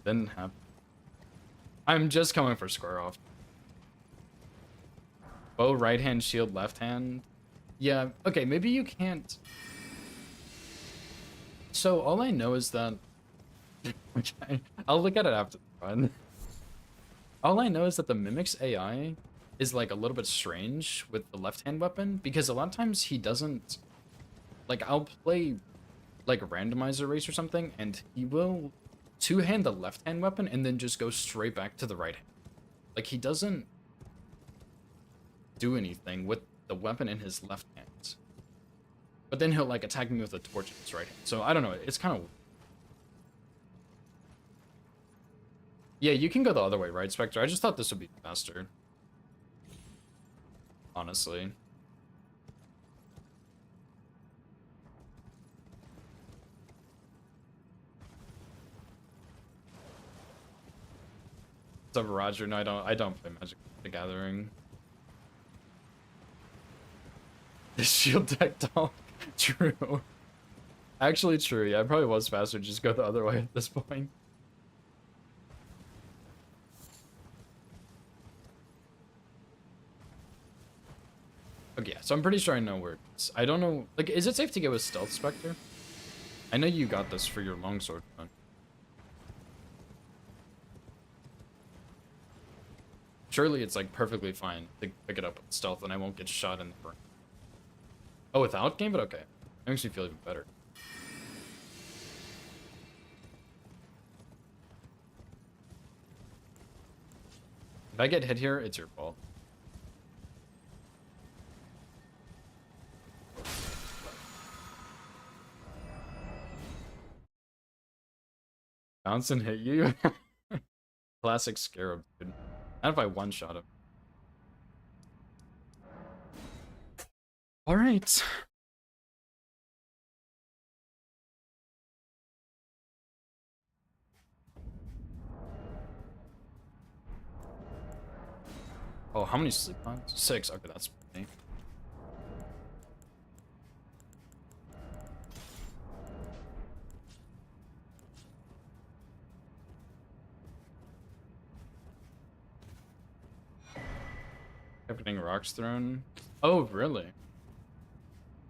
Didn't happen. I'm just coming for square off. Bow right hand, shield left hand. Yeah, okay, maybe you can't. So all I know is that okay, I'll look at it after the run. All I know is that the Mimic's AI is like a little bit strange with the left hand weapon because a lot of times he doesn't like I'll play like a randomizer race or something and he will two-hand the left hand weapon and then just go straight back to the right hand. Like he doesn't do anything with the weapon in his left hand. But then he'll like attack me with a torch in his right hand. So I don't know, it's kind of... Yeah, you can go the other way, right, Spectre? I just thought this would be faster. Honestly. What's up, Roger? No, I don't play Magic the Gathering. The shield deck dog. True. Actually true, yeah, it probably was faster to just go the other way at this point. Okay, yeah, so I'm pretty sure I know where it is. I don't know, like, is it safe to get with Stealth Spectre? I know you got this for your longsword run. Surely it's like perfectly fine to pick it up with stealth and I won't get shot in the brain. Oh, without game? But okay. That makes me feel even better. If I get hit here, it's your fault. Bounce and hit you? Classic Scarab, dude. Not if I one-shot him. Alright. Oh, how many sleep pods? 6. Okay, that's plenty. Kept getting rocks thrown. Oh, really?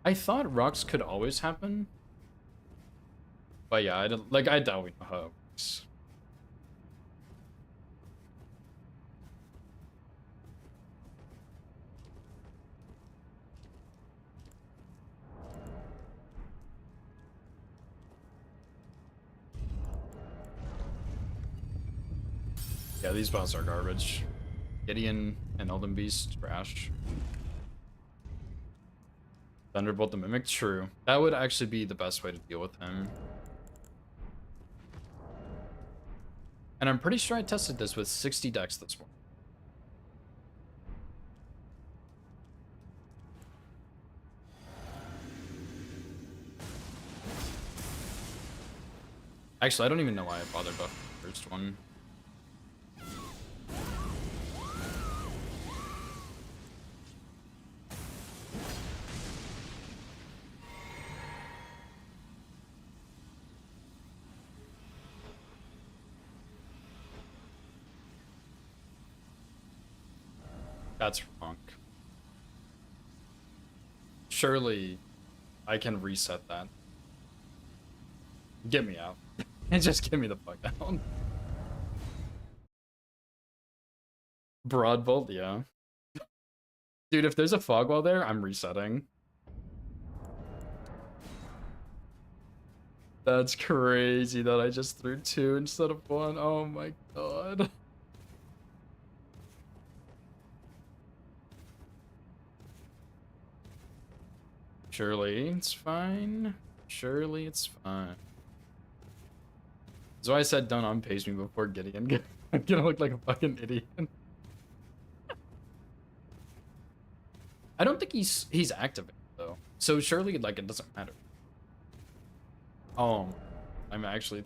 I thought rocks could always happen. But yeah, I doubt we know how it works. Yeah, these bots are garbage. Gideon and Elden Beast, trash. Thunderbolt the Mimic, true. That would actually be the best way to deal with him. And I'm pretty sure I tested this with 60 decks this morning. Actually, I don't even know why I bothered buffing the first one. That's wrong. Surely I can reset that. Get me out. And just get me the fuck out. Broadbolt, yeah. Dude, if there's a fog wall there, I'm resetting. That's crazy that I just threw 2 instead of 1. Oh my god. Surely it's fine. Surely it's fine. That's why I said don't unpace me before Gideon. I'm gonna look like a fucking idiot. I don't think he's activated though. So surely like it doesn't matter. Oh, I'm actually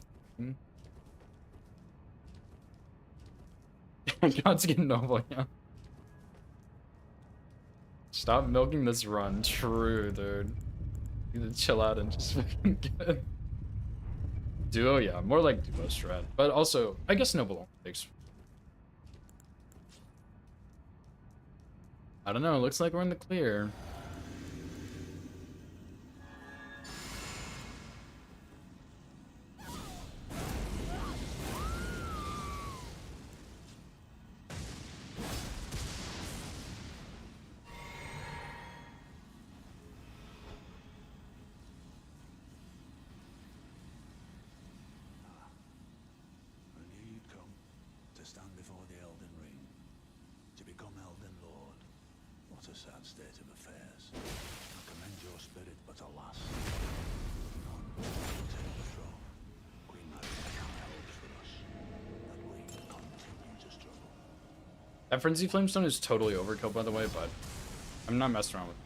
God's getting noble, yeah. Stop milking this run. True, dude. You need to chill out and just fucking get duo, yeah, more like duo strat. But also, I guess noble only takes. I don't know, it looks like we're in the clear. I knew you'd come to stand before the Elden Ring, to become Elden Lord. What a sad state of affairs. I commend your spirit, but alas, none will take the throne. Queen Mary held for us, that we continue to struggle. That Frenzy Flamestone is totally overkill, by the way, but I'm not messing around with it.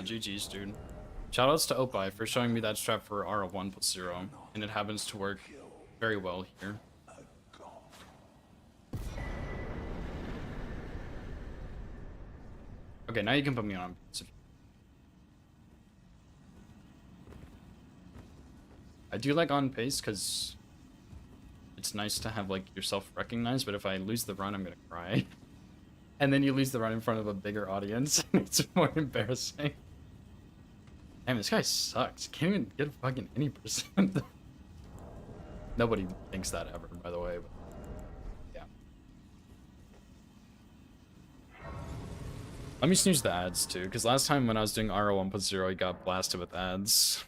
GG's, dude. Shoutouts to Opie for showing me that strat for R1+0, and it happens to work very well here. Okay, now you can put me on. I do like on pace because it's nice to have like yourself recognized, but if I lose the run, I'm gonna cry. And then you lose the run in front of a bigger audience, it's more embarrassing. Damn, this guy sucks. Can't even get fucking any percent. Nobody thinks that ever, by the way. But yeah. Let me snooze the ads too, because last time when I was doing R1+0, I got blasted with ads.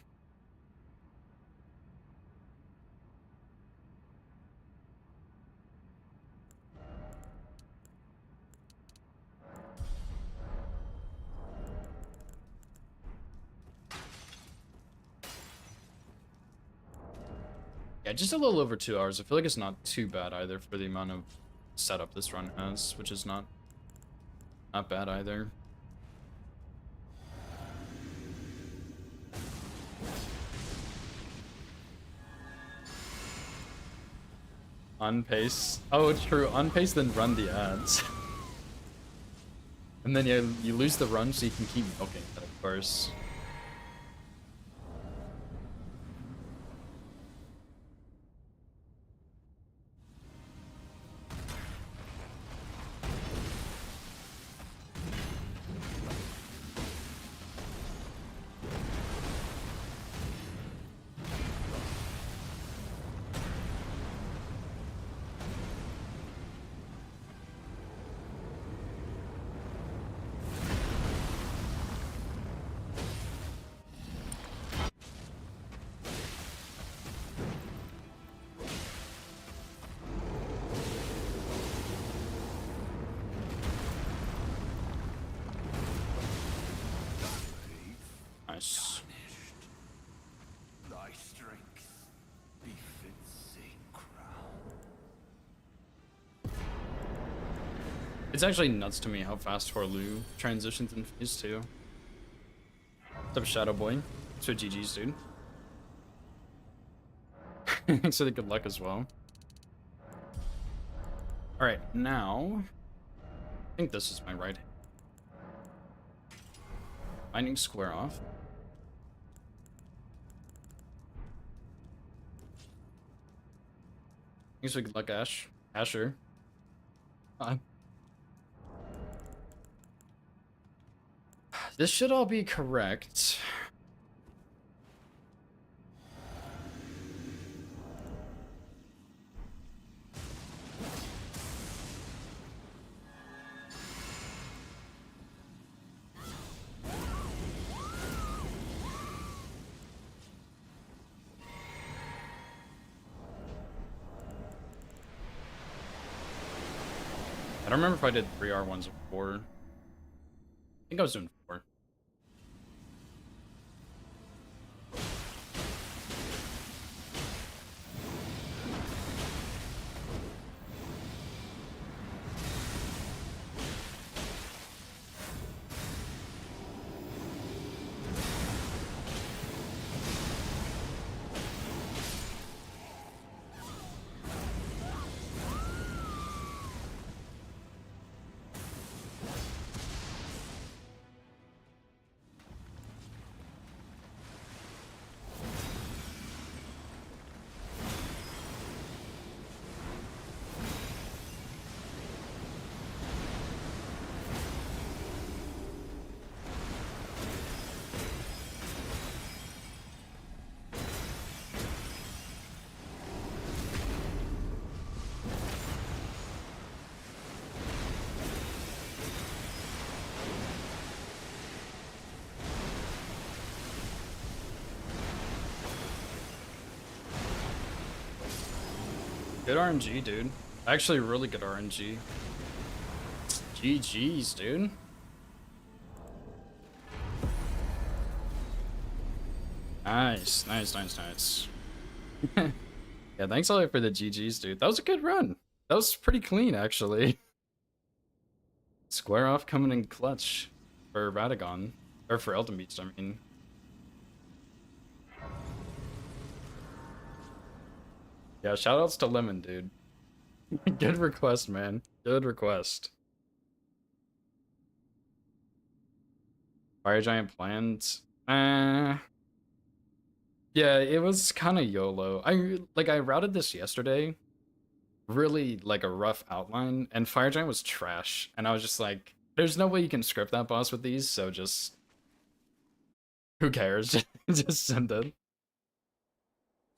Yeah, just a little over 2 hours. I feel like it's not too bad either for the amount of setup this run has, which is not bad either. Unpace. Oh, true. Unpace, then run the ads. And then you lose the run so you can keep milking it, of course. Nice. Thy strength befits a crown. It's actually nuts to me how fast Horlu transitions in phase 2. What's up, Shadow Boy? So GG's, dude. Thanks for the good luck as well. Alright, now... I think this is my right hand. Finding square off. Thanks for good luck, Asher. This should all be correct. I don't remember if I did 3 R1s or 4. I think I was doing 4. Good RNG, dude. Actually, really good RNG. GG's, dude. Nice, nice, nice, nice. Yeah, thanks a lot for the GG's, dude. That was a good run. That was pretty clean, actually. Square off coming in clutch for Radagon. Or for Elden Beast, I mean. Yeah, shoutouts to Lemon, dude. Good request, man. Good request. Fire Giant plans? Yeah, it was kind of YOLO. I routed this yesterday. Really like a rough outline, and Fire Giant was trash. And I was just like, there's no way you can script that boss with these, so just who cares? Just send it.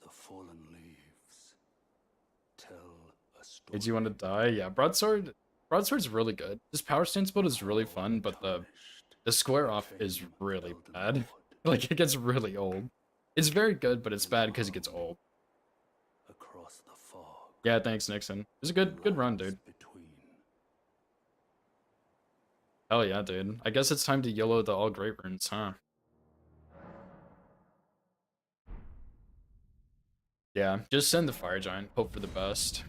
The fallen leaves tell a story. Did you want to die? Yeah, Broadsword's really good. This Powerstance build is really fun, but the square off is really bad. Like, it gets really old. It's very good, but it's bad because it gets old. Across the fog. Yeah, thanks, Nixon. It was a good run, dude. Between. Hell yeah, dude. I guess it's time to YOLO the all great runes, huh? Yeah, just send the Fire Giant. Hope for the best.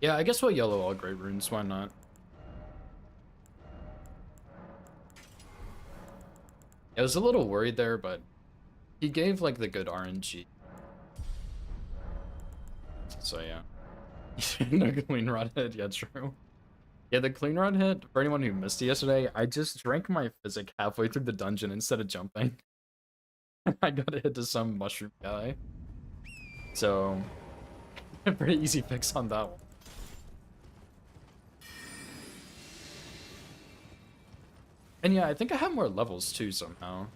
Yeah, I guess we'll yellow all great runes. Why not? I was a little worried there, but he gave like the good RNG. So yeah. No clean rod hit. Yeah, true. Yeah, the clean rod hit, for anyone who missed it yesterday, I just drank my physic halfway through the dungeon instead of jumping. I got hit to some mushroom guy. So, a pretty easy fix on that one. And yeah, I think I have more levels too somehow.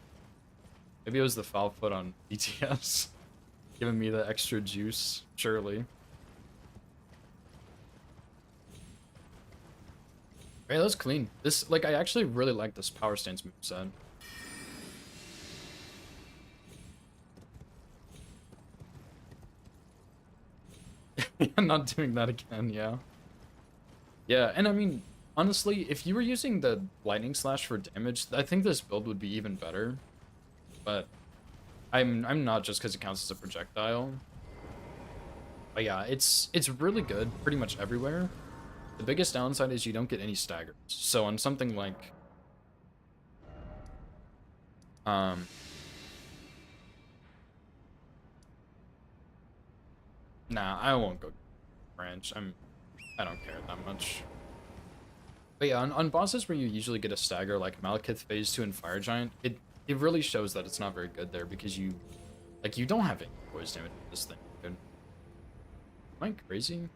Maybe it was the foul foot on BTS giving me the extra juice, surely. Right, that was clean. This, like, I actually really like this power stance moveset. I'm not doing that again, yeah. Yeah, and I mean, honestly, if you were using the lightning slash for damage, I think this build would be even better. But I'm not, just because it counts as a projectile. But yeah, it's really good pretty much everywhere. The biggest downside is you don't get any staggers. So on something like um nah, I won't go branch. I don't care that much. But yeah, on bosses where you usually get a stagger like Malekith Phase 2 and Fire Giant, it really shows that it's not very good there because you don't have any poise damage with this thing, dude. Am I crazy?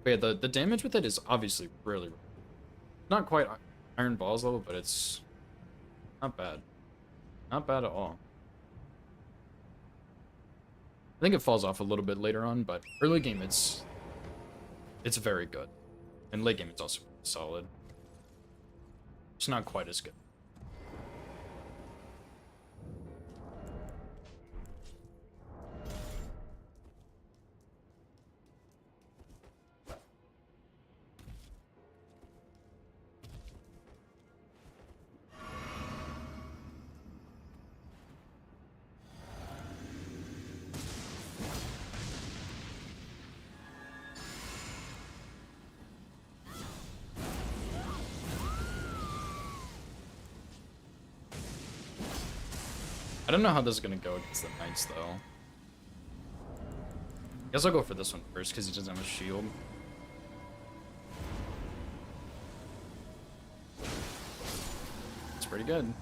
But yeah, the damage with it is obviously really not quite Iron Balls level, but it's not bad. Not bad at all. I think it falls off a little bit later on, but early game it's very good. And late game it's also solid. It's not quite as good. I don't know how this is gonna go against the Knights, though. Guess I'll go for this one first, because he doesn't have a shield. It's pretty good.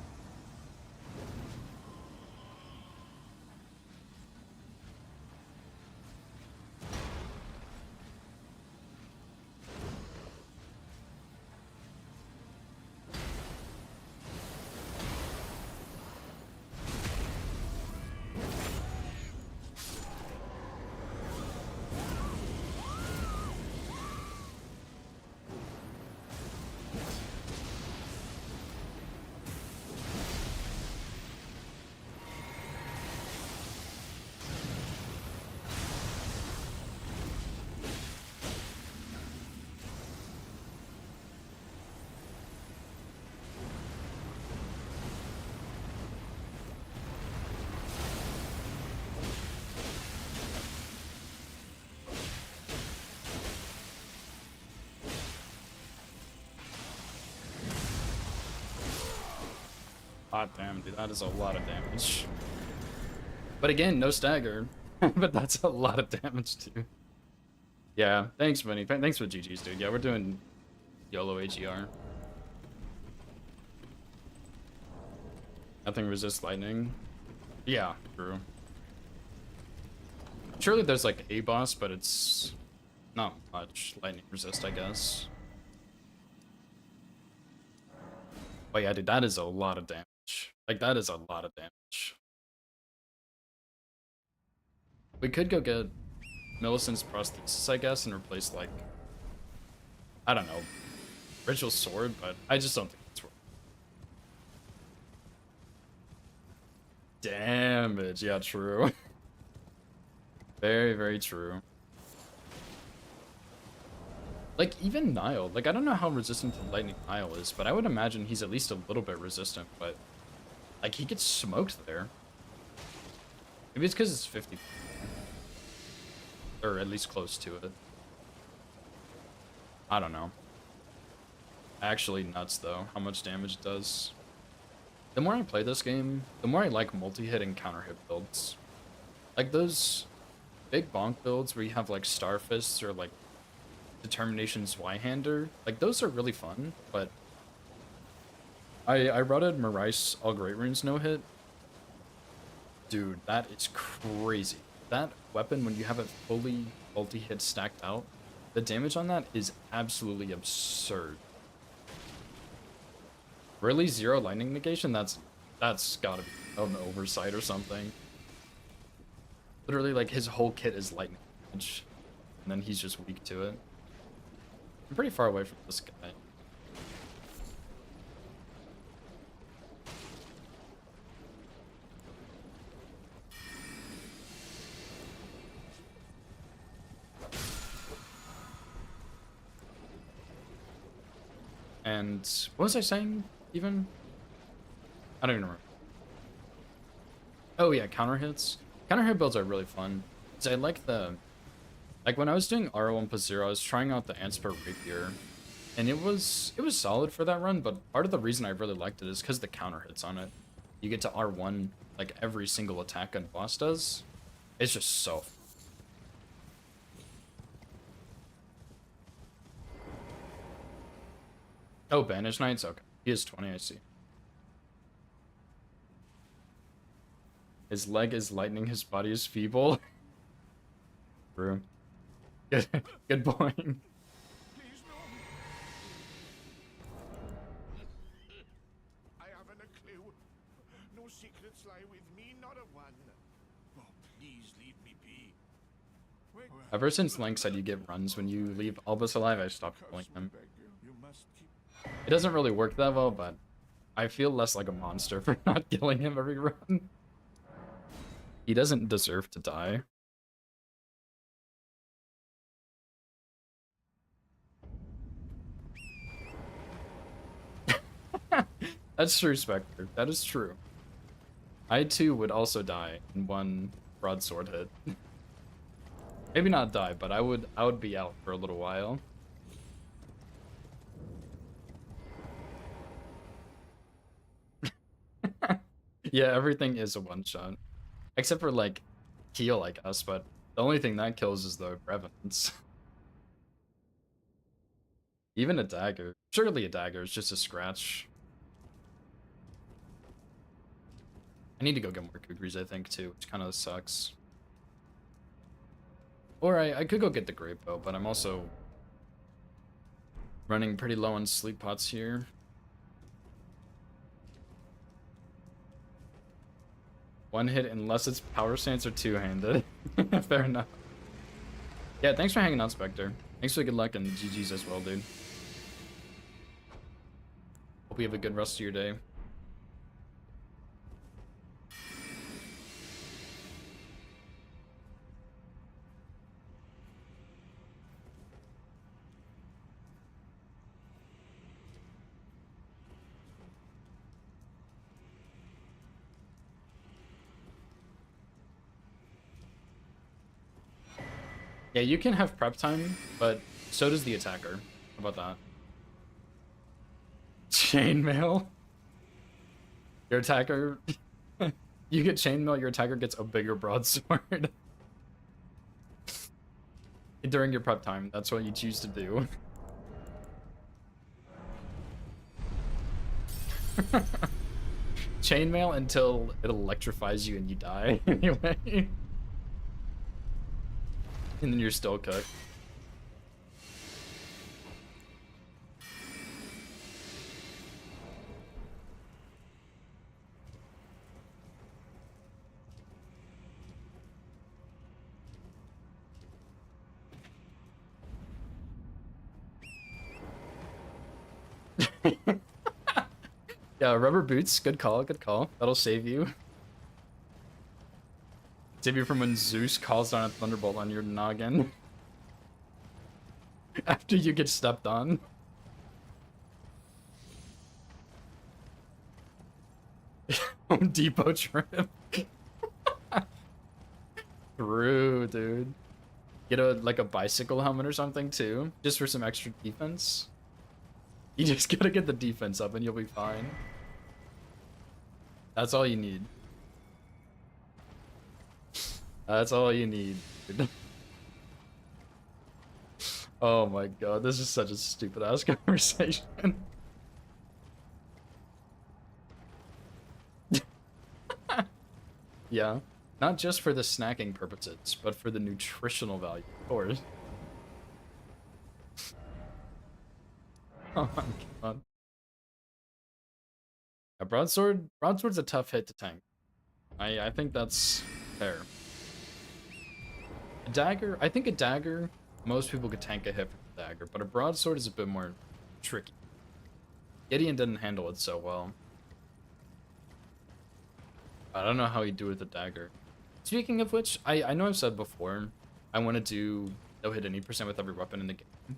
Hot damn, dude, that is a lot of damage. But again, no stagger. But that's a lot of damage, too. Yeah, thanks, Vinny. Thanks for GG's, dude. Yeah, we're doing YOLO AGR. Nothing resists lightning. Yeah, true. Surely there's like a boss, but it's not much lightning resist, I guess. But yeah, dude, that is a lot of damage. Like, that is a lot of damage. We could go get Millicent's prosthesis, I guess, and replace, like, I don't know, Ritual Sword, but I just don't think it's worth it. Damage, yeah, true. Very, very true. Like, even Nile, like, I don't know how resistant to lightning Nile is, but I would imagine he's at least a little bit resistant, but Like, he gets smoked there. Maybe it's because it's 50. Or at least close to it. I don't know. Actually nuts, though, how much damage it does. The more I play this game, the more I like multi-hit and counter-hit builds. Like, those big bonk builds where you have, like, Star Fists or, like, Determination Zweihander. Like, those are really fun, but I routed Marais All Great Runes no-hit. Dude, that is crazy. That weapon, when you have it fully multi-hit stacked out, the damage on that is absolutely absurd. Really, 0 lightning negation? That's gotta be an oversight or something. Literally, like, his whole kit is lightning damage, and then he's just weak to it. I'm pretty far away from this guy. And what was I saying, even? I don't even remember. Oh yeah, counter hits. Counter hit builds are really fun. Cause I like the, like when I was doing R1 plus 0, I was trying out the Anspur Rapier, and it was solid for that run. But part of the reason I really liked it is because the counter hits on it. You get to R1 like every single attack a boss does. It's just so fun. Oh, Banish Knights? Okay. He is 20, I see. His leg is lightning, his body is feeble. True. Good point. Please, no. I haven't a clue. No secrets lie with me, not a one. Oh, please leave me be. Wait. Ever since Link said you get runs when you leave Albus alive, I stopped killing him. You must keep... It doesn't really work that well, but I feel less like a monster for not killing him every run. He doesn't deserve to die. That's true, Spectre. That is true. I too would also die in one broadsword hit. Maybe not die, but I would be out for a little while. Yeah, everything is a one-shot. Except for, like, heal, I guess, but the only thing that kills is the Revenants. Even a dagger. Surely a dagger is just a scratch. I need to go get more Kukris, I think, too, which kind of sucks. Or I could go get the Great Bow, but I'm also running pretty low on sleep pots here. One hit unless it's Powerstance or two-handed. Fair enough. Yeah, thanks for hanging out, Spectre. Thanks for the good luck and GG's as well, dude. Hope you have a good rest of your day. Yeah, you can have prep time, but so does the attacker. How about that? Chainmail? Your attacker... You get chainmail, your attacker gets a bigger broadsword. During your prep time, that's what you choose to do. Chainmail until it electrifies you and you die, anyway. And then you're still cooked. Yeah, rubber boots, good call, good call. That'll save you. Save you from when Zeus calls down a thunderbolt on your noggin. After you get stepped on. Oh Depot trip. True, dude. Get a like a bicycle helmet or something too, just for some extra defense. You just gotta get the defense up and you'll be fine. That's all you need. That's all you need, dude. Oh my god, this is such a stupid ass conversation. Yeah, not just for the snacking purposes, but for the nutritional value, of course. Oh my god. A broadsword's a tough hit to tank. I think that's fair. A dagger, I think a dagger, most people could tank a hit from a dagger, but a broadsword is a bit more tricky. Gideon didn't handle it so well. I don't know how he'd do with the dagger. Speaking of which, I know I've said before, I want to do no hit any percent with every weapon in the game.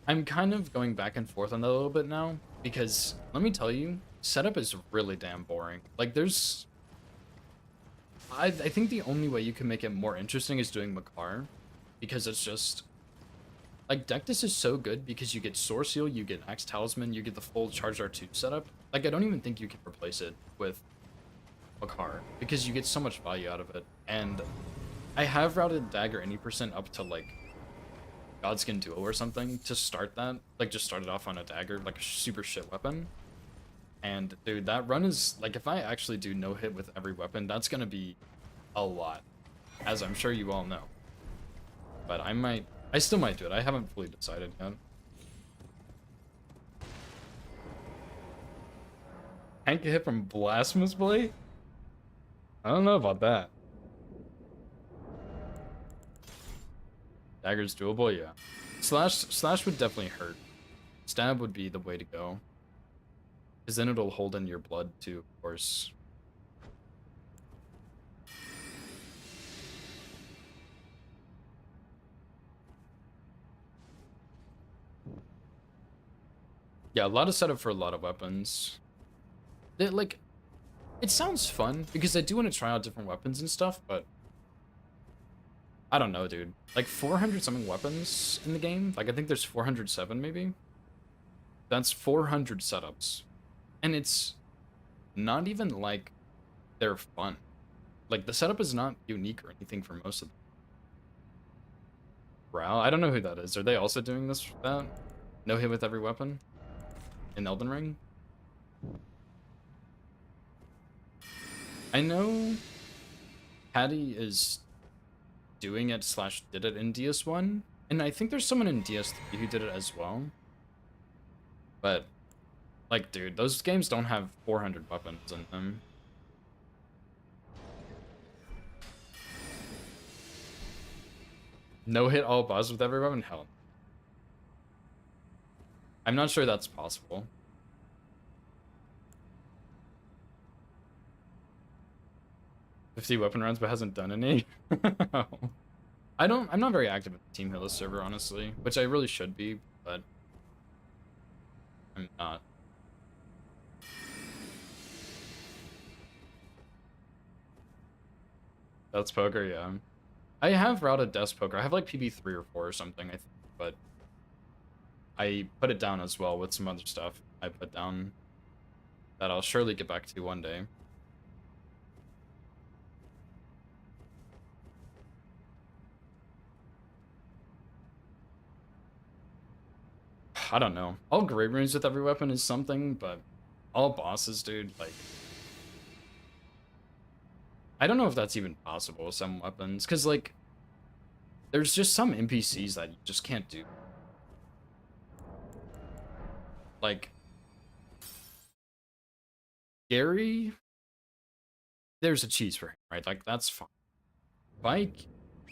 I'm kind of going back and forth on that a little bit now, because let me tell you, setup is really damn boring. Like there's... I think the only way you can make it more interesting is doing Makar, because it's just... Like, Dectus is so good because you get Source Heal, you get Axe Talisman, you get the full Charged R2 setup. Like, I don't even think you can replace it with Makar, because you get so much value out of it. And I have routed Dagger any percent up to, like, Godskin Duo or something to start that. Like, just start it off on a Dagger, like a super shit weapon. And, dude, that run is, like, if I actually do no hit with every weapon, that's gonna be a lot, as I'm sure you all know. But I still might do it. I haven't fully decided yet. Tank a hit from Blasphemous Blade? I don't know about that. Dagger's doable, yeah. Slash would definitely hurt. Stab would be the way to go. Because then it'll hold in your blood too, of course. Yeah, a lot of setup for a lot of weapons. It sounds fun, because I do want to try out different weapons and stuff, but... I don't know, dude. Like, 400 something weapons in the game? Like, I think there's 407, maybe? That's 400 setups. And it's not even, like, they're fun. Like, the setup is not unique or anything for most of them. Ral? I don't know who that is. Are they also doing that? No hit with every weapon? In Elden Ring? I know Patty is doing it / did it in DS1, and I think there's someone in DS3 who did it as well. But, like, dude, those games don't have 400 weapons in them. No hit all boss with every weapon? Hell. I'm not sure that's possible. "50 weapon rounds but hasn't done any." I'm not very active in the Team Hilla server, honestly, which I really should be, but I'm not. That's poker, yeah. I have routed desk poker. I have like PB3 or 4 or something, I think, but I put it down as well with some other stuff I put down that I'll surely get back to one day. I don't know. All great runes with every weapon is something, but all bosses, dude, like... I don't know if that's even possible with some weapons, because, like, there's just some NPCs that you just can't do. Like, Gary, there's a cheese for him, right? Like, that's fine. Bike,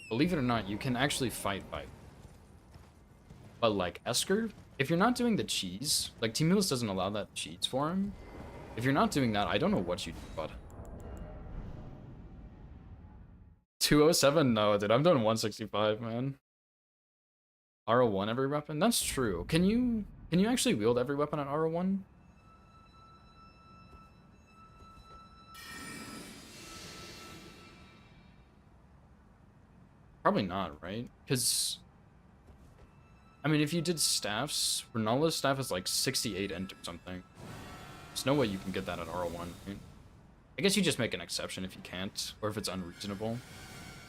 believe it or not, you can actually fight Bike. But, like, Esker, if you're not doing the cheese, like, Team Healers doesn't allow that cheese for him. If you're not doing that, I don't know what you do about it. 207? No, dude, I'm doing 165, man. R01 every weapon? That's true. Can you actually wield every weapon at R01? Probably not, right? Because, I mean, if you did staffs, Ronaldo's staff is like 68 int or something. There's no way you can get that at R1, right? I guess you just make an exception if you can't, or if it's unreasonable.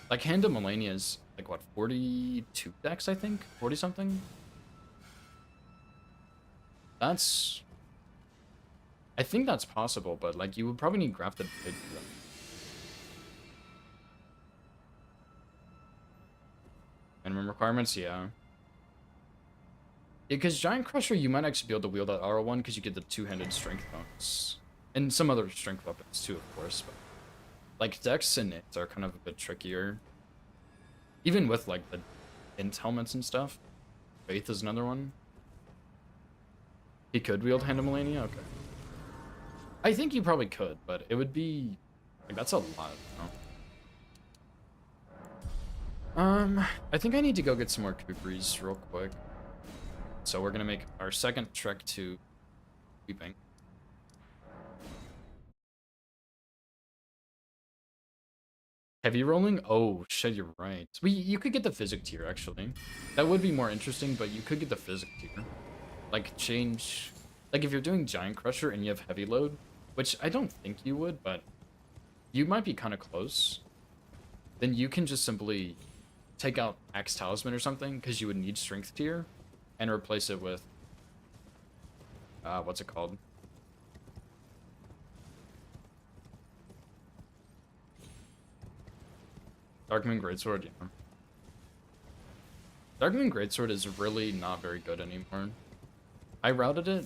Like, Hand of Melania is, like, what, 42 decks, I think? 40-something? That's... I think that's possible, but, like, you would probably need Grafted Blade for that. Minimum requirements, yeah. Because Giant Crusher, you might actually be able to wield at R1 because you get the two-handed strength bonus. And some other strength weapons, too, of course, but... Like, Dex and Int are kind of a bit trickier. Even with, like, the Int helmets and stuff. Faith is another one. He could wield Hand of Melania? Okay. I think you probably could, but it would be... Like, that's a lot, you know? I think I need to go get some more Kukris real quick. So we're gonna make our second trek to Weeping. Heavy rolling? Oh, shit, you're right. You could get the physic tier, actually. That would be more interesting, but you could get the physic tier. Like, change... Like, if you're doing Giant Crusher and you have heavy load, which I don't think you would, but you might be kind of close, then you can just simply take out Axe Talisman or something, because you would need strength tier, and replace it with... what's it called? Darkmoon Greatsword, yeah. Darkmoon Greatsword is really not very good anymore. I routed it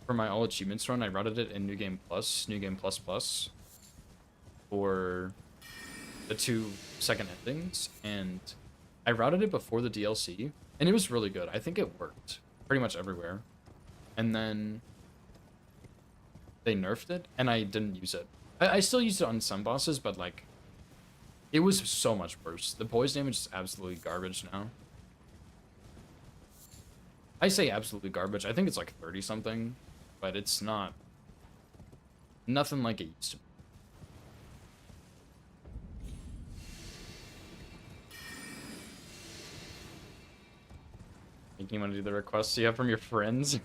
for my all achievements run. I routed it in New Game Plus, New Game Plus Plus, for the 2 second endings, and I routed it before the DLC, and it was really good. I think it worked pretty much everywhere. And then they nerfed it, and I didn't use it. I still used it on some bosses, but like, it was so much worse. The poise damage is absolutely garbage now. I say absolutely garbage. I think it's like 30 something, but it's not nothing like it used to be. Think you want to do the requests you have from your friends?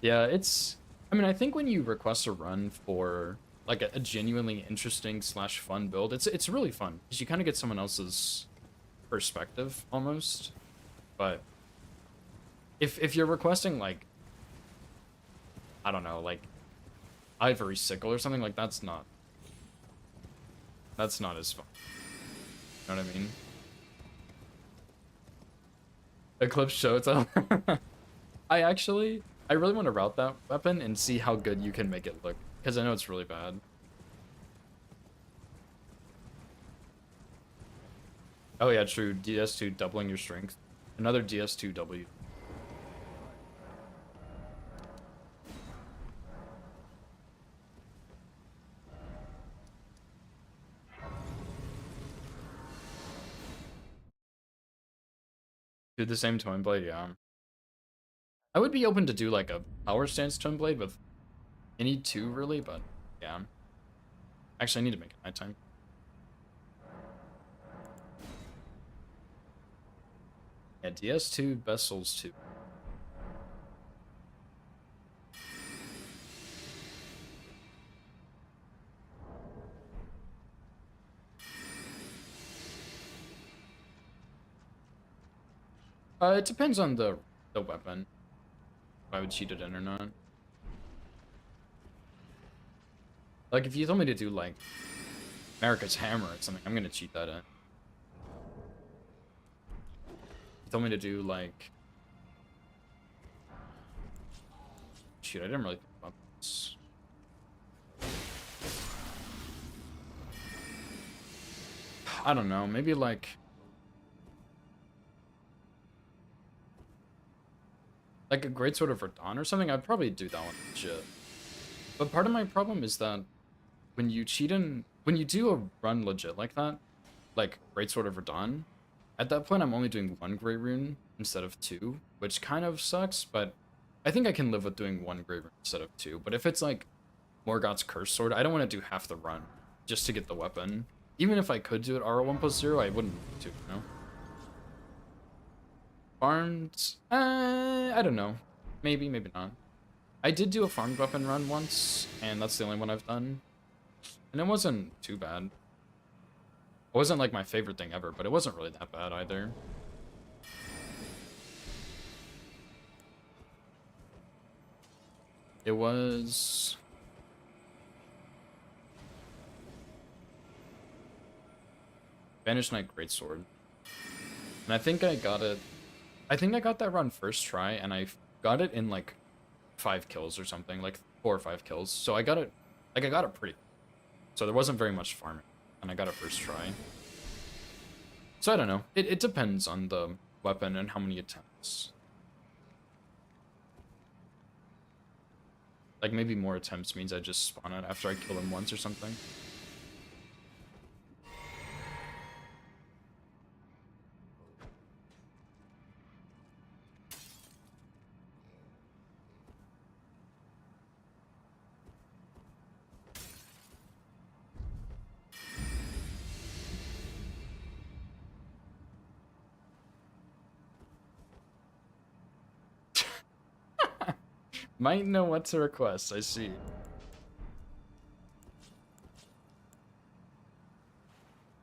Yeah, it's... I mean, I think when you request a run for like a genuinely interesting slash fun build, it's really fun because you kind of get someone else's perspective almost. But if you're requesting like, I don't know, like Ivory Sickle or something, like that's not as fun. You know what I mean? Eclipse Showtime. I really want to route that weapon and see how good you can make it look, because I know it's really bad. Oh yeah, true. DS2 doubling your strength. Another DS2W. Do the same Twin Blade, yeah. I would be open to do like a Powerstance Twin Blade with any two, really, but yeah. Actually, I need to make it nighttime. Yeah, DS2, Best Souls 2. It depends on the weapon. If I would cheat it in or not. Like, if you told me to do, like, America's Hammer or something, I'm gonna cheat that in. If you told me to do, like... Shoot, I didn't really think about this. I don't know, maybe, like... Like a Greatsword of Verdun or something, I'd probably do that one legit. But part of my problem is that when you do a run legit like that, like Greatsword of Verdun, at that point I'm only doing 1 Grey Rune instead of 2, which kind of sucks, but I think I can live with doing 1 Grey Rune instead of 2. But if it's like Morgoth's Curse Sword, I don't want to do half the run just to get the weapon. even if I could do it R1+0, I wouldn't want to, you know? Farmed? I don't know. Maybe, maybe not. I did do a farmed weapon run once, and that's the only one I've done. And it wasn't too bad. It wasn't like my favorite thing ever, but it wasn't really that bad either. It was... Banished Knight Greatsword. And I think I got it... I think I got that run first try, and I got it in like 5 kills or something, like 4 or 5 kills. So I got it, like I got it pretty. So there wasn't very much farming, and I got it first try. So I don't know. It depends on the weapon and how many attempts. Like maybe more attempts means I just spawn it after I kill him once or something. Might know what to request, I see.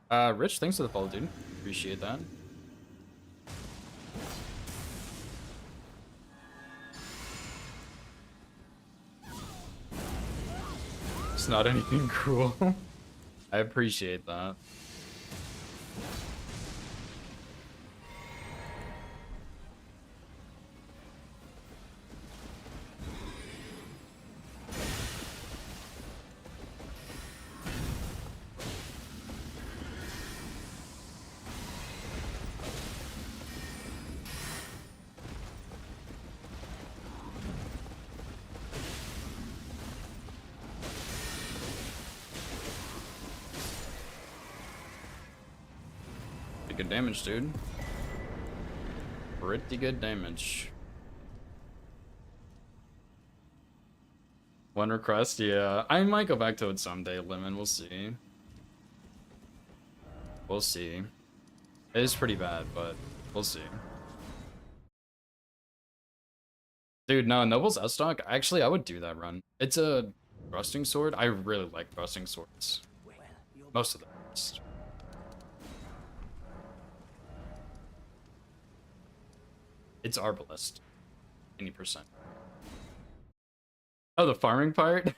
Rich, thanks for the follow, dude. Appreciate that. It's not anything cruel. I appreciate that. Good damage, dude. Pretty good damage. One request, yeah. I might go back to it someday, Lemon. We'll see. We'll see. It is pretty bad, but we'll see. Dude, no, Noble's Outstock, actually, I would do that run. It's a thrusting sword. I really like thrusting swords. Most of them. It's Arbalest. 90%. Oh, the farming part?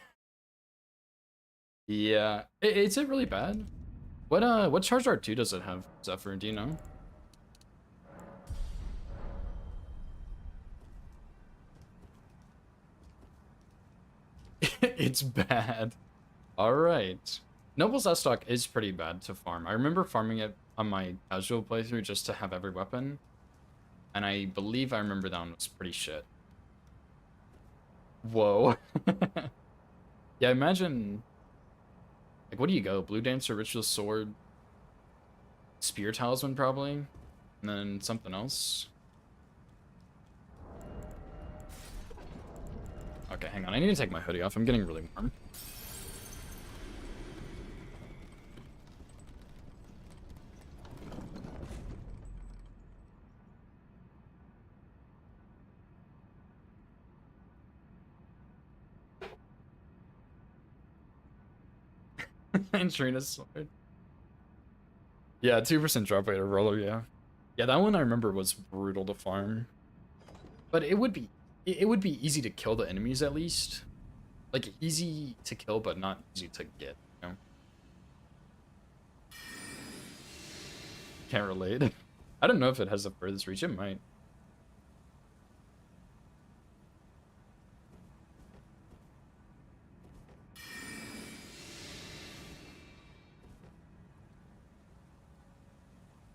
Yeah. Is it really bad? What charge R2 does it have, Zephyr? Do you know? It's bad. Alright. Noble's Outstock is pretty bad to farm. I remember farming it on my casual playthrough just to have every weapon. And I believe I remember that one was pretty shit. Whoa. Yeah, imagine... Like, what do you go? Blue Dancer, Ritual Sword, Spear Talisman, probably? And then something else? Okay, hang on. I need to take my hoodie off. I'm getting really warm. And Trina's sword. Yeah, 2% drop rate of roller, yeah. Yeah, that one I remember was brutal to farm. But it would be easy to kill the enemies at least. Like easy to kill but not easy to get, you know? Can't relate. I don't know if it has the furthest reach, it might.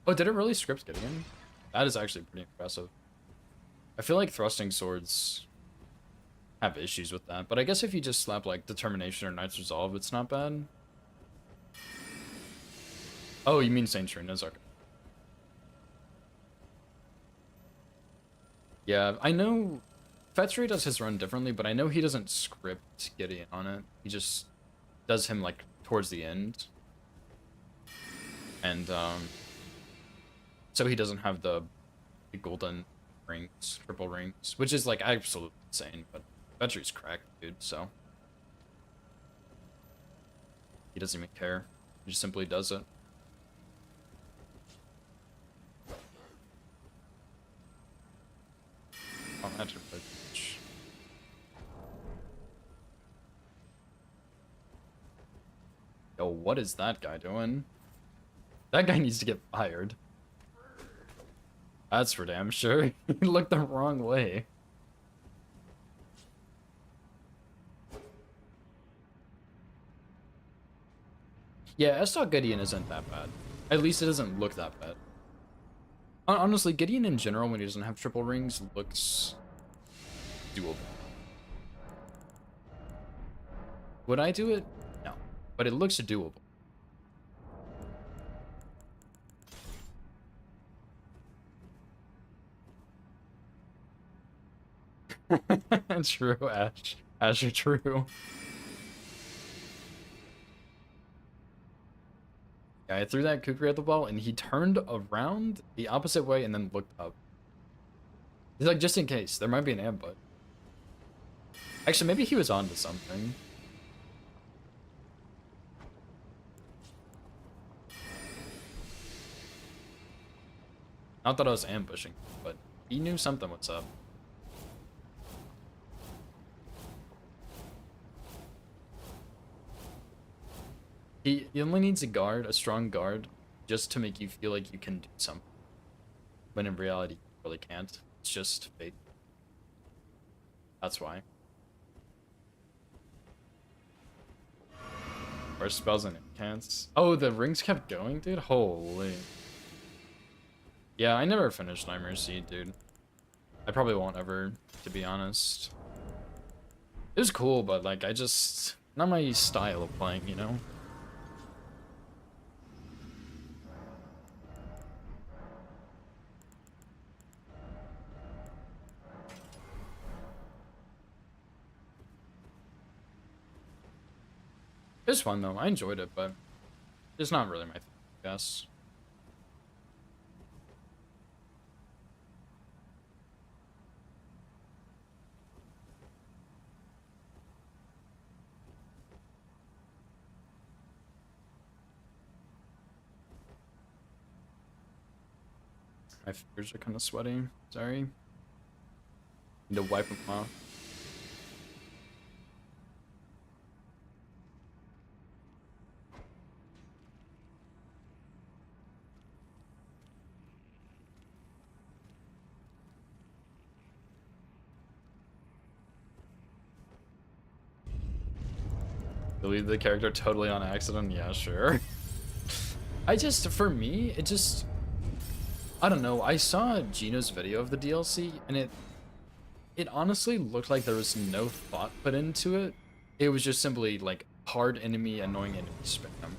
Oh, did it really script Gideon? That is actually pretty impressive. I feel like thrusting swords have issues with that, but I guess if you just slap like Determination or Knight's Resolve, it's not bad. Oh, you mean Saint Trina's? Okay. Yeah, I know Fetzray does his run differently, but I know he doesn't script Gideon on it. He just does him like towards the end. and so he doesn't have the golden rings, triple rings, which is like absolutely insane. But Vettri's cracked, dude. So he doesn't even care. He just simply does it. Oh, that's a bitch. Yo, what is that guy doing? That guy needs to get fired. That's for damn sure. He looked the wrong way. Yeah, S-Talk Gideon isn't that bad. At least it doesn't look that bad. Honestly, Gideon in general, when he doesn't have triple rings, looks doable. Would I do it? No. But it looks doable. True, Ash. Ash, you're true. Yeah, I threw that Kukri at the ball, and he turned around the opposite way and then looked up. He's like, just in case, there might be an ambush. Actually, maybe he was onto something. Not that I was ambushing, but he knew something was up. He only needs a guard, a strong guard, just to make you feel like you can do something. When in reality, you really can't. It's just fate. That's why. Or spells and incants. Oh, the rings kept going, dude? Holy. Yeah, I never finished Nightmare Seed, dude. I probably won't ever, to be honest. It was cool, but like, not my style of playing, you know? It was fun though, I enjoyed it, but it's not really my thing, I guess. My fingers are kind of sweaty. Sorry. Need to wipe them off. Delete the character totally on accident? Yeah, sure. For me, I don't know, I saw Gino's video of the DLC, and it honestly looked like there was no thought put into it. It was just simply, like, hard enemy, annoying enemy spam.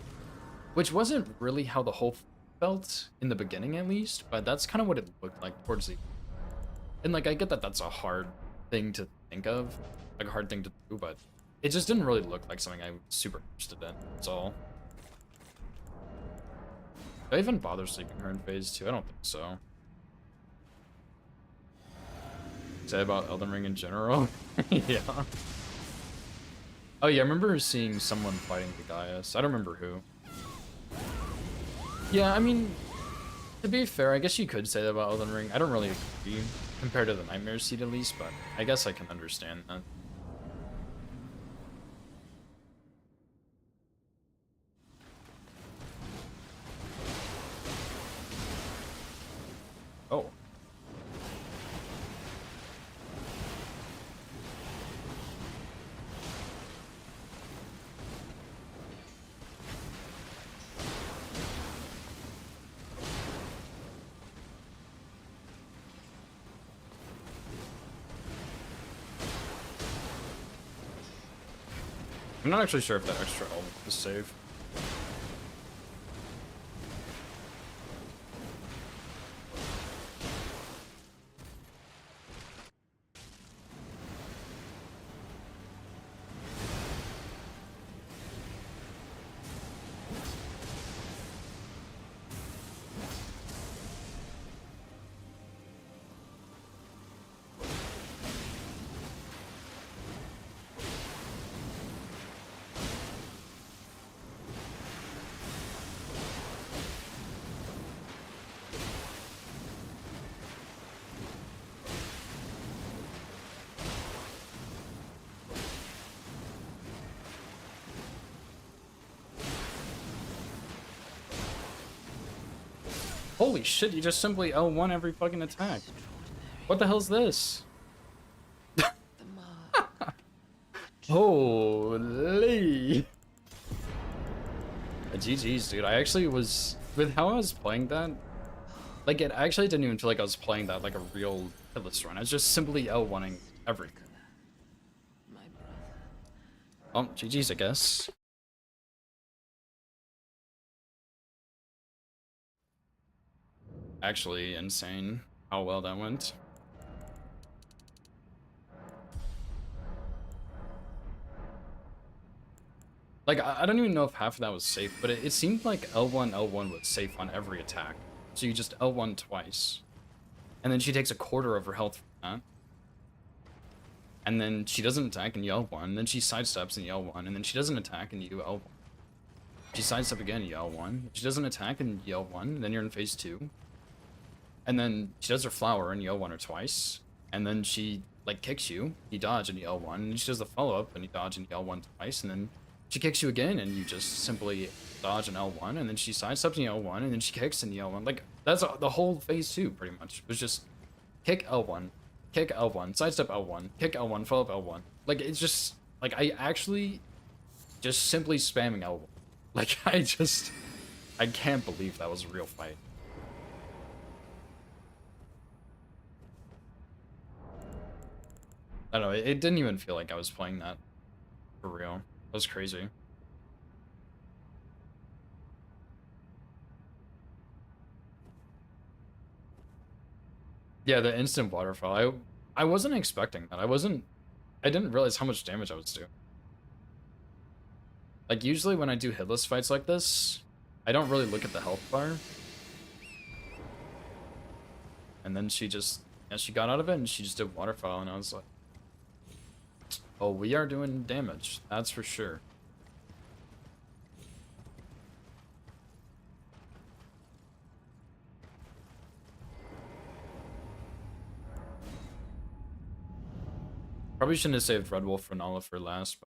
Which wasn't really how the whole felt, in the beginning at least, but that's kind of what it looked like towards the... And, like, I get that that's a hard thing to think of, like, a hard thing to do, but it just didn't really look like something I was super interested in, that's all. Do I even bother sleeping her in phase 2? I don't think so. Say about Elden Ring in general? Yeah. Oh yeah, I remember seeing someone fighting the Gaius. I don't remember who. Yeah, I mean, to be fair, I guess you could say that about Elden Ring. I don't really agree, compared to the Nightmare Seed at least, but I guess I can understand that. Oh. I'm not actually sure if that extra element is safe. Holy shit, you just simply L1 every fucking attack. What the hell's this? Holy. GG's, dude. I actually was, with how I was playing that, like, it actually didn't even feel like I was playing that like a real hitless run. I was just simply L1ing everything. Oh, GG's, I guess. Actually insane how well that went. Like, I don't even know if half of that was safe, but it seemed like L1 was safe on every attack. So you just L1 twice. And then she takes a quarter of her health from that. And then she doesn't attack and you L1, and then she sidesteps and you L1, and then she doesn't attack and you L1. She sidesteps again and you L1. She doesn't attack and you L1, and then you're in phase 2. And then she does her flower and you L1 her twice. And then she, like, kicks you, you dodge and you L1, and she does the follow-up and you dodge and you L1 twice, and then she kicks you again, and you just simply dodge an L1, and then she sidesteps and you L1, and then she kicks and you L1. Like, that's the whole phase 2, pretty much. It was just kick L1, sidestep L1, kick L1, follow up L1. Like, it's just, like, I actually just simply spamming L1. Like, I can't believe that was a real fight. I don't know, it didn't even feel like I was playing that for real. That was crazy. Yeah, the instant waterfall. I wasn't expecting that. I didn't realize how much damage I was doing. Like, usually when I do hitless fights like this, I don't really look at the health bar. And then she just, yeah, she got out of it and she just did waterfall, and I was like, oh, we are doing damage, that's for sure. Probably shouldn't have saved Red Wolf Renala for last, but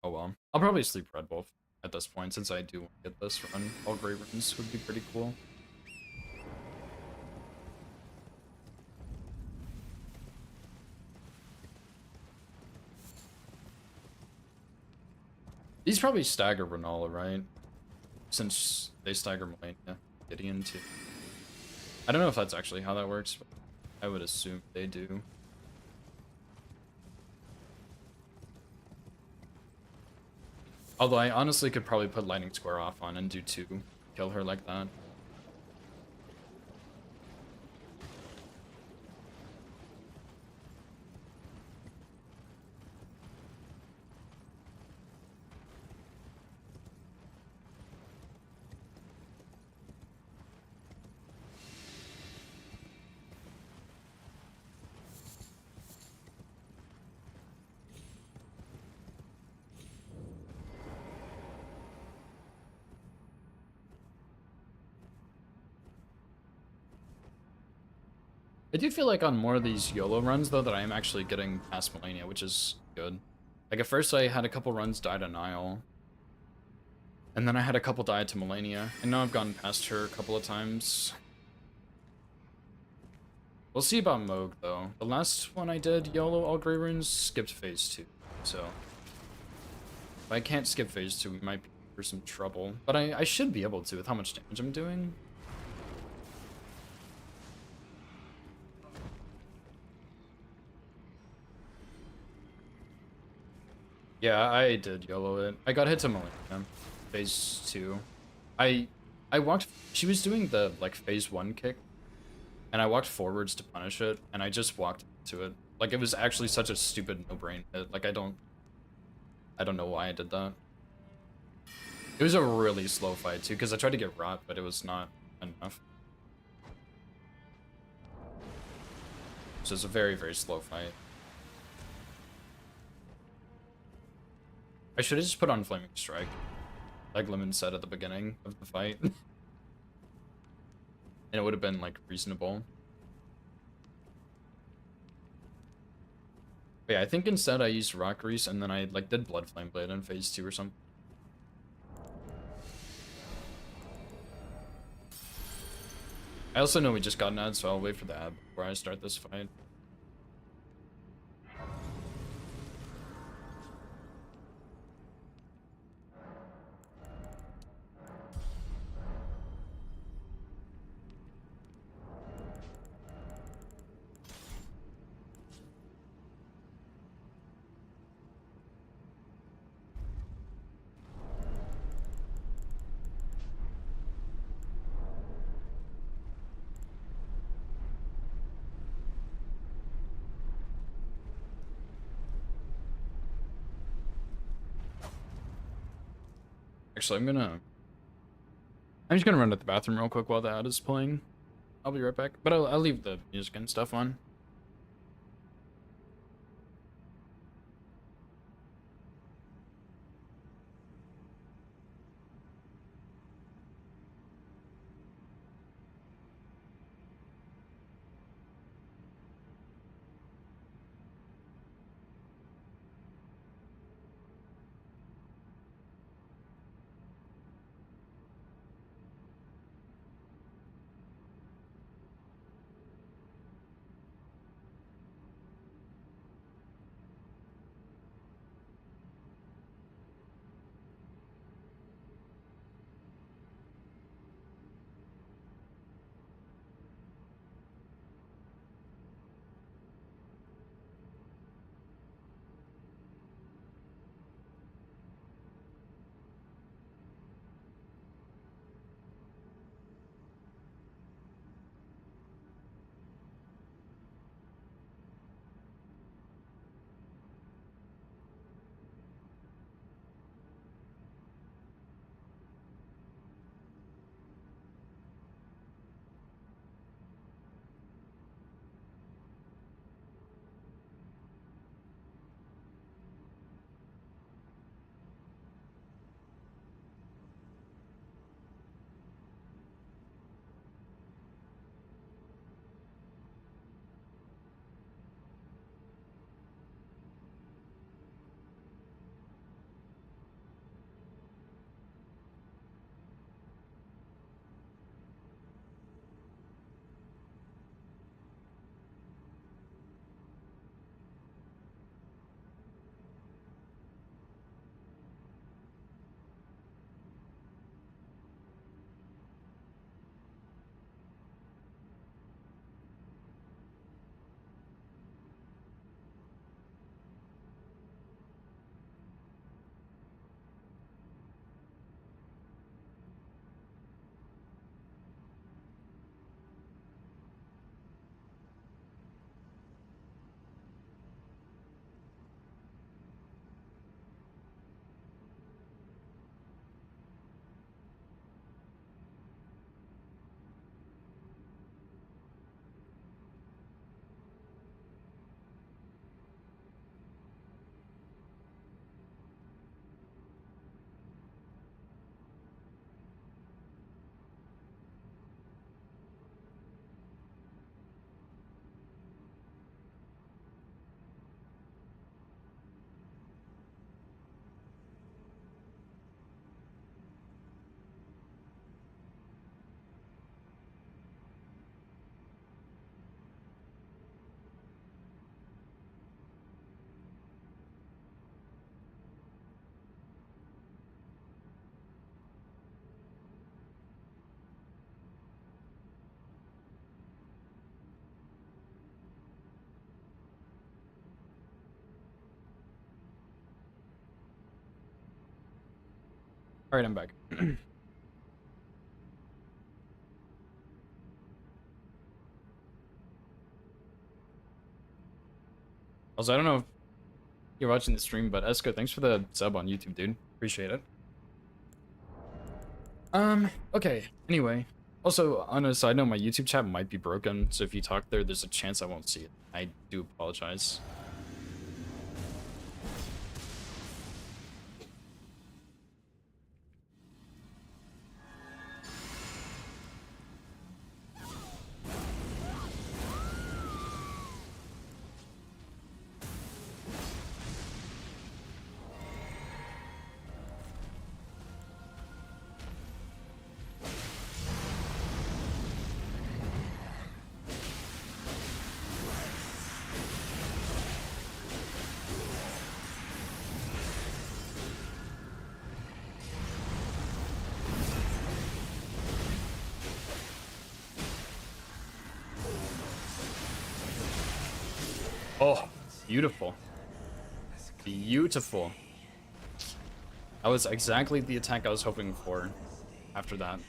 oh well. I'll probably sleep Red Wolf at this point, since I do get this run. All Grey Runes would be pretty cool. These probably stagger Renala, right? Since they stagger Melania, Gideon too. I don't know if that's actually how that works, but I would assume they do. Although I honestly could probably put Lightning Square off on and do 2. Kill her like that. I do feel like on more of these YOLO runs, though, that I am actually getting past Melania, which is good. Like, at first I had a couple runs die to Nile. And then I had a couple die to Melania. And now I've gotten past her a couple of times. We'll see about Moog, though. The last one I did, YOLO all Grey Runes, skipped phase 2. So, if I can't skip phase 2, we might be for some trouble. But I should be able to with how much damage I'm doing. Yeah, I did YOLO it. I got hit to Millennium. Phase 2. I walked... She was doing the, like, phase 1 kick. And I walked forwards to punish it. And I just walked into it. Like, it was actually such a stupid no-brain hit. Like, I don't know why I did that. It was a really slow fight, too. Because I tried to get rot, but it was not enough. So it's a very, very slow fight. I should have just put on Flaming Strike, like Lemon said at the beginning of the fight. And it would have been, like, reasonable. But yeah, I think instead I used Rock Grease and then I, like, did Blood Flame Blade in phase 2 or something. I also know we just got an ad, so I'll wait for the ad before I start this fight. Actually, I'm just gonna run to the bathroom real quick while the ad is playing. I'll be right back, but I'll leave the music and stuff on. All right, I'm back. Also, I don't know if you're watching the stream, but Esco, thanks for the sub on YouTube, dude. Appreciate it. Okay. Anyway, also on a side note, my YouTube chat might be broken, so if you talk there, there's a chance I won't see it. I do apologize. Oh, beautiful. Beautiful. That was exactly the attack I was hoping for after that.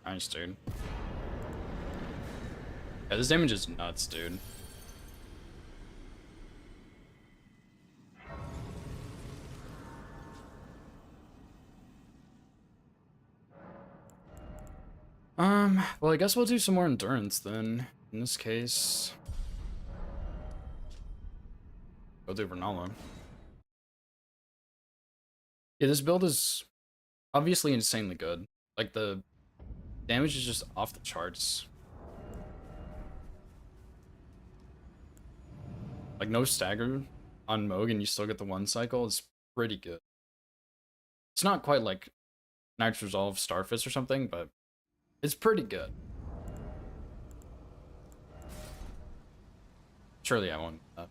Nice, dude. Yeah, this damage is nuts, dude. Well, I guess we'll do some more endurance then. In this case, we'll do Vernala. Yeah, this build is obviously insanely good. Like, the damage is just off the charts. Like, no stagger on Moog and you still get the one cycle is pretty good. It's not quite like Knight's Resolve Starfist or something, but it's pretty good. Surely I won't do that.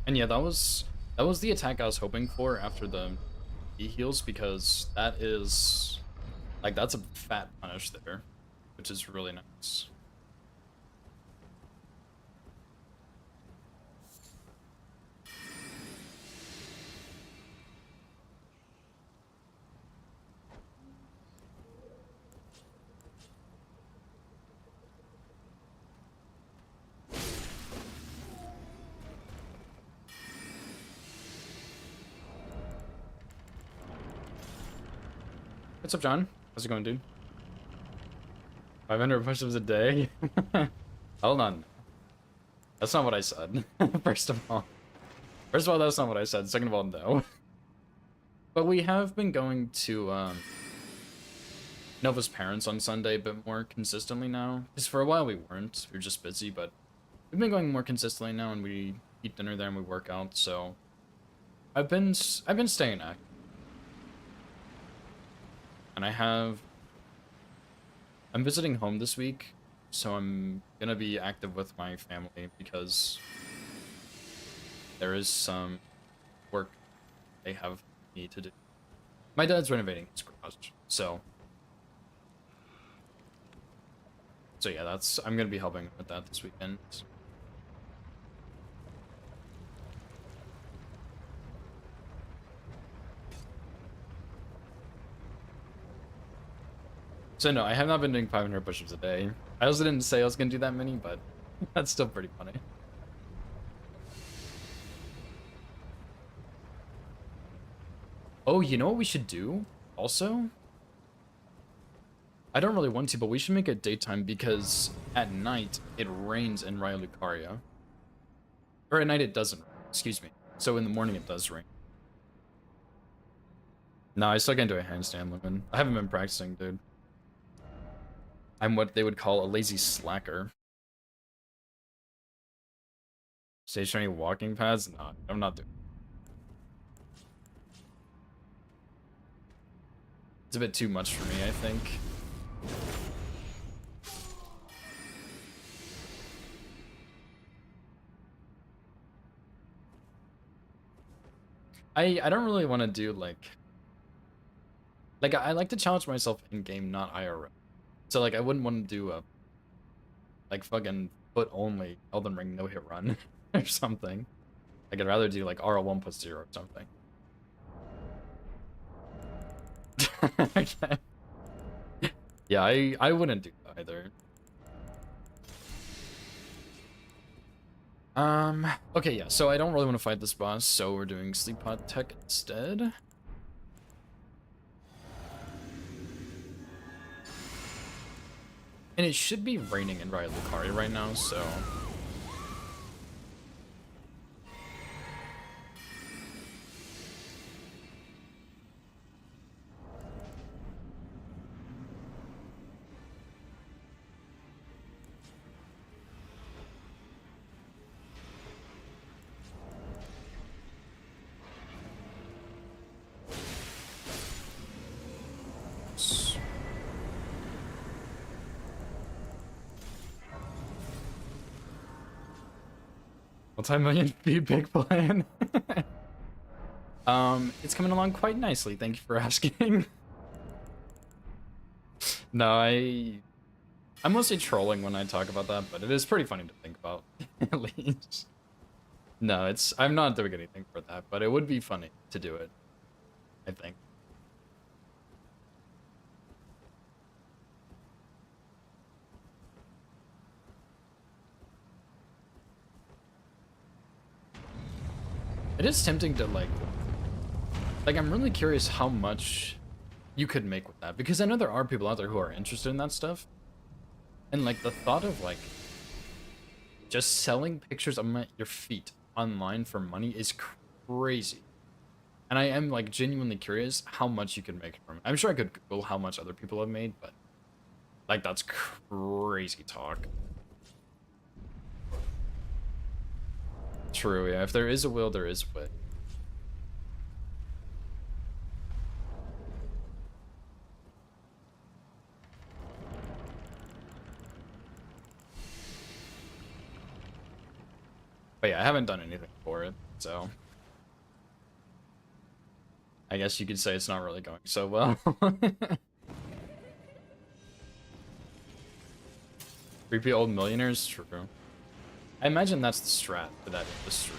And yeah, that was the attack I was hoping for after the E heals, because that is like, that's a fat punish there, which is really nice. What's up, John? How's it going, dude? 500 push-ups a day? Hold on. That's not what I said. First of all. First of all, that's not what I said. Second of all, no. But we have been going to Nova's parents on Sunday a bit more consistently now. Because for a while we weren't. We were just busy, but we've been going more consistently now, and we eat dinner there and we work out, so I've been staying active. And I'm visiting home this week, so I'm gonna be active with my family because there is some work they have me to do. My dad's renovating his garage, so yeah, I'm gonna be helping with that this weekend. So no, I have not been doing 500 push-ups a day. I also didn't say I was gonna do that many, but that's still pretty funny. Oh, you know what we should do? Also? I don't really want to, but we should make it daytime because at night it rains in Raya Lucaria. Or at night it doesn't, excuse me. So in the morning it does rain. No, I still can't do a handstand, Lemon. I haven't been practicing, dude. I'm what they would call a lazy slacker. Stationary walking pads? No, I'm not doing it. It's a bit too much for me, I think. I don't really want to do like I like to challenge myself in game, not IRL. So like I wouldn't want to do a like fucking foot only Elden Ring no hit run or something. Like I'd rather do like RL1 plus 0 or something. Okay. Yeah, I wouldn't do that either. Okay, yeah, so I don't really want to fight this boss, so we're doing Sleep Pod Tech instead. And it should be raining in Raya Lucaria right now, so Multi-million feet big plan. It's coming along quite nicely. Thank you for asking. No, I'm mostly trolling when I talk about that, but it is pretty funny to think about, at least. No, I'm not doing anything for that, but it would be funny to do it, I think. It is tempting to like I'm really curious how much you could make with that, because I know there are people out there who are interested in that stuff. And like the thought of like just selling pictures of your feet online for money is crazy. And I am like genuinely curious how much you could make from it. I'm sure I could Google how much other people have made, but like that's crazy talk. True, yeah. If there is a will, there is a way. But yeah, I haven't done anything for it, so I guess you could say it's not really going so well. Creepy old millionaires? True. I imagine that's the strat for that industry.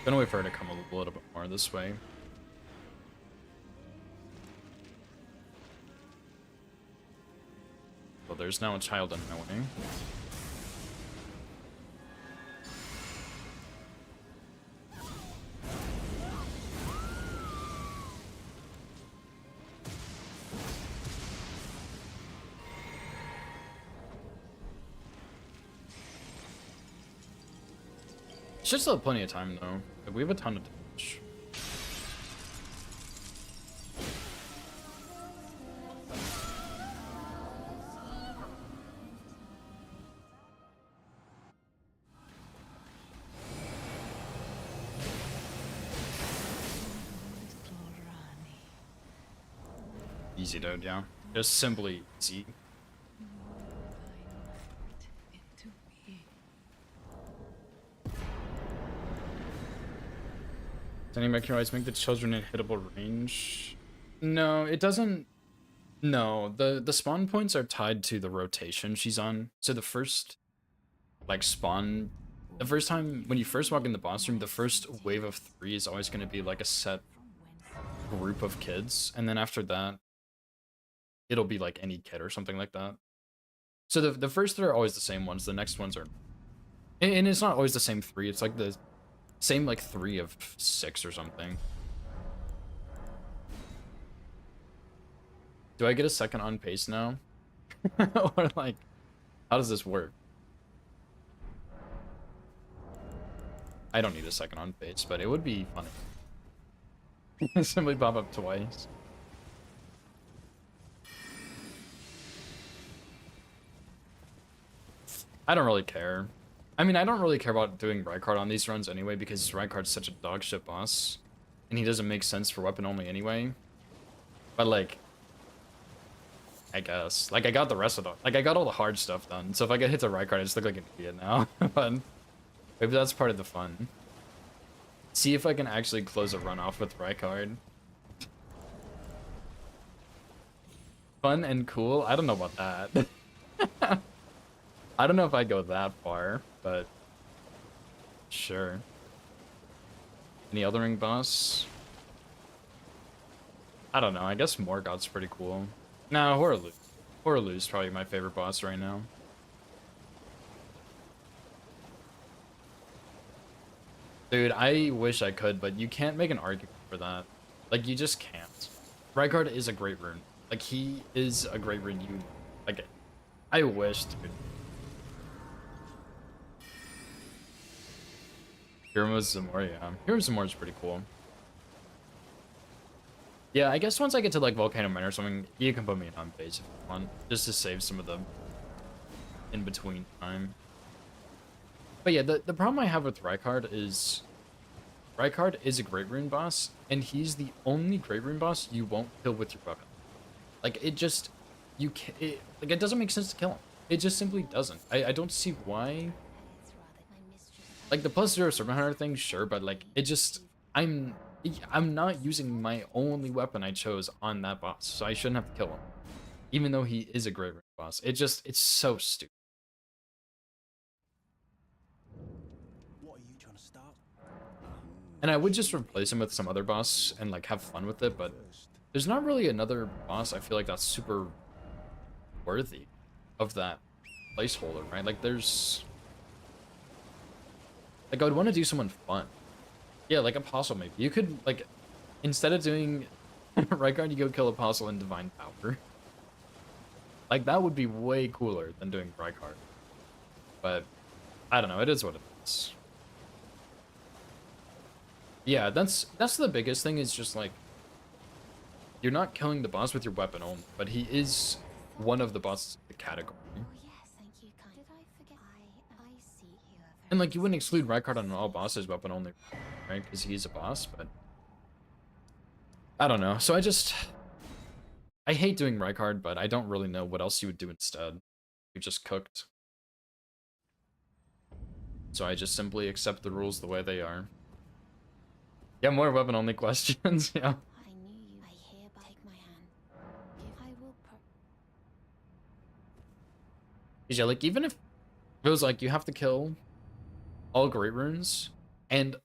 Gonna wait for her to come a little bit more this way. Well, there's now a child in my way. Should still have plenty of time though. We have a ton of damage. Easy, dude, yeah. Just simply easy. Anybody can always make the children in hittable range. No, it doesn't. No, the spawn points are tied to the rotation she's on. So the first, like, spawn... The first time, when you first walk in the boss room, the first wave of 3 is always going to be, like, a set group of kids. And then after that, it'll be, like, any kid or something like that. So the first 3 are always the same ones. The next ones are... And it's not always the same 3. It's, like, the same, like, 3 of 6 or something. Do I get a second on pace now? Or, like, how does this work? I don't need a second on pace, but it would be funny. Simply pop up twice. I don't really care. I mean, I don't really care about doing Rykard on these runs anyway, because Rykard's such a dogshit boss. And he doesn't make sense for weapon only anyway. But, like, I guess. Like, I got the rest of the... Like, I got all the hard stuff done. So if I get hit to Rykard, I just look like an idiot now. But maybe that's part of the fun. See if I can actually close a run off with Rykard. Fun and cool? I don't know about that. I don't know if I go that far, but sure. Any Elden Ring boss? I don't know. I guess Morgoth's pretty cool. No, Horaloo's probably my favorite boss right now. Dude, I wish I could, but you can't make an argument for that. Like, you just can't. Rykard is a great rune. Like, he is a great rune. Like, I wish, dude. Hero Zamor, yeah. Hero Zamor is pretty cool. Yeah, I guess once I get to, like, Volcano Mine or something, you can put me on base if you want. Just to save some of the in-between time. But yeah, the problem I have with Rykard is a Great Rune boss, and he's the only Great Rune boss you won't kill with your weapon. Like, it just, you can't, like, it doesn't make sense to kill him. It just simply doesn't. I don't see why. Like, the +0 Servant Hunter thing, sure, but, like, it just, I'm not using my only weapon I chose on that boss, so I shouldn't have to kill him. Even though he is a Great Rune boss. It's so stupid. What are you trying to start? And I would just replace him with some other boss and, like, have fun with it, but there's not really another boss I feel like that's super worthy of that placeholder, right? Like, there's... Like, I would want to do someone fun. Yeah, like Apostle, maybe. You could, like, instead of doing Rykard, you go kill Apostle in Divine Power. Like, that would be way cooler than doing Rykard. But, I don't know, it is what it is. Yeah, that's the biggest thing, is just, like, you're not killing the boss with your weapon only, but he is one of the bosses of the category. Oh yes, thank you, kind. Did I forget? I see you are And, like, you wouldn't exclude Rykard on all bosses weapon only, right? Because he's a boss, but... I don't know. So I hate doing Rykard, but I don't really know what else you would do instead. You just cooked. So I just simply accept the rules the way they are. Yeah, more weapon-only questions, yeah. I knew you. I hereby take my hand. I will Yeah, like, even if it was like, you have to kill all Great Runes and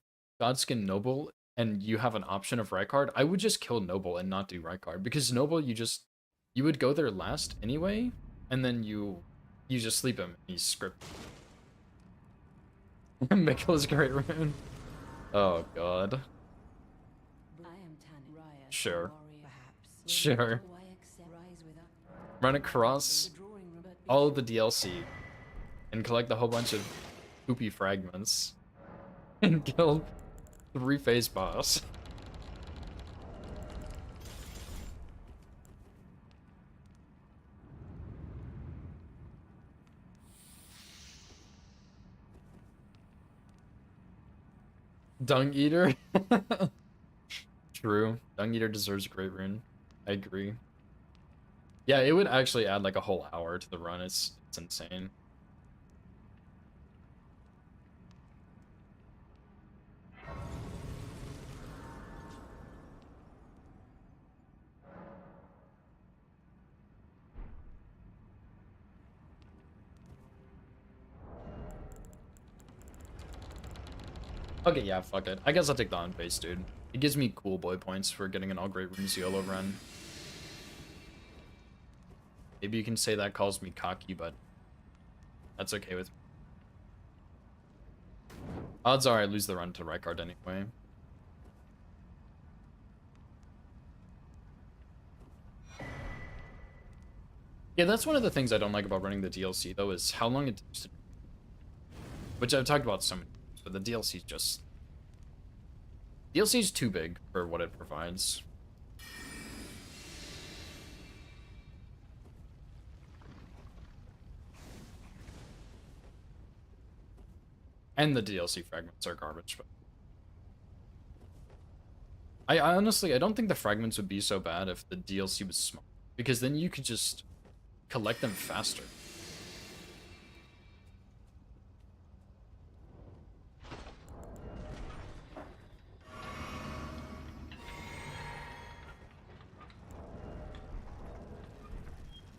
Godskin Noble, and you have an option of Rykard, I would just kill Noble and not do Rykard, because Noble, you would go there last anyway, and then you just sleep him, and he's script. Mikkel's Great Rune. Oh god. Sure. Sure. Run across all of the DLC and collect a whole bunch of poopy fragments and kill 3-phase boss. Dung Eater? True. Dung Eater deserves a Great Rune. I agree. Yeah, it would actually add like a whole hour to the run. It's insane. Okay, yeah, fuck it. I guess I'll take the on base, dude. It gives me cool boy points for getting an all Great Runes YOLO run. Maybe you can say that calls me cocky, but that's okay with me. Odds are I lose the run to Rykard anyway. Yeah, that's one of the things I don't like about running the DLC, though, is how long it takes to... Which I've talked about so many times, but the DLC is just... DLC is too big for what it provides. And the DLC fragments are garbage, but... I honestly, I don't think the fragments would be so bad if the DLC was small, because then you could just collect them faster.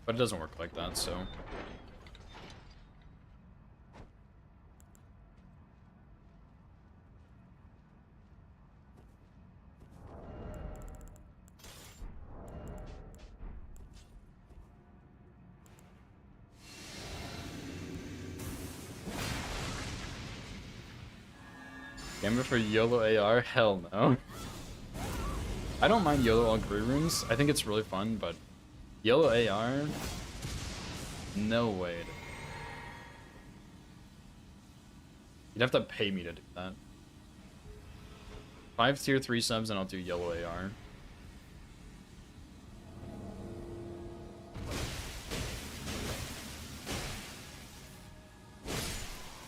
But it doesn't work like that, so... Gamer for YOLO AR? Hell no. I don't mind YOLO all Great Runes. I think it's really fun, but YOLO AR? No way. You'd have to pay me to do that. 5 tier 3 subs and I'll do YOLO AR.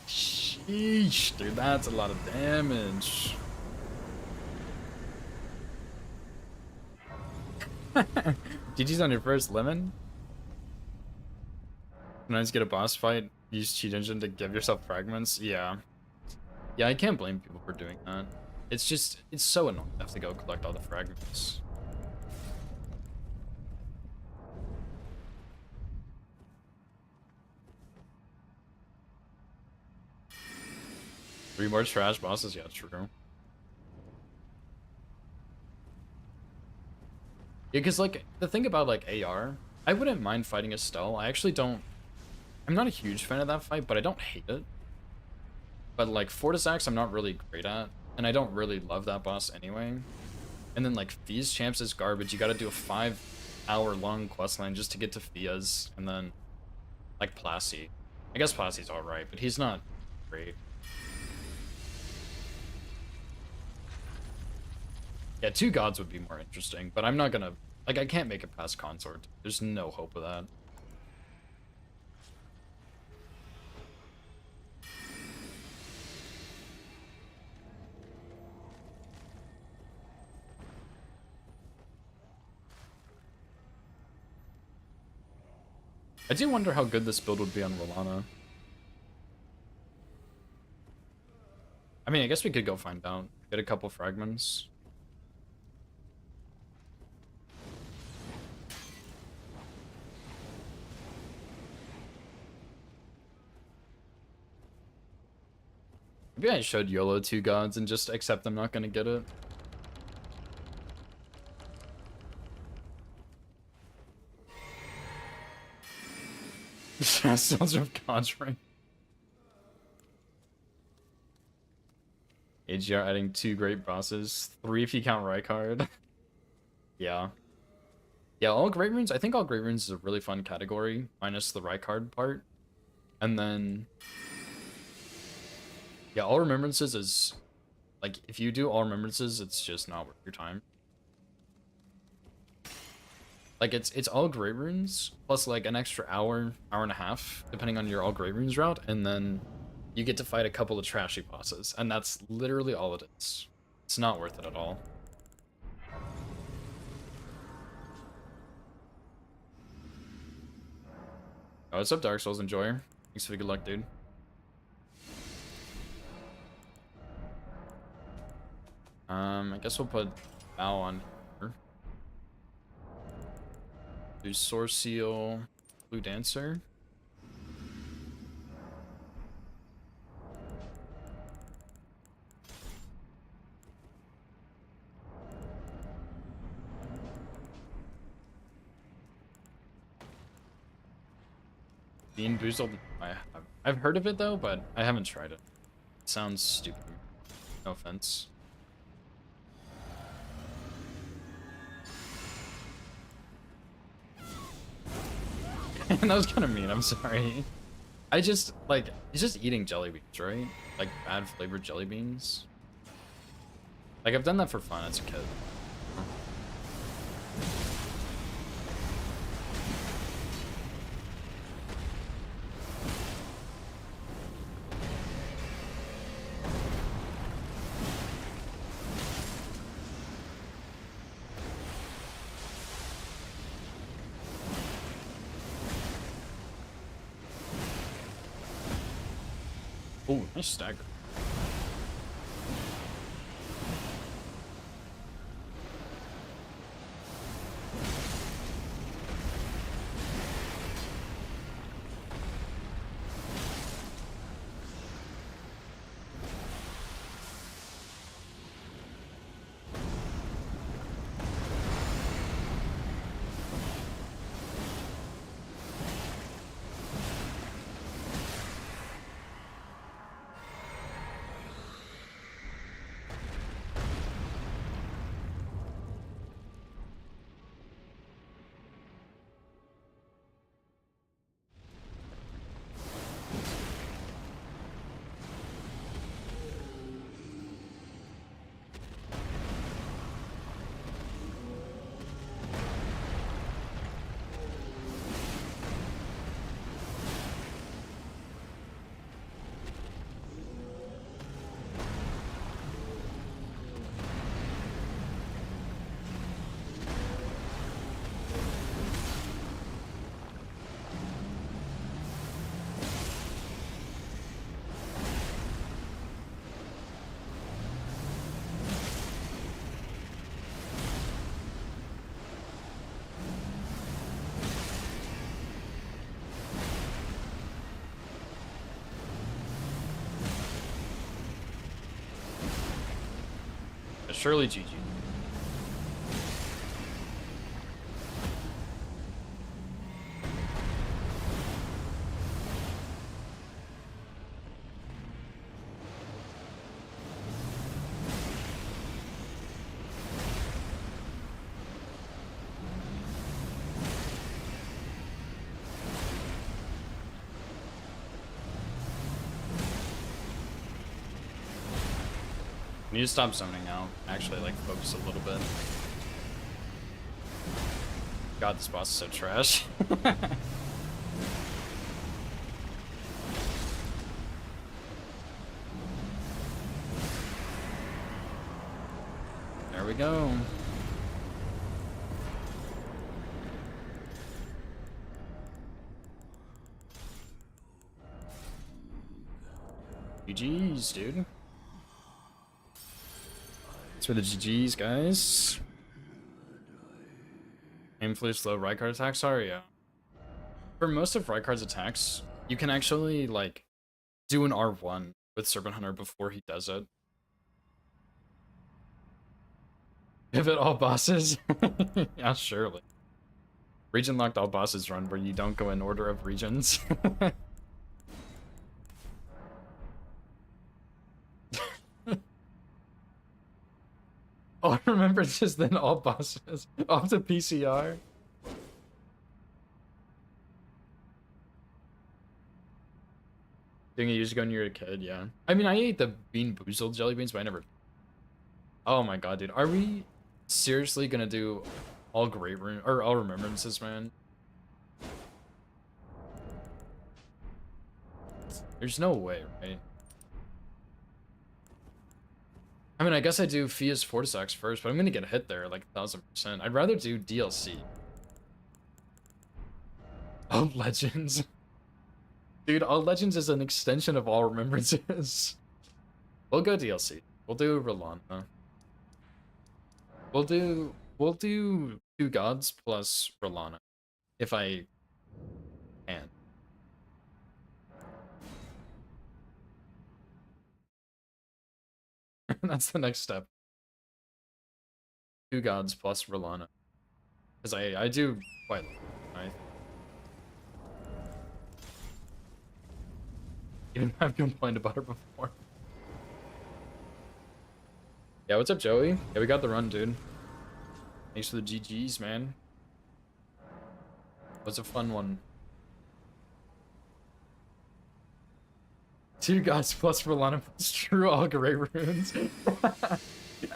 Shit. Eesh, dude, that's a lot of damage. GG's on your first lemon? Sometimes get a boss fight, use cheat engine to give yourself fragments. Yeah. Yeah, I can't blame people for doing that. It's just, it's so annoying to have to go collect all the fragments. Three more trash bosses? Yeah, true. Yeah, because, like, the thing about, like, AR, I wouldn't mind fighting Estelle. I actually don't... I'm not a huge fan of that fight, but I don't hate it. But, like, Fortis Axe I'm not really great at, and I don't really love that boss anyway. And then, like, Fia's Champs is garbage. You gotta do a 5-hour-long questline just to get to Fia's, and then, like, Plassey. I guess Plassey's alright, but he's not great. Yeah, 2 gods would be more interesting, but I'm not gonna... Like, I can't make it past Consort. There's no hope of that. I do wonder how good this build would be on Rolana. I mean, I guess we could go find out. Get a couple fragments. Maybe I should YOLO 2 gods and just accept I'm not gonna get it. Sounds of Conjuring. AGR adding 2 great bosses. 3 if you count Rykard. Yeah. Yeah, all Great Runes. I think all Great Runes is a really fun category, minus the Rykard part. And then... Yeah, all Remembrances is... Like, if you do all Remembrances, it's just not worth your time. Like, it's all Great Runes, plus, like, an extra hour, hour and a half, depending on your all Great Runes route, and then you get to fight a couple of trashy bosses, and that's literally all it is. It's not worth it at all. Oh, what's up, Dark Souls Enjoyer? Thanks for the good luck, dude. I guess we'll put Bow on here. Do Source Seal, Blue Dancer. Bean Boozled. I've heard of it though, but I haven't tried it. It sounds stupid. No offense. That was kind of mean, I'm sorry. I just, like, it's just eating jelly beans, right? Like, bad flavored jelly beans. Like, I've done that for fun as a kid. Oh, nice stagger. Surely GG. I need to stop zoning out. Actually, like, focus a little bit. God, this boss is so trash. There we go. GG's, dude. That's for the GG's, guys. Aim for slow Rykard attacks. Sorry, yeah. For most of Rykard's attacks, you can actually, like, do an R1 with Serpent Hunter before he does it. Pivot all bosses? Yeah, surely. Region locked all bosses run where you don't go in order of regions. All remembrances, then all bosses. Off to PCR. Doing it used to go when you were a kid, yeah. I mean, I ate the Bean Boozled jelly beans, but I never... Oh my god, dude. Are we seriously gonna do all great rune or all remembrances, man? There's no way, right? I mean, I guess I do Fia's Fortisax first, but I'm gonna get hit there like 1000%. I'd rather do DLC. All Legends. Dude, All Legends is an extension of All Remembrances. We'll go DLC. We'll do Rolanda. We'll do Two Gods plus Rolana. If I can. That's the next step. Two Gods plus Rolana. Because I do quite like it. Even I've complained about her before. Yeah, what's up, Joey? Yeah, we got the run, dude. Thanks for the GGs, man. That was a fun one. Two Gods plus Rolana plus true all great runes.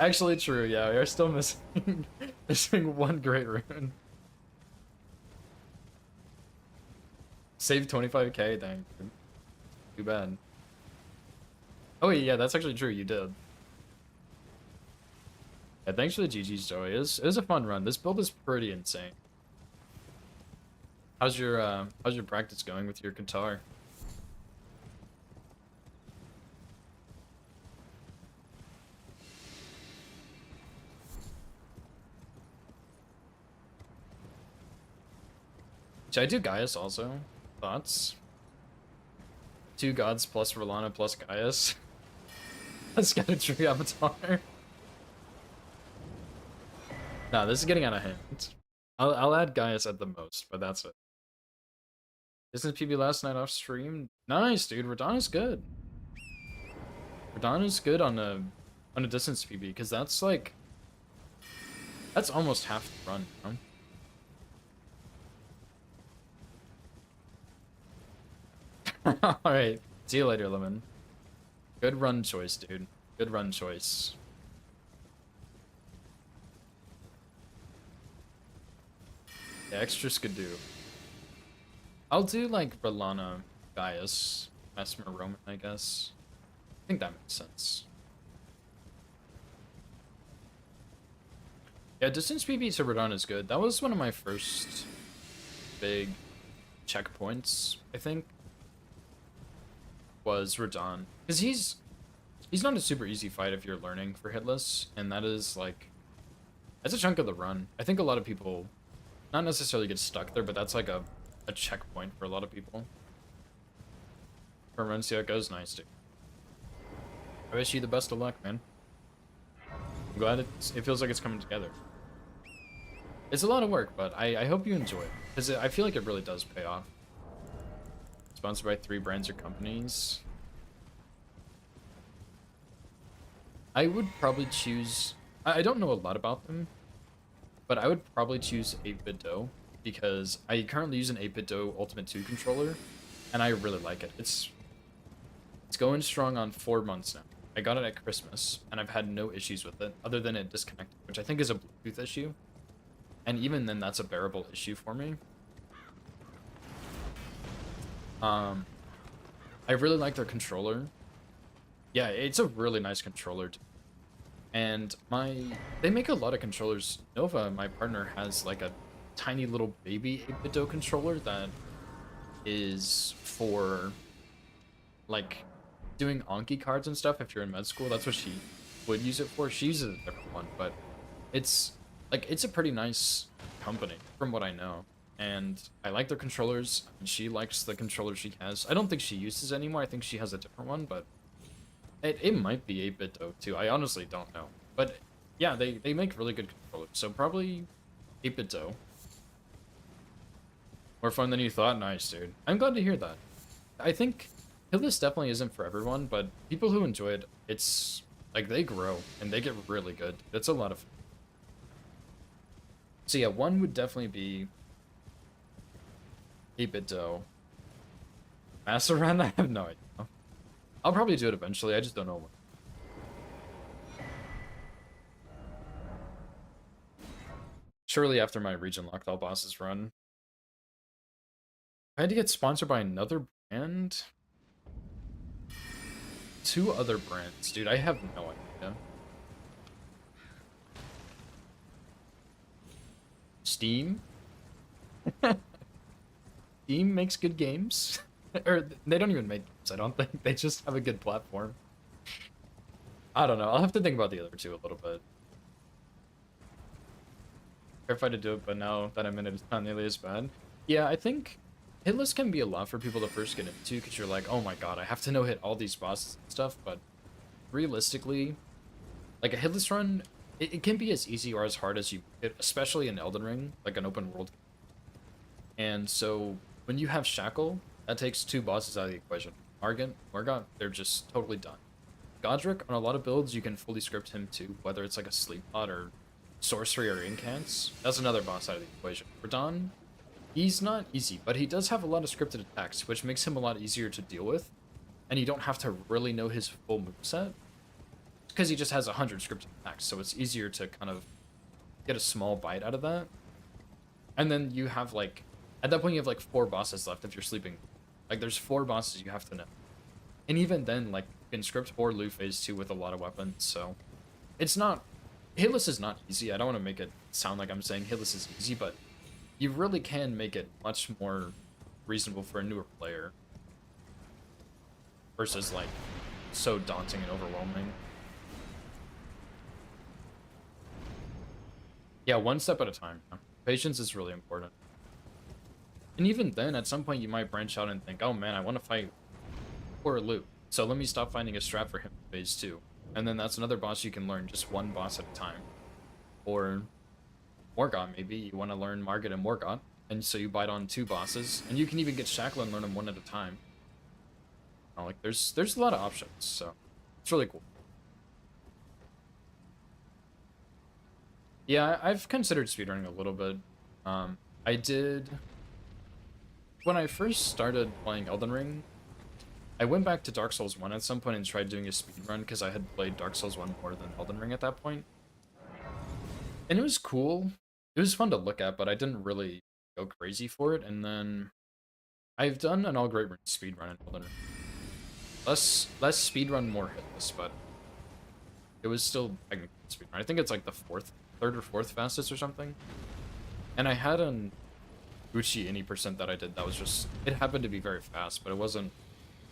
Actually true, yeah, we are still missing one great rune. Save 25k, dang. Too bad. Oh yeah, that's actually true, you did. Yeah, thanks for the GG's, Joey. It was a fun run. This build is pretty insane. How's your practice going with your guitar? Should I do Gaius also? Thoughts? Two Gods plus Rolana plus Gaius. Let's get a tree avatar. Nah, this is getting out of hand. I'll add Gaius at the most, but that's it. Distance PB last night off stream. Nice, dude. Radana's good. Radana's good on a distance PB because that's like that's almost half the run, you know? Alright, see you later, Lemon. Good run choice, dude. Good run choice. Yeah, extras could do. I'll do like Rolana, Gaius, Mesmer, Roman, I guess. I think that makes sense. Yeah, distance PB to Radana is good. That was one of my first big checkpoints, I think. Was Radahn. Because he's not a super easy fight if you're learning for hitless, and that is like that's a chunk of the run. I think a lot of people not necessarily get stuck there, but that's like a checkpoint for a lot of people. For run, see how it goes. Nice, dude. I wish you the best of luck, man. I'm glad it feels like it's coming together. It's a lot of work, but I hope you enjoy it, because I feel like it really does pay off. Sponsored by 3 brands or companies. I would probably choose... I don't know a lot about them, but I would probably choose 8-Bit Do, because I currently use an 8-Bit Do Ultimate 2 controller, and I really like it. It's going strong on 4 months now. I got it at Christmas, and I've had no issues with it, other than it disconnected, which I think is a Bluetooth issue. And even then, that's a bearable issue for me. I really like their controller. Yeah, it's a really nice controller. And they make a lot of controllers. Nova, my partner, has like a tiny little baby 8-Bit Do controller that is for like doing Anki cards and stuff. If you're in med school, that's what she would use it for. She uses a different one, but it's a pretty nice company from what I know. And I like their controllers, and she likes the controller she has. I don't think she uses anymore. I think she has a different one, but it might be 8-Bit Do too. I honestly don't know. But yeah, they make really good controllers. So probably 8-Bit Do. More fun than you thought? Nice, dude. I'm glad to hear that. I think Hillist definitely isn't for everyone, but people who enjoy it, it's like they grow and they get really good. It's a lot of fun. So yeah, one would definitely be 8-Bit Do. Master Run? I have no idea. I'll probably do it eventually, I just don't know when. Surely after my region locked all bosses run. I had to get sponsored by another brand? 2 other brands, dude, I have no idea. Steam? Steam makes good games. Or they don't even make games, I don't think. They just have a good platform. I don't know. I'll have to think about the other 2 a little bit. Terrified to do it, but now that I'm in it, it's not nearly as bad. Yeah, I think hitless can be a lot for people to first get into, because you're like, oh my god, I have to hit all these bosses and stuff, but realistically, like a hitless run, it can be as easy or as hard as especially in Elden Ring, like an open world. And so when you have Shackle, that takes 2 bosses out of the equation. Morgott, they're just totally done. Godric, on a lot of builds, you can fully script him too, whether it's like a sleep pot or sorcery or incants. That's another boss out of the equation. Radahn, he's not easy, but he does have a lot of scripted attacks, which makes him a lot easier to deal with. And you don't have to really know his full moveset, because he just has 100 scripted attacks, so it's easier to kind of get a small bite out of that. And then you have like, at that point you have like 4 bosses left if you're sleeping. Like there's 4 bosses you have to know. And even then, like, you can script 4 Lu phase 2 with a lot of weapons, so it's not, hitless is not easy. I don't want to make it sound like I'm saying hitless is easy, but you really can make it much more reasonable for a newer player versus like so daunting and overwhelming. Yeah, one step at a time. Patience is really important. And even then, at some point, you might branch out and think, oh man, I want to fight poor Lu, so let me stop finding a strat for him in phase 2. And then that's another boss you can learn, just one boss at a time. Or Morgott, maybe. You want to learn Margit and Morgott, and so you bite on 2 bosses, and you can even get Shackle and learn them one at a time. Like, there's a lot of options, so it's really cool. Yeah, I've considered speedrunning a little bit. I did... When I first started playing Elden Ring, I went back to Dark Souls 1 at some point and tried doing a speedrun, because I had played Dark Souls 1 more than Elden Ring at that point. And it was cool. It was fun to look at, but I didn't really go crazy for it. And then I've done an all great speedrun in Elden Ring. Less speedrun, more hitless, but it was still technically speedrun. I think it's like the 3rd or 4th fastest or something. And I had an Uchi any percent that I did that was just, it happened to be very fast, but it wasn't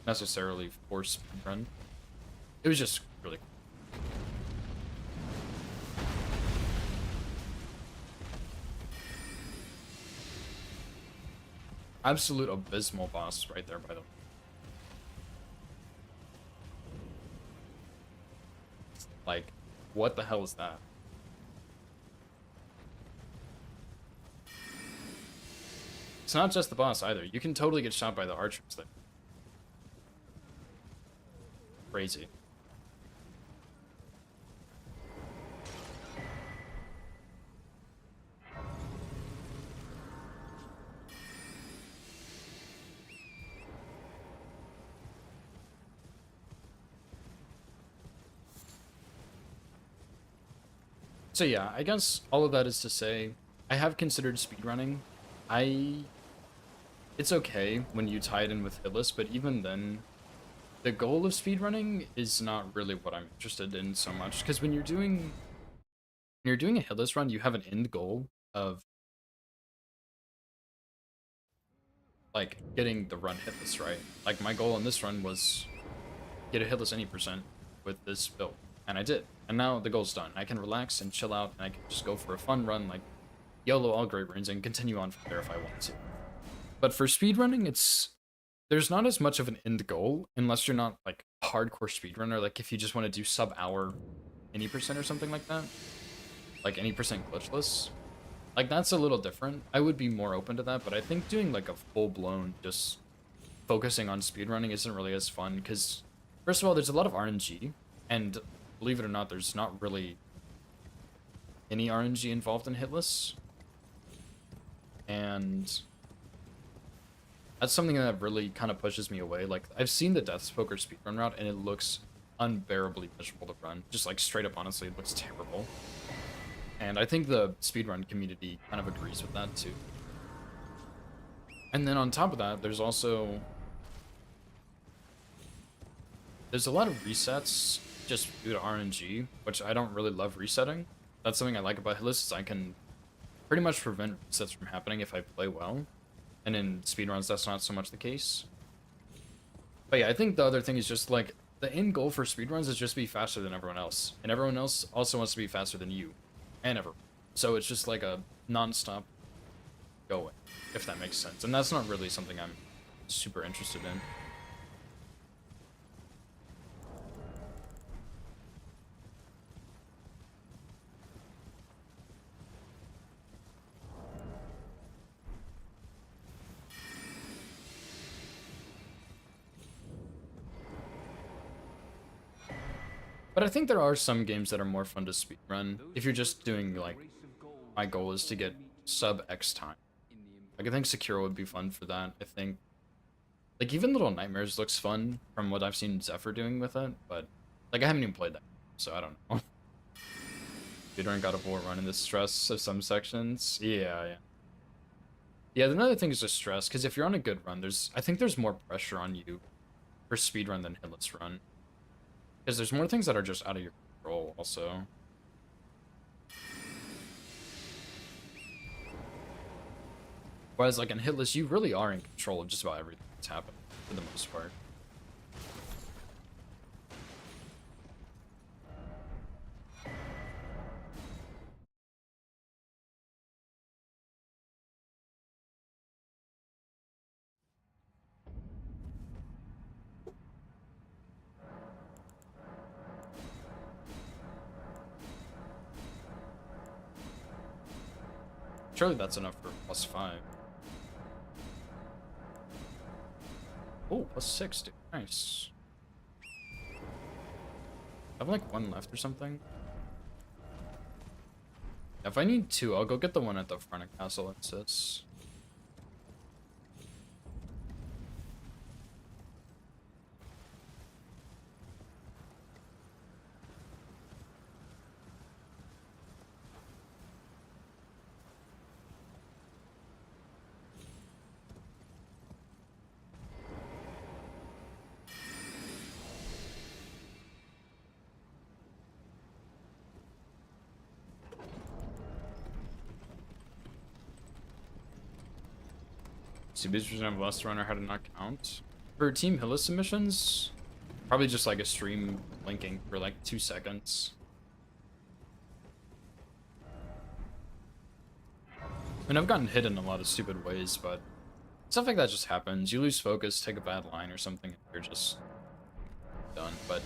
necessarily for speedrun. It was just really cool. Absolute abysmal boss right there, by the way. Like, what the hell is that? It's not just the boss either. You can totally get shot by the archers there. Crazy. So yeah, I guess all of that is to say, I have considered speedrunning. It's okay when you tie it in with hitless, but even then, the goal of speedrunning is not really what I'm interested in so much. Because when you're doing a hitless run, you have an end goal of like getting the run hitless, right? Like my goal in this run was get a hitless any percent with this build, and I did. And now the goal's done. I can relax and chill out, and I can just go for a fun run, like YOLO all great runes, and continue on from there if I want to. But for speedrunning, there's not as much of an end goal unless you're not like a hardcore speedrunner. Like if you just want to do sub-hour any percent or something like that, like any percent glitchless, like that's a little different. I would be more open to that, but I think doing like a full-blown just focusing on speedrunning isn't really as fun because first of all, there's a lot of RNG, and believe it or not, there's not really any RNG involved in hitless, and that's something that really kind of pushes me away. Like, I've seen the Deathspoker speedrun route, and it looks unbearably miserable to run. Just, like, straight up, honestly, it looks terrible. And I think the speedrun community kind of agrees with that, too. And then on top of that, there's also... there's a lot of resets just due to RNG, which I don't really love resetting. That's something I like about hitless, is I can pretty much prevent resets from happening if I play well. And in speedruns, that's not so much the case. But yeah, I think the other thing is just, like, the end goal for speedruns is just to be faster than everyone else. And everyone else also wants to be faster than you. And everyone. So it's just like a non-stop going, if that makes sense. And that's not really something I'm super interested in. But I think there are some games that are more fun to speedrun if you're just doing, like, my goal is to get sub X time. Like, I think Sekiro would be fun for that. I think, like, even Little Nightmares looks fun from what I've seen Zephyr doing with it, but, like, I haven't even played that, so I don't know. Speedrun God of War run in the stress of some sections. Yeah. Yeah, another thing is just stress, because if you're on a good run, I think there's more pressure on you for speedrun than hitless run. Because there's more things that are just out of your control, also. Whereas, like, in hitless, you really are in control of just about everything that's happening, for the most part. Surely that's enough for +5. Oh, +6, dude. Nice. I have like one left or something. If I need two, I'll go get the one at the front of Castle Insist. CB's% of less runner how to not count. For Team Hilla submissions, probably just like a stream linking for like 2 seconds. I mean, I've gotten hit in a lot of stupid ways, but stuff like that just happens. You lose focus, take a bad line or something, and you're just done. But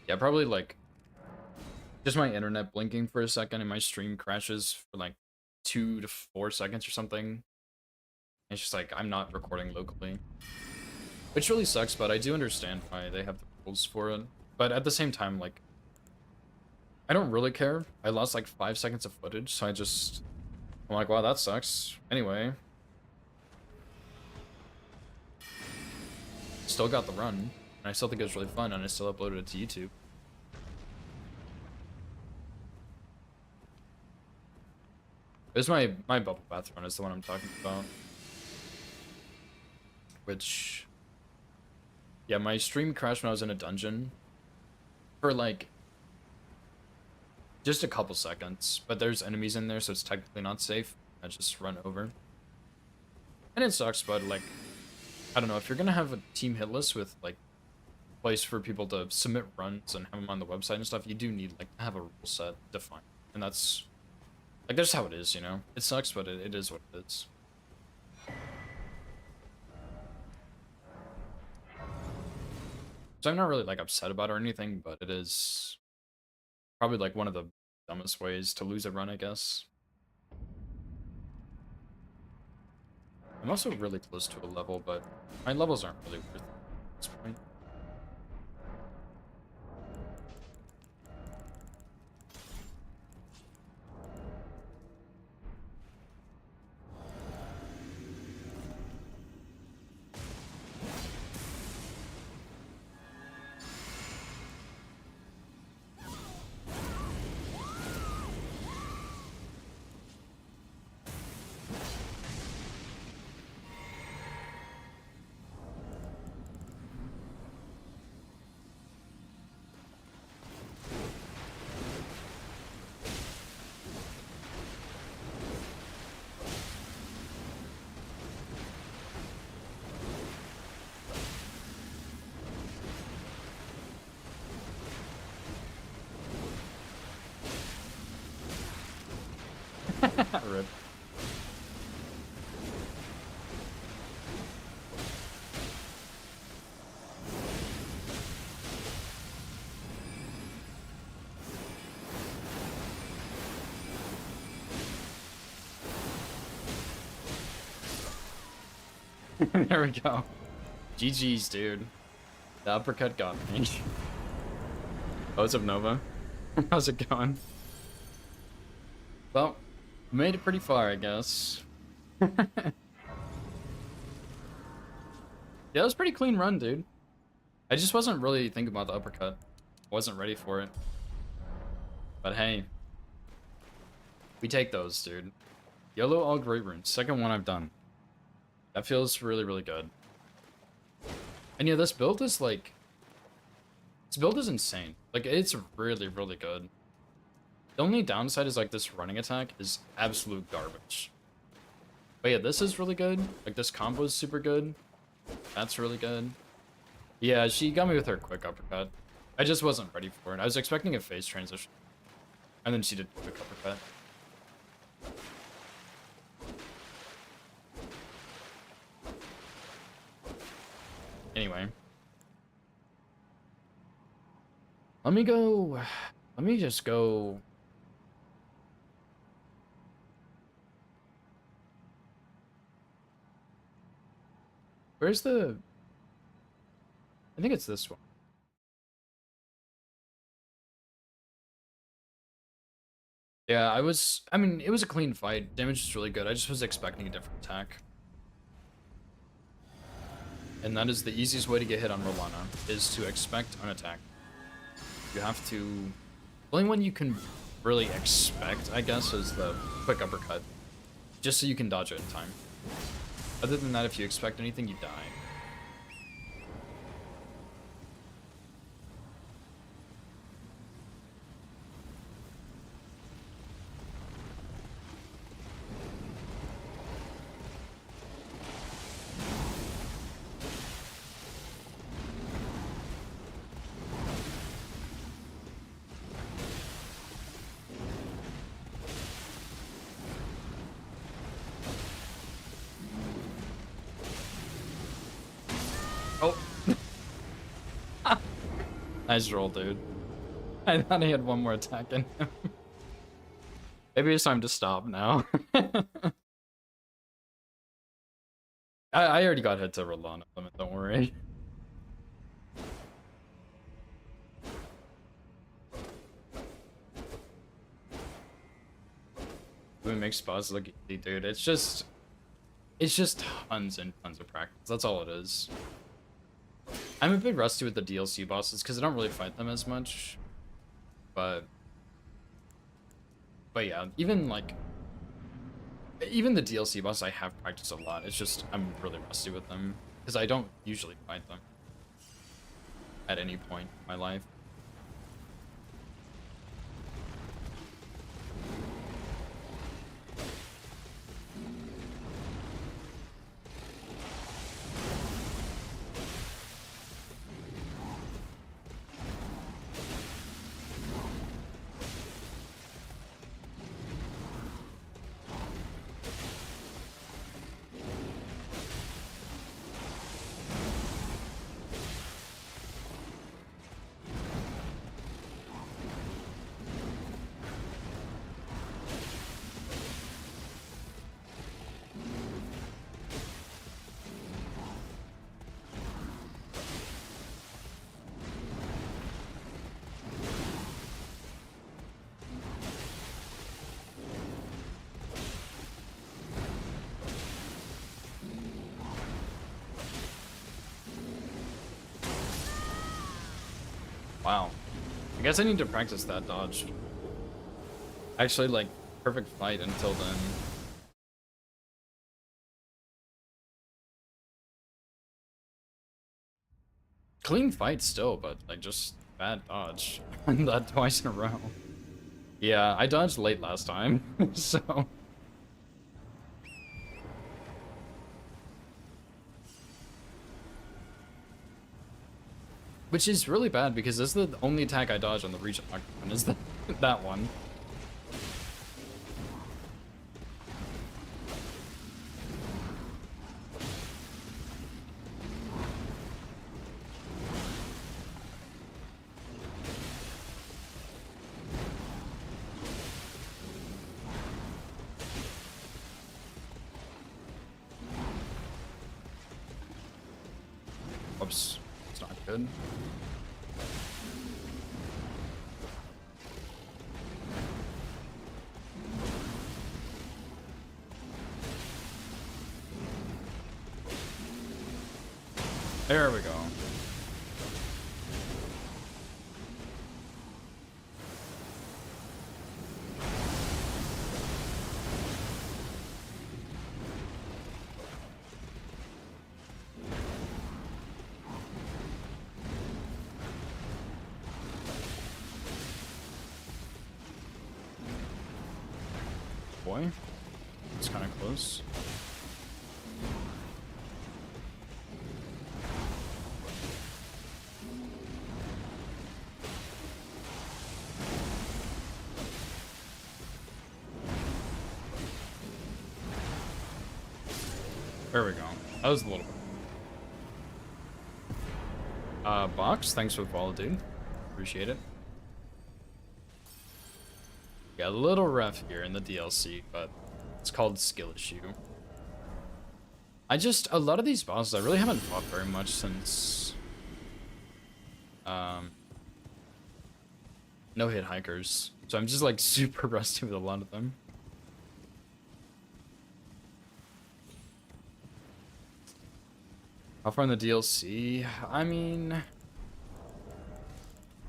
yeah, probably like just my internet blinking for a second and my stream crashes for like 2 to 4 seconds or something. It's just like I'm not recording locally, which really sucks, but I do understand why they have the rules for it. But at the same time, like, I don't really care. I lost like 5 seconds of footage, so I'm like, wow, that sucks. Anyway. Still got the run, and I still think it was really fun, and I still uploaded it to YouTube. This is my bubble bath run is the one I'm talking about. Which, yeah, my stream crashed when I was in a dungeon for like just a couple seconds, but there's enemies in there, so it's technically not safe. I just run over. And it sucks, but like, I don't know, if you're gonna have a team hit list with like place for people to submit runs and have them on the website and stuff, you do need like to have a rule set defined. And that's like, that's how it is, you know? It sucks, but it is what it is. So I'm not really like upset about it or anything, but it is probably like one of the dumbest ways to lose a run, I guess. I'm also really close to a level, but my levels aren't really worth it at this point. Rip. There we go. GG's, dude. The uppercut got me. Oh, what's up, Nova? How's it going? Well, made it pretty far, I guess. Yeah, that was a pretty clean run, dude. I just wasn't really thinking about the uppercut. Wasn't ready for it. But hey. We take those, dude. Yellow all great runes. Second one I've done. That feels really, really good. And yeah, this build is like... This build is insane. Like, it's really, really good. The only downside is like this running attack is absolute garbage. But yeah, this is really good. Like, this combo is super good. That's really good. Yeah, she got me with her quick uppercut. I just wasn't ready for it. I was expecting a phase transition. And then she did quick uppercut. Anyway. Let me just go. Where's the... I think it's this one. Yeah, I mean, it was a clean fight. Damage is really good. I just was expecting a different attack. And that is the easiest way to get hit on Rolana, is to expect an attack. You have to... The only one you can really expect, I guess, is the quick uppercut. Just so you can dodge it in time. Other than that, if you expect anything, you die. Oh. Nice roll, dude. I thought he had one more attack in him. Maybe it's time to stop now. I already got hit to Rolana limit, don't worry. We make spots look easy, dude. It's just tons and tons of practice. That's all it is. I'm a bit rusty with the DLC bosses because I don't really fight them as much. But yeah, even the DLC boss I have practiced a lot. It's just I'm really rusty with them because I don't usually fight them at any point in my life. Wow. I guess I need to practice that dodge. Actually, like, perfect fight until then. Clean fight still, but, like, just bad dodge. That twice in a row. Yeah, I dodged late last time, so... Which is really bad because this is the only attack I dodge on the region octagon is that one. Whoops, it's not good. There we go. Boy, it's kind of close. There we go. That was a little bit. Box, thanks for the follow, dude. Appreciate it. Yeah, a little rough here in the DLC, but it's called skill issue. A lot of these bosses, I really haven't fought very much since, no hit hikers. So I'm just like super rusty with a lot of them. How far in the DLC? I mean,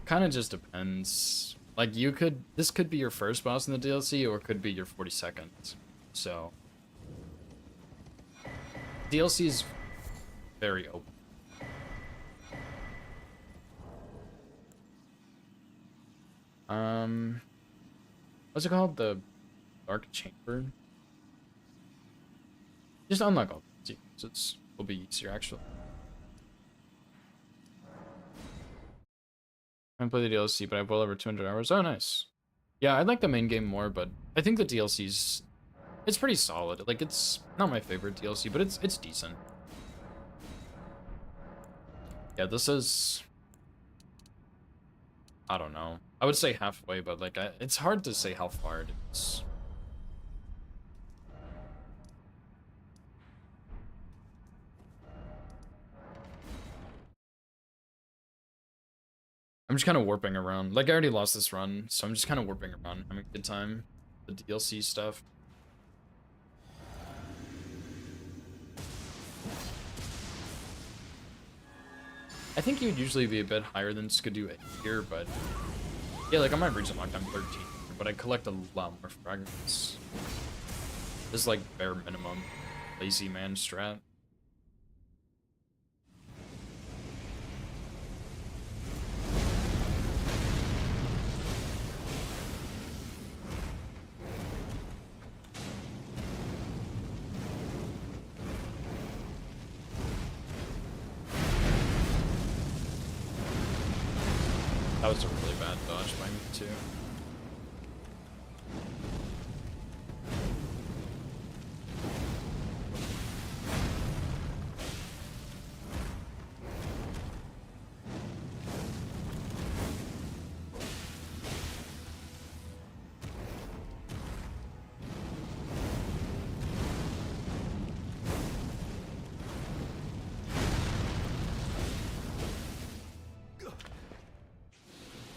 kind of just depends. Like this could be your first boss in the DLC or it could be your 42nd. So, DLC is very open. What's it called? The Dark Chamber? Just unlock all the secrets. Will be easier actually. I haven't played the DLC, but I have well over 200 hours. Oh, nice. Yeah, I like the main game more, but I think the DLC's... It's pretty solid. Like, it's not my favorite DLC, but it's decent. Yeah, this is... I don't know. I would say halfway, but like it's hard to say how far it is. I'm just kind of warping around. Like I already lost this run, so I'm just kind of warping around, having a good time. The DLC stuff. I think you'd usually be a bit higher than Skidoo here, but yeah, like I might reach unlocked. I'm 13, but I collect a lot more fragments. This is like bare minimum lazy man strat. That was a really bad dodge by me too.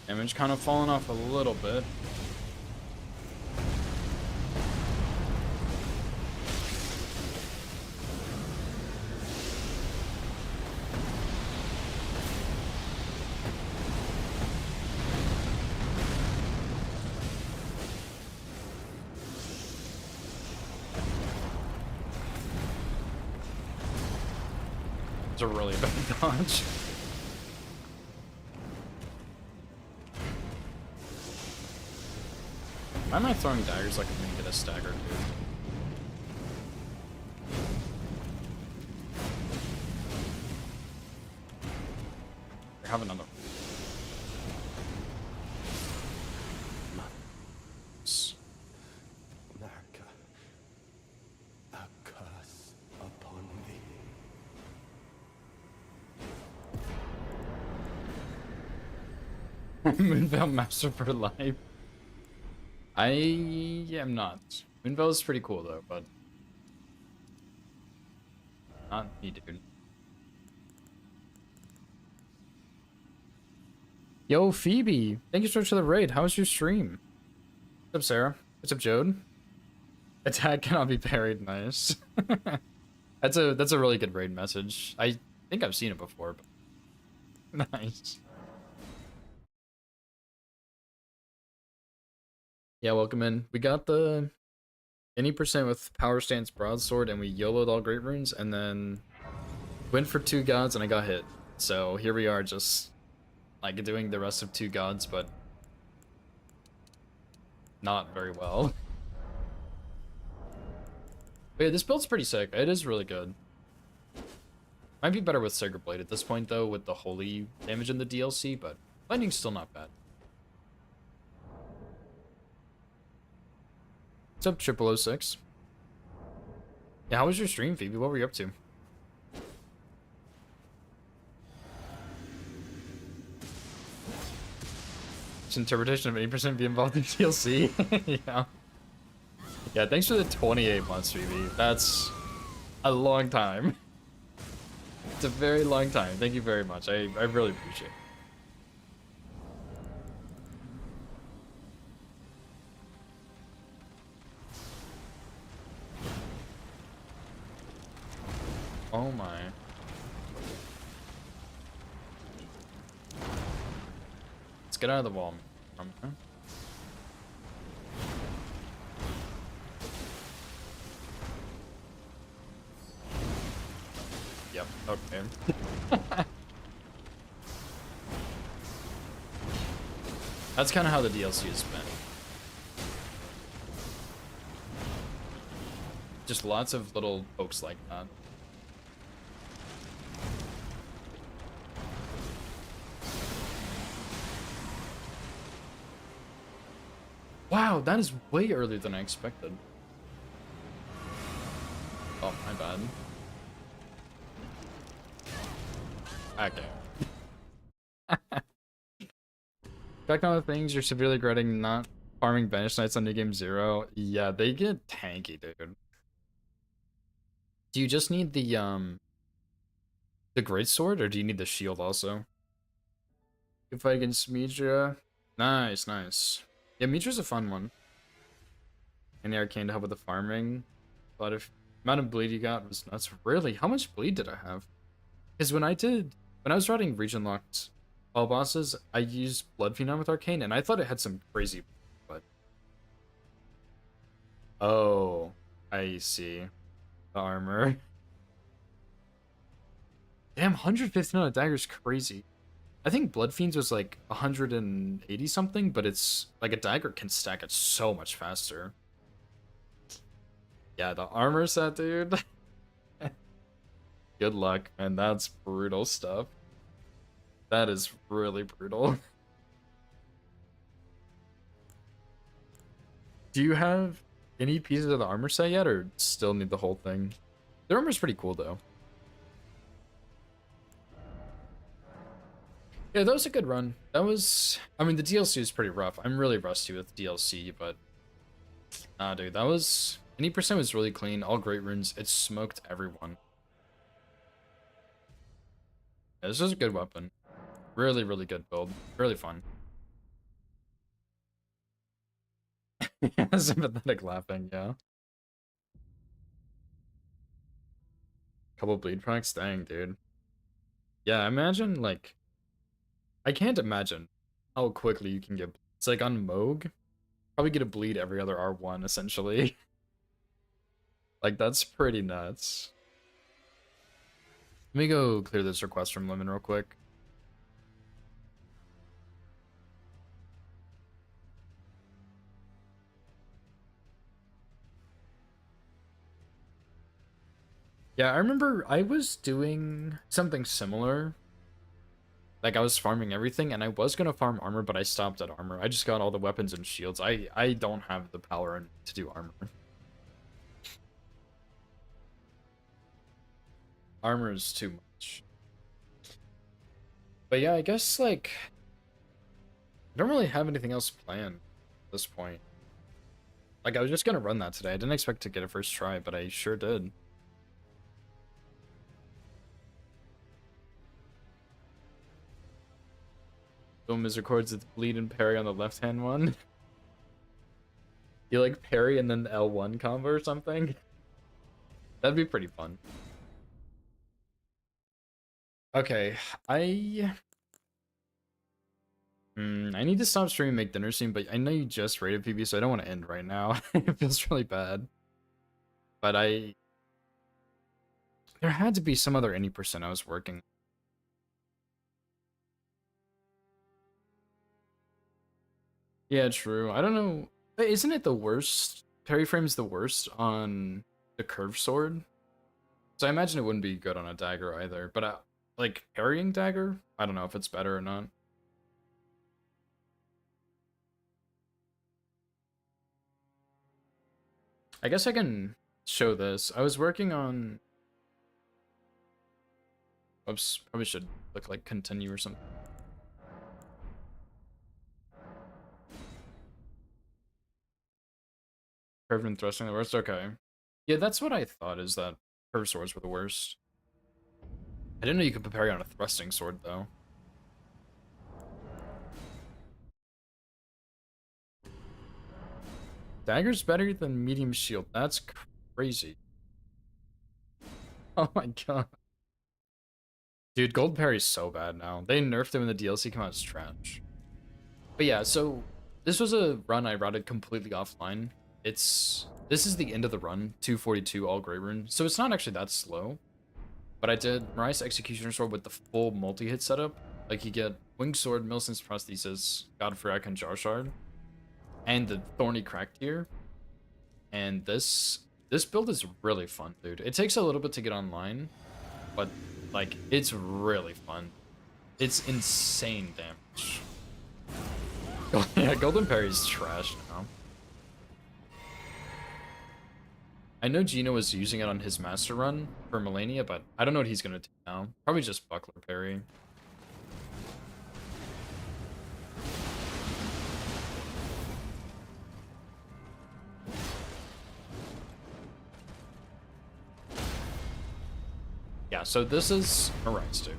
Damage kind of falling off a little bit. It's a really bad dodge. Why am I throwing daggers like I'm gonna get a stagger, dude? I have another. Naka, a curse upon thee. Moonveil Master for life. I am not. Moonveil is pretty cool though, but not me, dude. Yo, Phoebe, thank you so much for the raid. How was your stream? What's up, Sarah? What's up, Jode? Attack cannot be parried. Nice. That's a really good raid message. I think I've seen it before, but nice. Yeah, welcome in. We got the any percent with Powerstance Broadsword, and we YOLO'd all Great Runes, and then went for 2 gods, and I got hit. So here we are, just like doing the rest of 2 gods, but not very well. But yeah, this build's pretty sick. It is really good. Might be better with Sacred Blade at this point, though, with the holy damage in the DLC, but Lightning's still not bad. What's up, 0006? Yeah, how was your stream, Phoebe? What were you up to? Its interpretation of 80% be involved in DLC. Yeah. Yeah, thanks for the 28 months, Phoebe. That's a long time. It's a very long time. Thank you very much. I really appreciate it. Oh my. Let's get out of the wall. Yep, okay. That's kind of how the DLC has been. Just lots of little pokes like that. Wow, that is way earlier than I expected. Oh, my bad. Okay. Check on the things you're severely regretting not farming Banish Knights on New Game 0. Yeah, they get tanky, dude. Do you just need the Great Sword, or do you need the shield also? Good fight against Midra. Nice, nice. Yeah, Midra's a fun one. Any arcane to help with the farming. But if amount of bleed you got was nuts. Really? How much bleed did I have? Because when I was writing region locked all bosses, I used Blood Phenom with arcane, and I thought it had some crazy, but oh, I see. The armor. Damn, 115 on a dagger is crazy. I think Blood Fiends was like 180 something, but it's like a dagger can stack it so much faster. Yeah, the armor set, dude. Good luck, man. That's brutal stuff. That is really brutal. Do you have any pieces of the armor set yet, or still need the whole thing? The armor's pretty cool, though. Yeah, that was a good run. That was... I mean, the DLC was pretty rough. I'm really rusty with DLC, but... Nah, dude, that was... 80% was really clean. All great runes. It smoked everyone. Yeah, this was a good weapon. Really, really good build. Really fun. Sympathetic laughing, yeah. Couple bleed products? Dang, dude. Yeah, imagine, like... I can't imagine how quickly you can get... It's like on Moog, probably get a bleed every other R1, essentially. Like, that's pretty nuts. Let me go clear this request from Lemon real quick. Yeah, I remember I was doing something similar. Like, I was farming everything, and I was gonna farm armor, but I stopped at armor. I just got all the weapons and shields. I don't have the power to do armor. Armor is too much. But yeah, I guess, like... I don't really have anything else planned at this point. Like, I was just gonna run that today. I didn't expect to get a first try, but I sure did. Film is records with bleed and parry on the left-hand one. You like parry and then L1 combo or something? That'd be pretty fun. Okay, I need to stop streaming and make dinner soon, but I know you just rated PB, so I don't want to end right now. It feels really bad. But there had to be some other any percent I was working. Yeah, true. I don't know. Wait, isn't it the worst? Parry frame's the worst on the curved sword? So I imagine it wouldn't be good on a dagger either. But like parrying dagger, I don't know if it's better or not. I guess I can show this. I was working on... Oops, probably should click like continue or something. Curved and thrusting the worst? Okay. Yeah, that's what I thought, is that curved swords were the worst. I didn't know you could parry on a thrusting sword, though. Dagger's better than medium shield. That's crazy. Oh my god. Dude, gold parry's so bad now. They nerfed him in the DLC, come out as trash. But yeah, so this was a run I routed completely offline. This is the end of the run, 242 all great rune. So it's not actually that slow. But I did Mariah's Executioner Sword with the full multi-hit setup. Like, you get Winged Sword, Millicent's Prosthesis, Godfrey Icon Jar Shard, and the Thorny Crack Tier. And this build is really fun, dude. It takes a little bit to get online, but, like, it's really fun. It's insane damage. Yeah, Golden Parry's trash now. I know Gino was using it on his master run for Melania, but I don't know what he's gonna do now. Probably just Buckler Parry. Yeah, so this is Mirai's dude.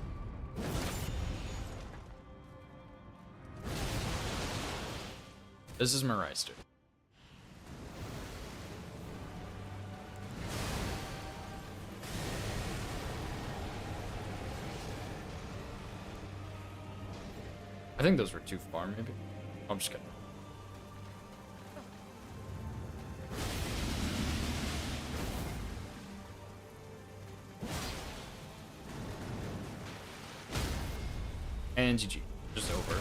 This is Mirai's dude. I think those were too far, maybe. I'm just kidding. And GG. Just over.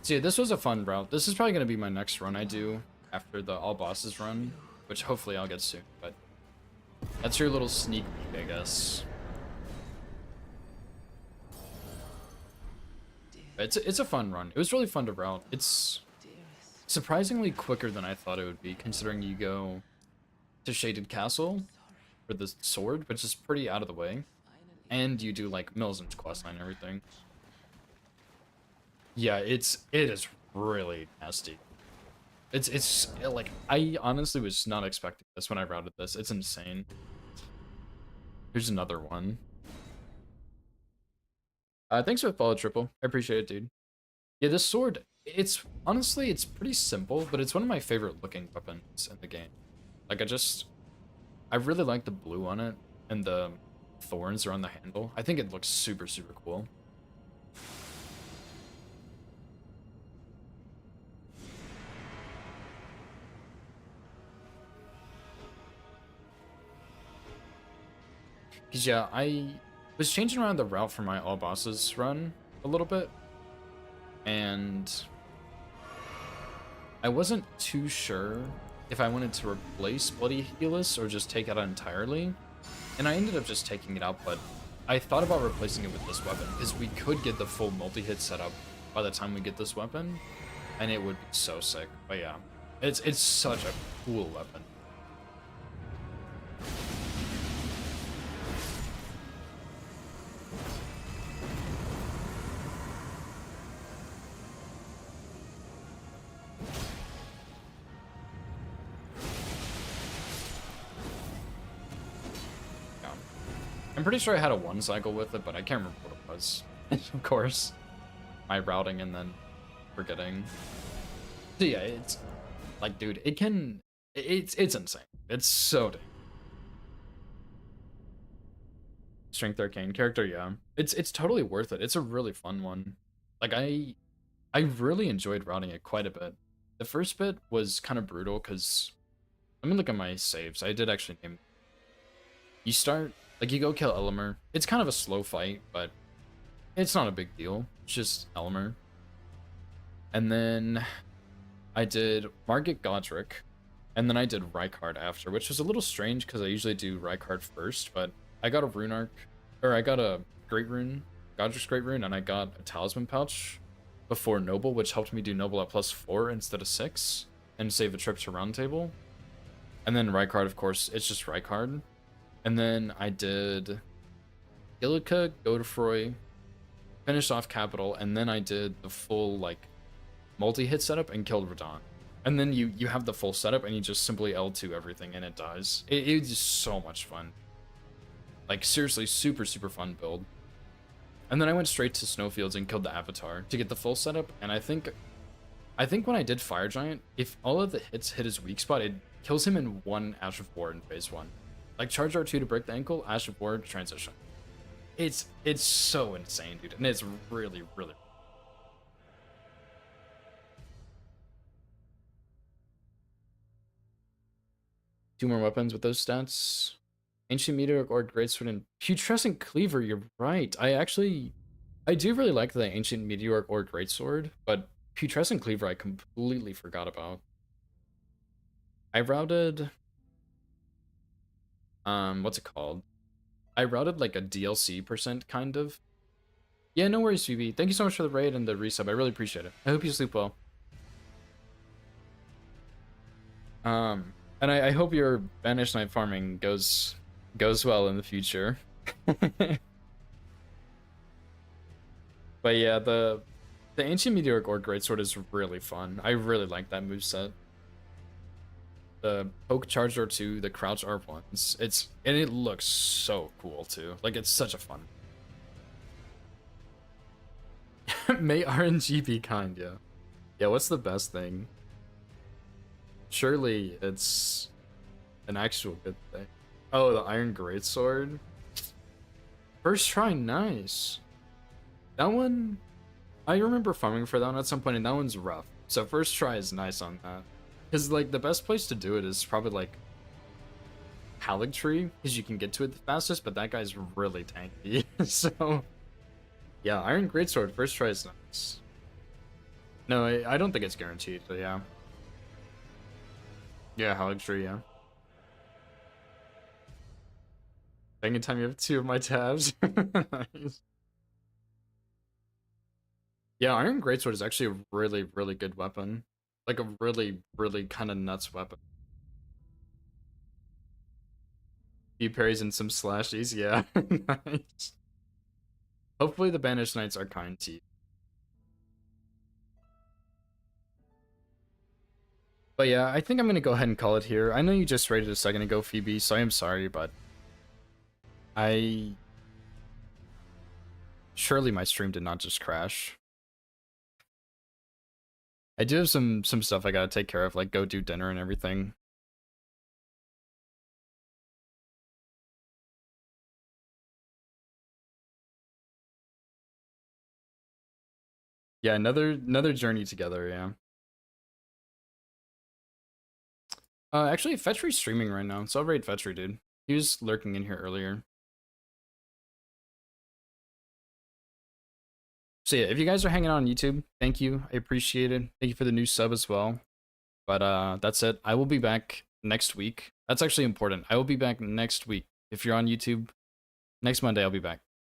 See, this was a fun route. This is probably going to be my next run I do after the all bosses run, which hopefully I'll get soon, but that's your little sneak peek, I guess. It's a fun run. It was really fun to route. It's surprisingly quicker than I thought it would be, considering you go to Shaded Castle for the sword, which is pretty out of the way, and you do like Millicent's questline and everything. Yeah, it is really nasty. It's like, I honestly was not expecting this when I routed this. It's insane. Here's another one. Thanks for the follow, Triple. I appreciate it, dude. Yeah, this sword, it's honestly, it's pretty simple, but it's one of my favorite looking weapons in the game. Like, I really like the blue on it, and the thorns are on the handle. I think it looks super, super cool. Because, yeah, I was changing around the route for my all bosses run a little bit, and I wasn't too sure if I wanted to replace Bloody Healus or just take it out entirely, and I ended up just taking it out, but I thought about replacing it with this weapon, because we could get the full multi-hit setup by the time we get this weapon, and it would be so sick. But yeah, it's such a cool weapon. I'm pretty sure I had a one cycle with it, but I can't remember what it was. Of course. My routing and then forgetting. So yeah, it's like, dude, it's insane. It's so dang. Strength Arcane character, yeah. It's totally worth it. It's a really fun one. Like, I really enjoyed routing it quite a bit. The first bit was kind of brutal because, let me look at my saves. I did actually name. You start, like, you go kill Elimer. It's kind of a slow fight, but it's not a big deal. It's just Elimer. And then I did Margit Godric, and then I did Rykard after, which was a little strange because I usually do Rykard first, but I got a rune arc, or I got a Great Rune, Godric's Great Rune, and I got a Talisman Pouch before Noble, which helped me do Noble at +4 instead of 6, and save a trip to Round Table. And then Rykard, of course, it's just Rykard. And then I did Gillica, Godefroy, finished off Capital, and then I did the full, like, multi-hit setup and killed Radon. And then you have the full setup and you just simply L2 everything and it dies. It's just so much fun. Like, seriously, super, super fun build. And then I went straight to Snowfields and killed the Avatar to get the full setup, and I think when I did Fire Giant, if all of the hits hit his weak spot, it kills him in one Ash of War in phase 1. Like, charge R2 to break the ankle, Ash of War, transition. It's so insane, dude, and it's really, really... Two more weapons with those stats. Ancient Meteor or Greatsword and Putrescent Cleaver, you're right. I do really like the Ancient Meteor or Greatsword, but Putrescent Cleaver I completely forgot about. I routed... what's it called? I routed like a DLC percent, kind of. Yeah, no worries, VB. Thank you so much for the raid and the resub. I really appreciate it. I hope you sleep well. And I hope your Banished Night farming goes well in the future. But yeah, The Ancient Meteoric Orc Greatsword is really fun. I really like that moveset. The poke charge R2, the crouch R1s. And it looks so cool too. Like it's such a fun. May RNG be kind, yeah. Yeah, what's the best thing? Surely it's an actual good thing. Oh, the Iron Greatsword. First try, nice. That one, I remember farming for that one at some point, and that one's rough. So first try is nice on that. Because, like, the best place to do it is probably, like, Haligtree, because you can get to it the fastest, but that guy's really tanky. So, yeah, Iron Greatsword, first try is nice. No, I don't think it's guaranteed, but yeah. Yeah, Haligtree, yeah. Dang it, time you have 2 of my tabs. Nice. Yeah, Iron Greatsword is actually a really, really good weapon. Like a really, really kind of nuts weapon. Few parries and some slashies, yeah. Nice. Hopefully the Banished Knights are kind to you. But yeah, I think I'm gonna go ahead and call it here. I know you just rated a second ago, Phoebe, so I am sorry, but surely my stream did not just crash. I do have some stuff I gotta take care of, like go do dinner and everything. Yeah, another journey together, yeah. Actually, Fetchery's streaming right now, so I'll raid Fetchery, dude. He was lurking in here earlier. So yeah, if you guys are hanging out on YouTube, thank you. I appreciate it. Thank you for the new sub as well. But that's it. I will be back next week. That's actually important. I will be back next week. If you're on YouTube, next Monday I'll be back.